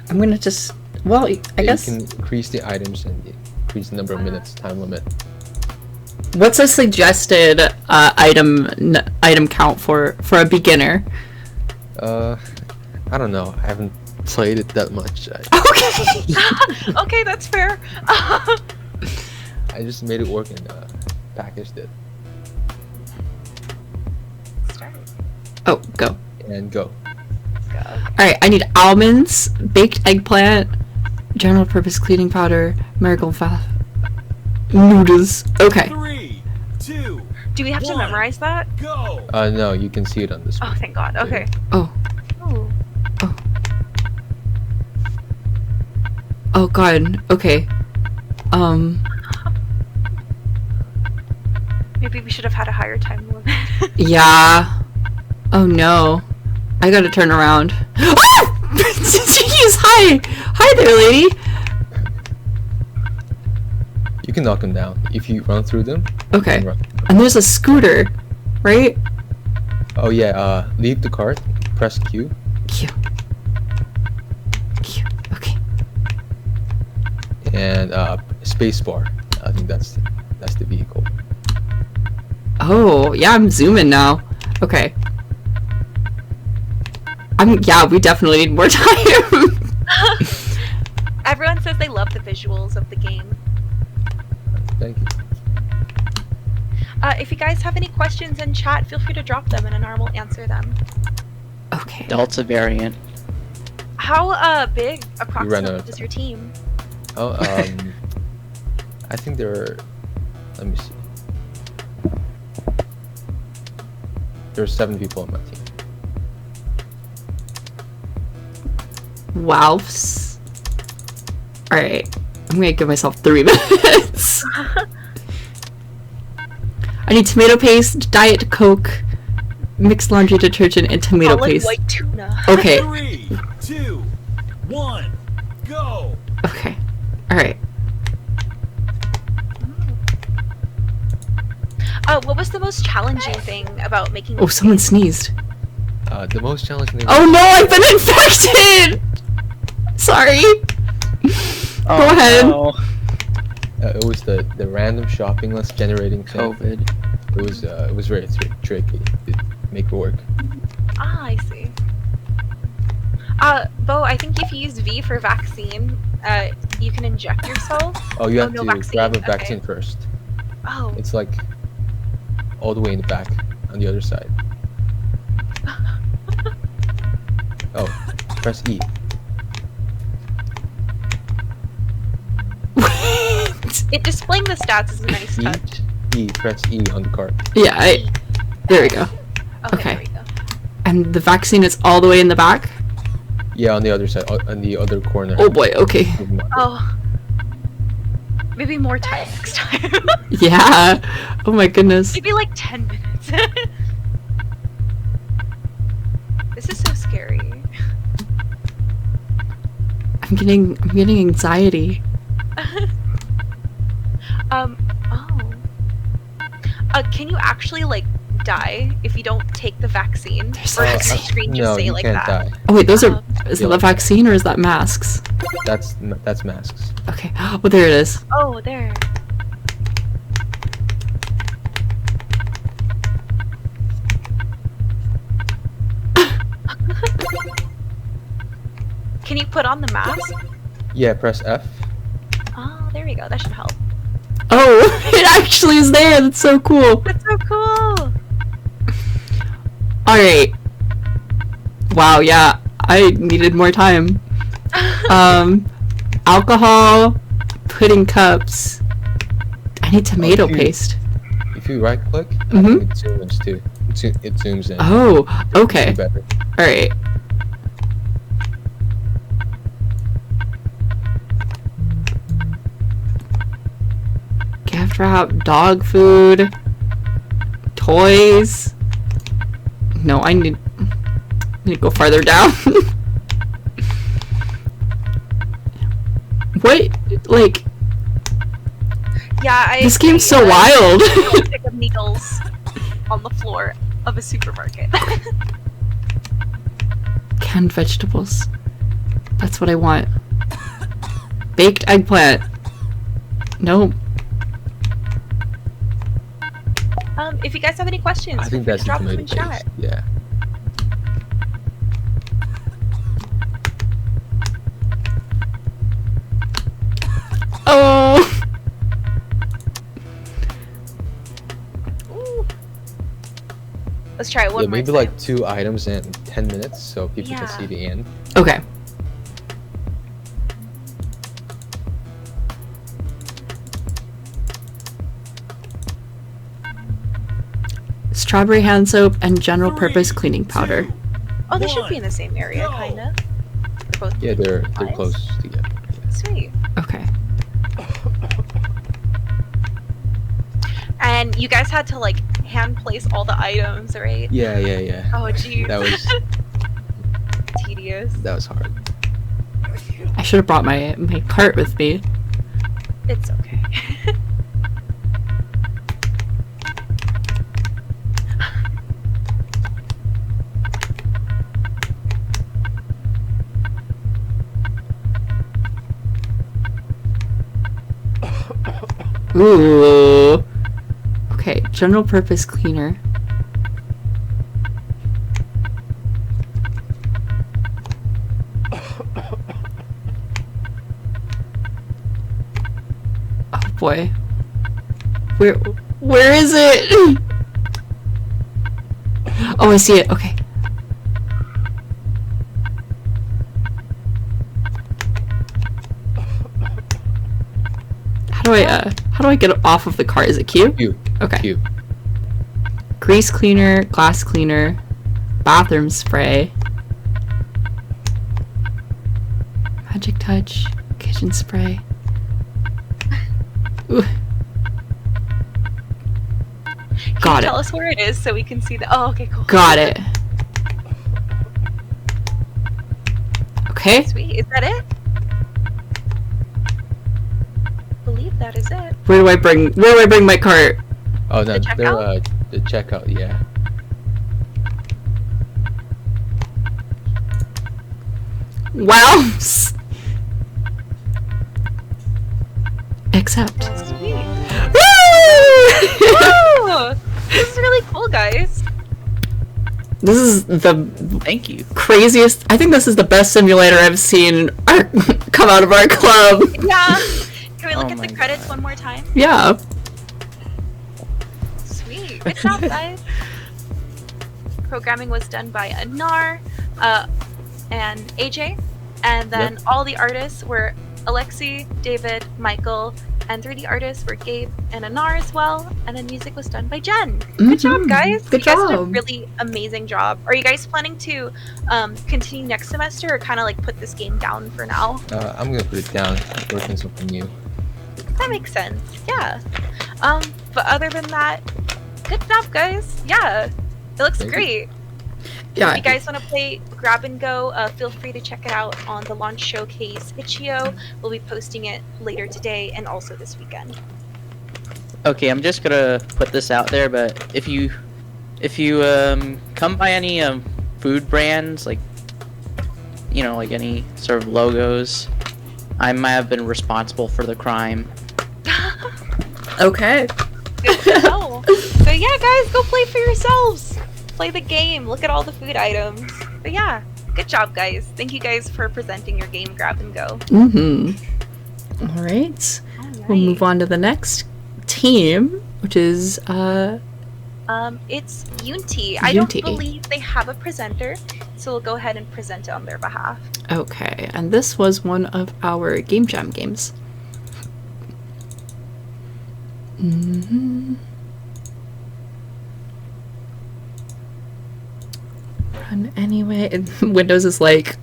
I'm gonna just. Well, I guess. You can increase the items and increase the number of minutes time limit. What's a suggested item count for a beginner? I don't know. I haven't played it that much. Okay. Okay, that's fair. I just made it work and packaged it Start. Oh, go. and go. Go. Alright, I need almonds, baked eggplant, general purpose cleaning powder, marigold noodles. Okay. 3, 2, Do we have to One. memorize that? go. No, you can see it on the screen. Oh, thank God. Okay. Oh. Ooh. Oh god. Okay. Maybe we should have had a higher time limit. Yeah. Oh no. I gotta turn around. Ah! Jeez, hi! Hi there, lady! You can knock them down if you run through them. Okay. Run. And there's a scooter, right? Oh yeah. Leave the cart. Press Q. Q. Q. Okay. And spacebar. I think that's the vehicle. Oh, yeah, I'm zooming now. Okay. Yeah, we definitely need more time. Everyone says they love the visuals of the game. Thank you. If you guys have any questions in chat, feel free to drop them and Anar will answer them. Okay. Delta variant. How big out of approximately is your team? Oh, I think there are. Let me see. There's 7 people on my team. Wowfs. Alright. I'm gonna give myself 3 minutes. I need tomato paste, diet coke, mixed laundry detergent, and tomato Solid paste. white tuna. Okay. 3, 2, 1, go. Okay. Alright. What was the most challenging thing about making? Oh, someone sneezed. The most challenging thing. Oh no, I've been infected! Sorry. Go ahead. No. It was the random shopping list generating thing. COVID. It was very tricky to make it work. Ah, I see. Bo, I think if you use V for vaccine, you can inject yourself. Oh, you have no to vaccine, grab a okay. vaccine first. Oh. It's like all the way in the back on the other side. Oh, press E. It displaying the stats is a nice E. touch. E. Press E on the card. Yeah, there we go. Okay. Okay. There we go. And the vaccine is all the way in the back? Yeah, on the other side, on the other corner. Oh boy, okay. Oh. Maybe more time next time. Yeah. Oh my goodness. Maybe like 10 minutes. This is so scary. I'm getting anxiety. Oh. Can you actually like die if you don't take the vaccine? There's Or a does the vaccine. screen just No, say you like can't that? die. Oh wait, those are Oh. is it the vaccine or is that masks? That's masks. Okay. Oh, there it is. Oh, there. Can you put on the mask? Yeah, press F. Oh, there we go. That should help. Oh, it actually is there. That's so cool. That's so cool. All right. Wow. Yeah, I needed more time. Alcohol, pudding cups. I need tomato if you- paste. If you right click, I Mhm. think it zooms too. It zooms in. Oh, okay. Better. Alright. Gift wrap, dog food, toys. No, I need to go farther down. What? Like, Yeah, this game's so wild. Pick of needles on the floor of a supermarket. Canned vegetables. That's what I want. Baked eggplant. Nope. If you guys have any questions, I feel think free that's to drop them tomato in paste. chat. Yeah. Oh. Let's try it one Yeah, more maybe time. like 2 items in 10 minutes so people Yeah. can see the end. Okay. Strawberry hand soap and general purpose cleaning powder. Oh, they should be in the same area, kind of. Both Yeah, they're supplies? close together. Sweet. Okay. And you guys had to like hand place all the items, right? Yeah, yeah, yeah. Oh, geez. That was tedious. that was hard. I should have brought my cart with me. It's okay. Ooh. Okay, general purpose cleaner. Oh boy. Where is it? Oh, I see it. Okay. How do I get off of the cart? Is it Q? Q. Okay. Q. Grease cleaner, glass cleaner, bathroom spray, magic touch, kitchen spray. Ooh. Can Got you it. tell us where it is so we can see the. Oh, okay, cool. Got it. Okay. Sweet. Is that it? I believe that is it. Where do I bring my cart? Oh no, The they're checkout? the checkout, yeah. Wow. Accept. Sweet. Woo! Woo! This is really cool, guys. This is the Thank you. craziest. I think this is the best simulator I've seen come out of our club. Yeah. Can we look Oh at the my credits God. one more time? Yeah. Sweet. Good job, guys. Programming was done by Anar and AJ. And then all the artists were Alexi, David, Michael, and 3D artists were Gabe and Anar as well. And then music was done by Jen. Good job, guys. Good you guys did a job. really amazing job. Are you guys planning to continue next semester or kind of like put this game down for now? I'm gonna put it down. Working something new. That makes sense. Yeah. But other than that, good job, guys. Yeah. It looks Thank you. great. Yeah. If you guys want to play Grab and Go, feel free to check it out on the launch showcase Itch.io. We'll be posting it later today and also this weekend. Okay, I'm just gonna put this out there, but if you come by any food brands, like like any sort of logos, I might have been responsible for the crime. Okay. Good to know. So yeah, guys, go play for yourselves. Play the game. Look at all the food items. But yeah, good job, guys. Thank you guys for presenting your game Grab and Go. Mm-hmm. All right. We'll move on to the next team, which is It's Unti. I Unti. don't believe they have a presenter. so we'll go ahead and present it on their behalf. Okay, and this was one of our Game Jam games. Run anyway. And Windows is like,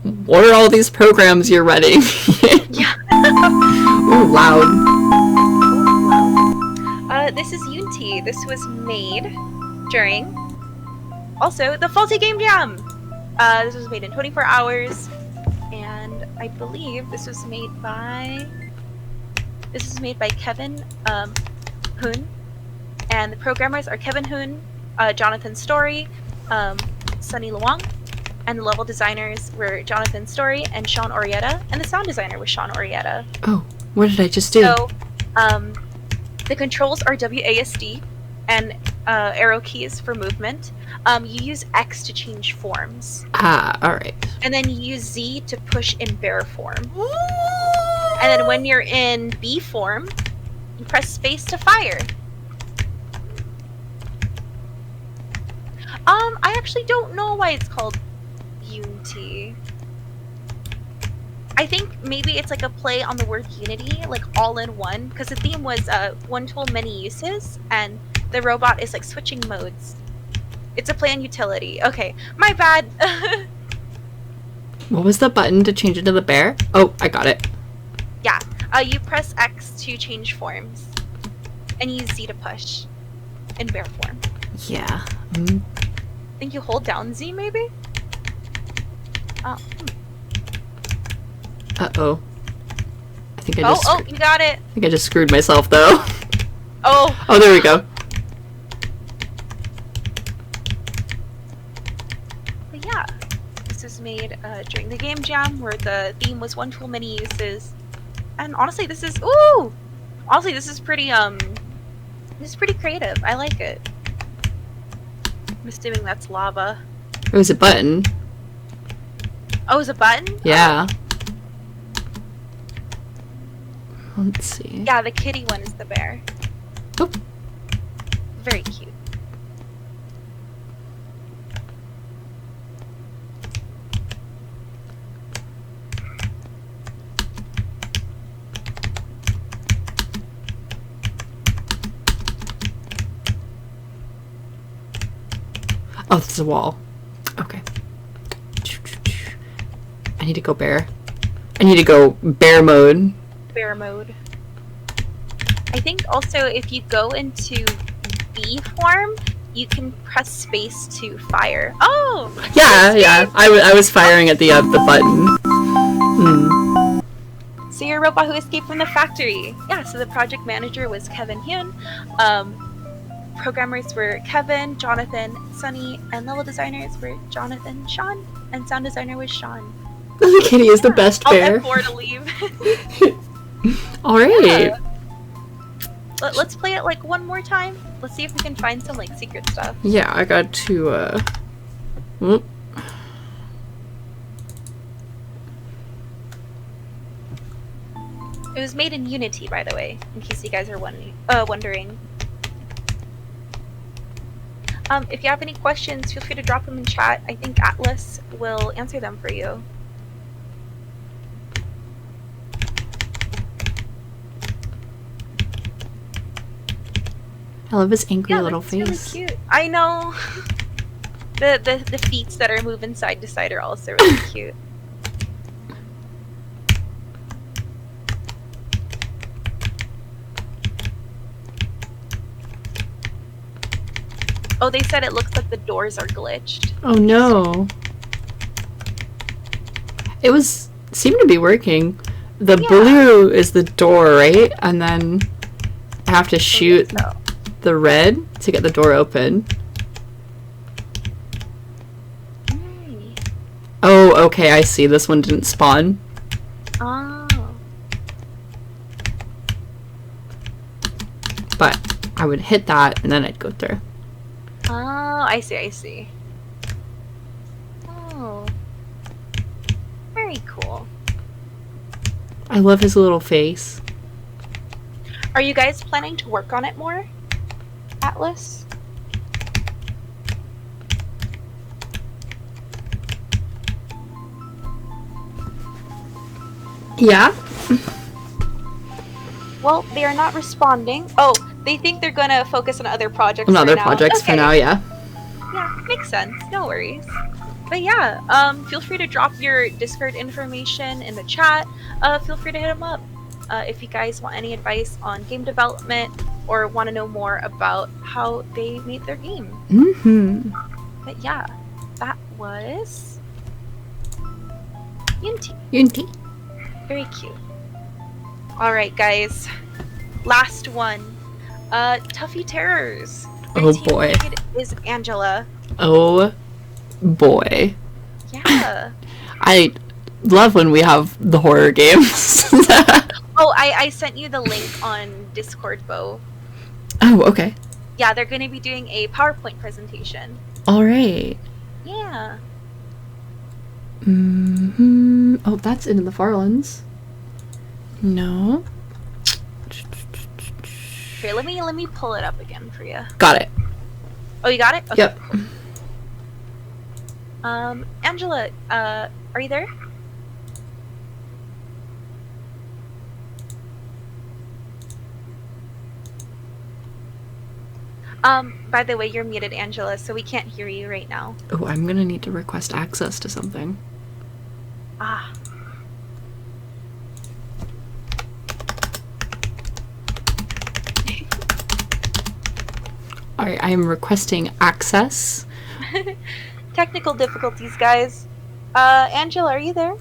what are all these programs you're running? Yeah. Ooh, loud. This is Unity. This was made during also the Faulty Game Jam. This was made in 24 hours, and I believe this was made by Kevin Hoon, and the programmers are Kevin Hoon, Jonathan Story, Sunny Luong, and the level designers were Jonathan Story and Sean Orietta, and the sound designer was Sean Orietta. Oh, what did I just do? So, the controls are WASD and arrow keys for movement. You use X to change forms. Ah, alright. And then you use Z to push in bear form. And then when you're in B form, you press space to fire. I actually don't know why it's called Unity. I think maybe it's like a play on the word unity, like all in one, because the theme was one tool, many uses, and the robot is like switching modes. It's a play on utility. Okay, my bad. What was the button to change it to the bear? Oh, I got it. Yeah, you press X to change forms, and use Z to push in bear form. Yeah. I think you hold down Z, maybe? Oh. Uh-oh. I think I just you got it. I think I just screwed myself, though. Oh. Oh, there we go. But yeah, this was made during the Game Jam, where the theme was one tool, many uses. And honestly, this is pretty creative. I like it. I'm assuming that's lava. It was a button. Oh, it was a button? Yeah. Let's see. Yeah, the kitty one is the bear. Oh. Very cute. Oh, this is a wall. Okay. I need to go bear. I need to go bear mode. Bear mode. I think also if you go into B form, you can press space to fire. Oh! Yeah, yeah. I was firing at the button. So you're a robot who escaped from the factory. Yeah, so the project manager was Kevin Hyun. Programmers were Kevin, Jonathan, Sunny, and level designers were Jonathan, Sean, and sound designer was Sean. The kitty is the best bear. I'll F4 to leave. Alright. Yeah. Let's play it like one more time. Let's see if we can find some like secret stuff. Yeah, I got to whoop. It was made in Unity, by the way, in case you guys are wondering. If you have any questions, feel free to drop them in chat. I think Atlas will answer them for you. I love his angry little that's face. Really cute. I know. the feet that are moving side to side are also really cute. Oh, they said it looks like the doors are glitched. Oh no. It seemed to be working. The blue is the door, right? And then I have to shoot the red to get the door open. Oh, okay, I see. This one didn't spawn. Oh. But I would hit that and then I'd go through. Oh, I see. Oh. Very cool. I love his little face. Are you guys planning to work on it more, Atlas? Yeah? Well, they are not responding. Oh, they think they're gonna focus on other projects On other for now. projects for Okay. now, yeah. Yeah, makes sense. No worries. But yeah, feel free to drop your Discord information in the chat. Feel free to hit them up if you guys want any advice on game development or want to know more about how they made their game. Mm-hmm. But yeah, that was Unity. Unity. Very cute. All right, guys. Last one. Tuffy Terrors. Their Oh team boy. lead is Angela. Oh boy. Yeah. I love when we have the horror games. Oh, I sent you the link on Discord, Bo. Oh, okay. Yeah, they're going to be doing a PowerPoint presentation. All right. Yeah. Mm-hmm. Oh, that's in the Farlands. No. Here, let me pull it up again for you. Got it. Oh, you got it? Okay, Yep. cool. Angela, are you there? By the way, you're muted, Angela, so we can't hear you right now. Oh, I'm gonna need to request access to something. Ah. Alright, I am requesting access. Technical difficulties, guys. Angela, are you there?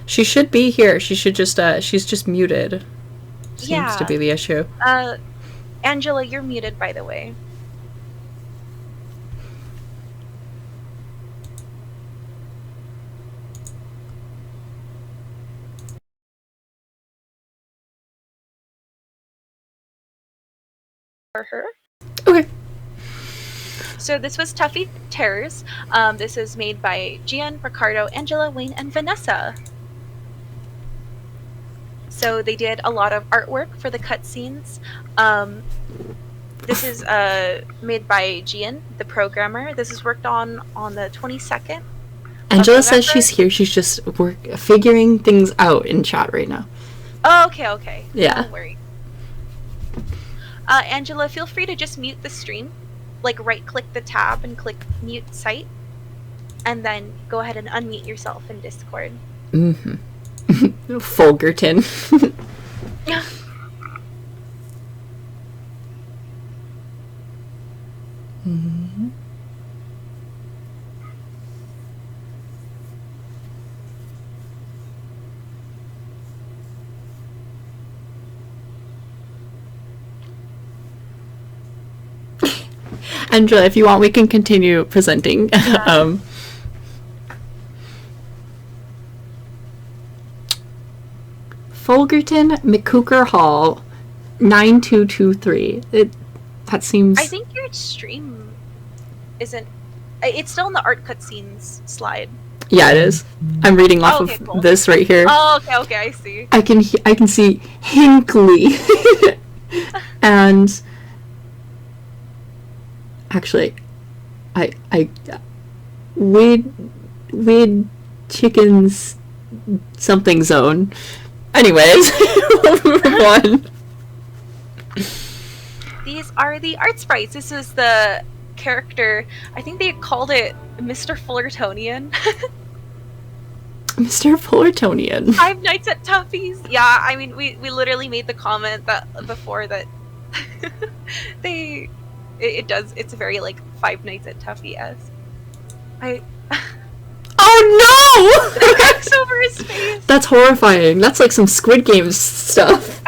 She should be here. She should just, she's just muted. Seems Yeah. to be the issue. Angela, you're muted, by the way. For her. Okay. So this was Tuffy Terrors. This is made by Gian, Ricardo, Angela, Wayne, and Vanessa. So they did a lot of artwork for the cutscenes. This is made by Gian, the programmer. This is worked on the 22nd. Angela of says November. she's here. She's just figuring things out in chat right now. Oh, okay. Yeah. Don't worry. Angela, feel free to just mute the stream. Like, right-click the tab and click Mute Site. And then go ahead and unmute yourself in Discord. Mm-hmm. Fulgerton. Yeah. Mm-hmm. Angela, if you want, we can continue presenting. Yeah. Fulgerton McCooker Hall 9223. That seems. I think your stream isn't... It's still in the art cutscenes slide. Yeah, it is. I'm reading off okay, of cool. this right here. Oh, okay, I see. I can see Hinkley. And actually I weird chickens something zone. Anyways, we'll move on. These are the art sprites. This is the character. I think they called it Mr. Fullertonian. Mr. Fullertonian. Five Nights at Tuffy's. Yeah, I mean, we literally made the comment that before that it's very like Five Nights at Tuffy-esque. Oh no! X over his face. That's horrifying. That's like some Squid Games stuff.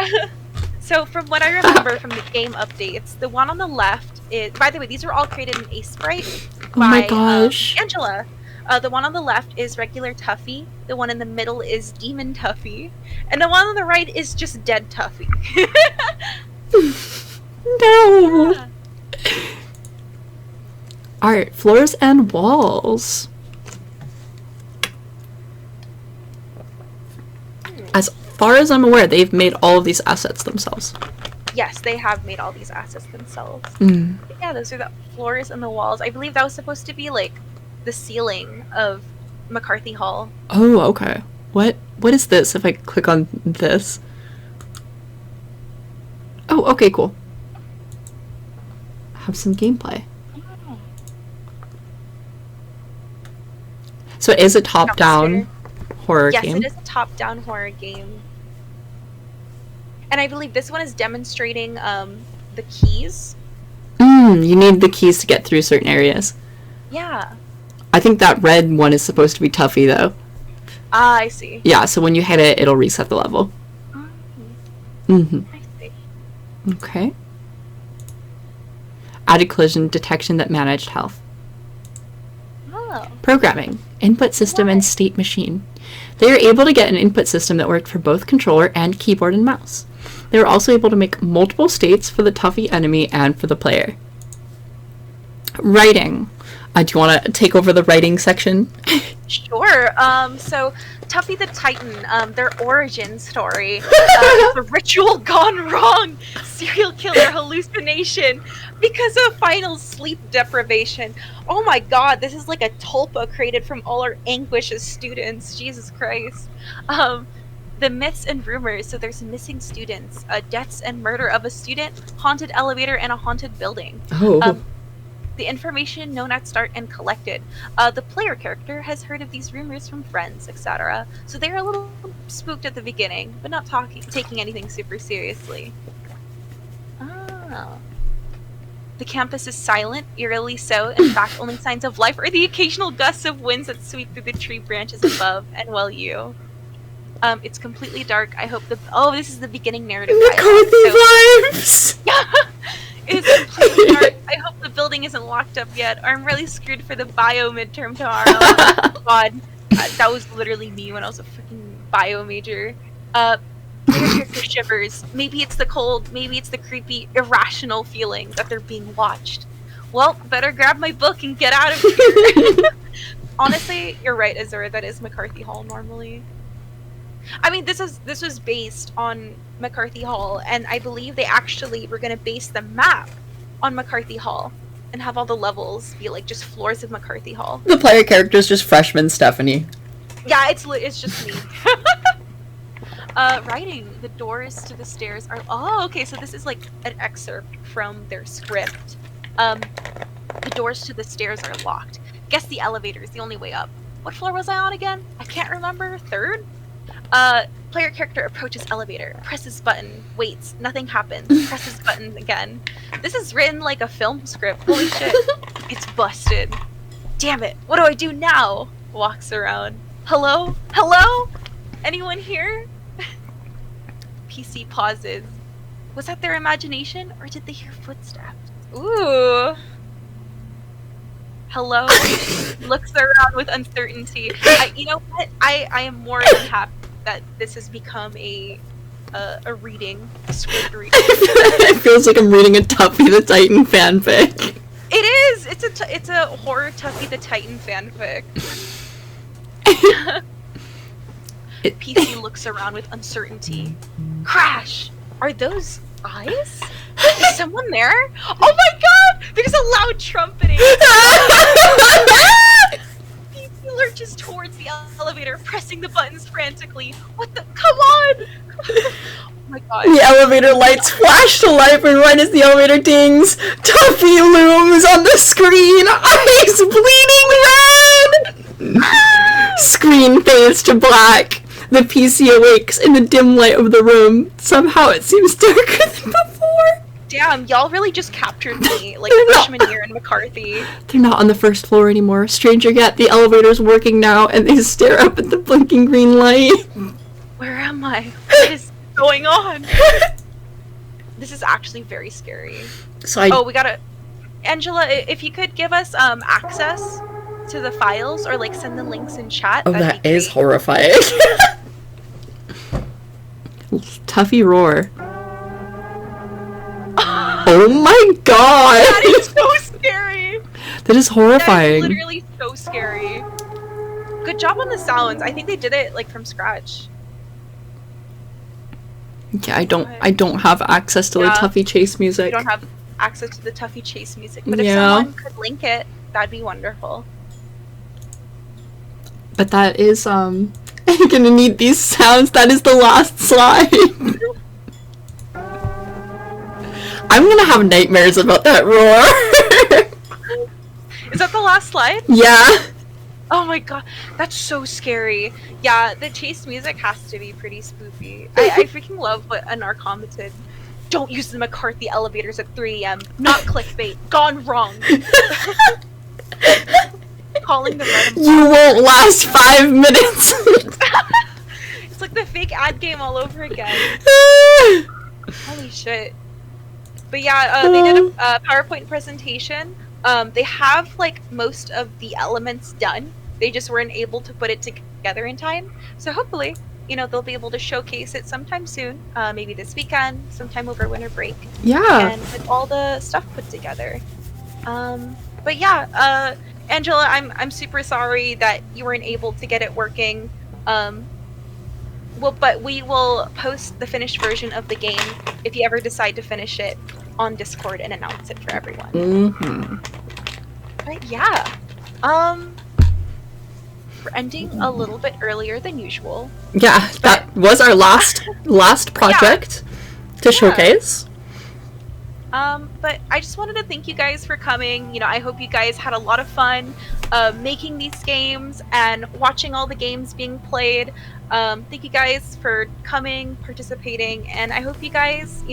So from what I remember from the game updates, the one on the left is, by the way, these are all created in Sprite Oh by my gosh. Angela. The one on the left is regular Tuffy. The one in the middle is Demon Tuffy. And the one on the right is just Dead Tuffy. No. Yeah. Alright, floors and walls. As far as I'm aware, they've made all of these assets themselves. Yes, they have made all these assets themselves. Mm. Yeah, those are the floors and the walls. I believe that was supposed to be like the ceiling of McCarthy Hall. Oh, okay. What is this if I click on this? Oh, okay, cool. Have some gameplay. So it is a top-down horror Yes, game? it is a top-down horror game. And I believe this one is demonstrating the keys. You need the keys to get through certain areas. Yeah. I think that red one is supposed to be Tuffy, though. Ah, I see. Yeah, so when you hit it, it'll reset the level. Mm-hmm. I see. Okay. Added collision detection that managed health. Oh. Programming. Input system and state machine. They are able to get an input system that worked for both controller and keyboard and mouse. They were also able to make multiple states for the Tuffy enemy and for the player. Writing. Do you want to take over the writing section? Sure. So Tuffy the Titan, their origin story. The ritual gone wrong. Serial killer hallucination because of final sleep deprivation. Oh my god, this is like a tulpa created from all our anguish as students. Jesus Christ. The myths and rumors. So there's missing students, deaths and murder of a student, haunted elevator, and a haunted building. Oh. The information known at start and collected. The player character has heard of these rumors from friends, etc. So they're a little spooked at the beginning, but not taking anything super seriously. Oh. The campus is silent, eerily so. In fact, only signs of life are the occasional gusts of winds that sweep through the tree branches above, and well, you. It's completely dark. I hope this is the beginning narrative. McCarthy vibes! It is completely dark. I hope the building isn't locked up yet, or I'm really screwed for the bio midterm tomorrow. God, that was literally me when I was a freaking bio major. Player character shivers. Maybe it's the cold, maybe it's the creepy, irrational feeling that they're being watched. Well, better grab my book and get out of here. Honestly, you're right, Azura. That is McCarthy Hall normally. I mean, this was based on McCarthy Hall, and I believe they actually were going to base the map on McCarthy Hall and have all the levels be like just floors of McCarthy Hall. The player character is just freshman Stephanie. Yeah, it's just me. Writing. The doors to the stairs are... Oh, okay, so this is like an excerpt from their script. The doors to the stairs are locked. Guess the elevator is the only way up. What floor was I on again? I can't remember. Third? Player character approaches elevator, presses button, waits, nothing happens, presses button again. This is written like a film script. Holy shit. It's busted. Damn it. What do I do now? Walks around. Hello? Hello? Anyone here? PC pauses. Was that their imagination, or did they hear footsteps? Ooh. Hello? Looks around with uncertainty. You know what? I am more than happy that this has become a reading, a script reading. It feels like I'm reading a Tuffy the Titan fanfic. It is! It's a horror Tuffy the Titan fanfic. PC looks around with uncertainty. Crash! Are those eyes? Is someone there? Oh my god! There's a loud trumpeting! PC lurches towards the elevator, pressing the buttons frantically. What the? Come on! Oh my god. The elevator lights flash to life, and right as the elevator dings, Tuffy looms on the screen, eyes bleeding red! Screen fades to black. The PC awakes in the dim light of the room. Somehow it seems darker than before. Damn, y'all really just captured me, like freshman year in McCarthy. They're not on the first floor anymore. Stranger yet, the elevator's working now, and they stare up at the blinking green light. Where am I? What is going on? This is actually very scary. So we gotta... Angela, if you could give us access to the files, or like send the links in chat. Oh, that is horrifying. Tuffy roar. Oh my god! That is so scary! That is horrifying. That is literally so scary. Good job on the sounds. I think they did it like from scratch. Yeah, I don't have access to the Tuffy chase music. You don't have access to the Tuffy chase music, but if Yeah. someone could link it, that'd be wonderful. But that is, I'm gonna need these sounds. That is the last slide. I'm gonna have nightmares about that roar. Is that the last slide? Yeah. Oh my god, that's so scary. Yeah, the chase music has to be pretty spoopy. I freaking love what an Arc commented. Don't use the McCarthy elevators at 3 a.m. Not clickbait. Gone wrong. Calling the red. You won't last 5 minutes. It's like the fake ad game all over again. Holy shit. But yeah, they did a PowerPoint presentation. They have like most of the elements done. They just weren't able to put it together in time. So hopefully, they'll be able to showcase it sometime soon. Maybe this weekend, sometime over winter break. Yeah. And with all the stuff put together. But yeah, Angela, I'm super sorry that you weren't able to get it working. But we will post the finished version of the game if you ever decide to finish it on Discord and announce it for everyone. Mm-hmm. But yeah, we're ending a little bit earlier than usual. Yeah, that was our last project to showcase. But I just wanted to thank you guys for coming. I hope you guys had a lot of fun making these games and watching all the games being played. Thank you guys for coming, participating, and I hope you guys,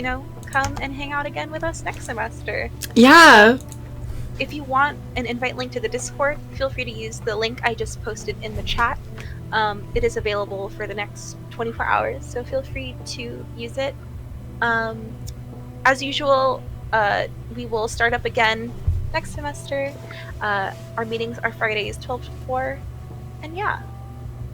come and hang out again with us next semester. Yeah. If you want an invite link to the Discord, feel free to use the link I just posted in the chat. It is available for the next 24 hours, so feel free to use it. As usual, we will start up again next semester. Our meetings are Fridays 12 to 4. And yeah,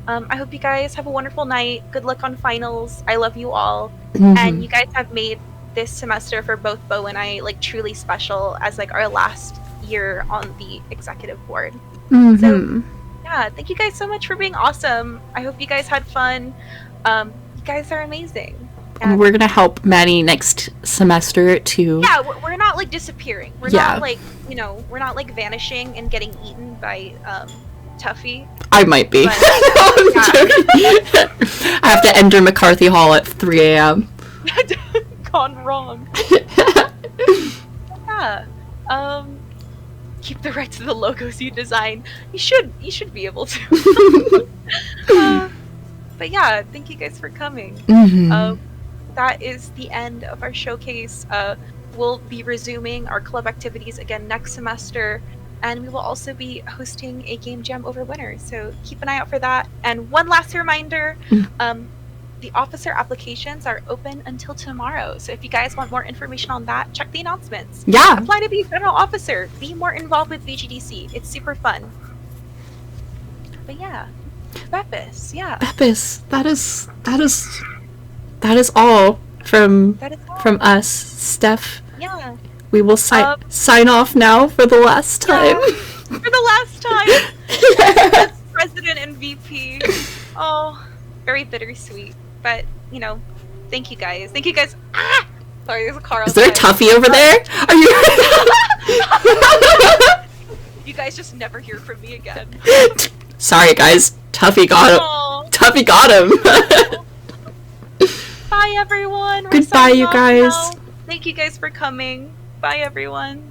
I hope you guys have a wonderful night. Good luck on finals. I love you all. Mm-hmm. And you guys have made this semester for both Bo and I truly special as our last year on the executive board. Mm-hmm. So yeah, thank you guys so much for being awesome. I hope you guys had fun. You guys are amazing. And we're gonna help Maddie next semester to. Yeah, we're not disappearing. We're Yeah. not we're not vanishing and getting eaten by Tuffy. I might be. But, I'm joking. I have to enter McCarthy Hall at 3 a.m. Gone wrong. Yeah. Keep the rights to the logos you design. You should be able to. But yeah, thank you guys for coming. Mm-hmm. That is the end of our showcase. We'll be resuming our club activities again next semester, and we will also be hosting a game jam over winter, so keep an eye out for that. And one last reminder, the officer applications are open until tomorrow, so if you guys want more information on that, check the announcements. Yeah. Apply to be a federal officer. Be more involved with VGDC. It's super fun. But yeah, Beppis, yeah. Beppis, that is all from us, Steph. Yeah. We will sign off now for the last time. Yeah, for the last time. As president and VP. Oh, very bittersweet. But, thank you guys. Thank you guys. Ah! Sorry, there's a car outside. Is there a Tuffy over there? Are you? You guys just never hear from me again. Sorry, guys. Tuffy got him. Aww. Tuffy got him. Bye, everyone. We're Goodbye, signing you off guys. now. Thank you guys for coming. Bye, everyone.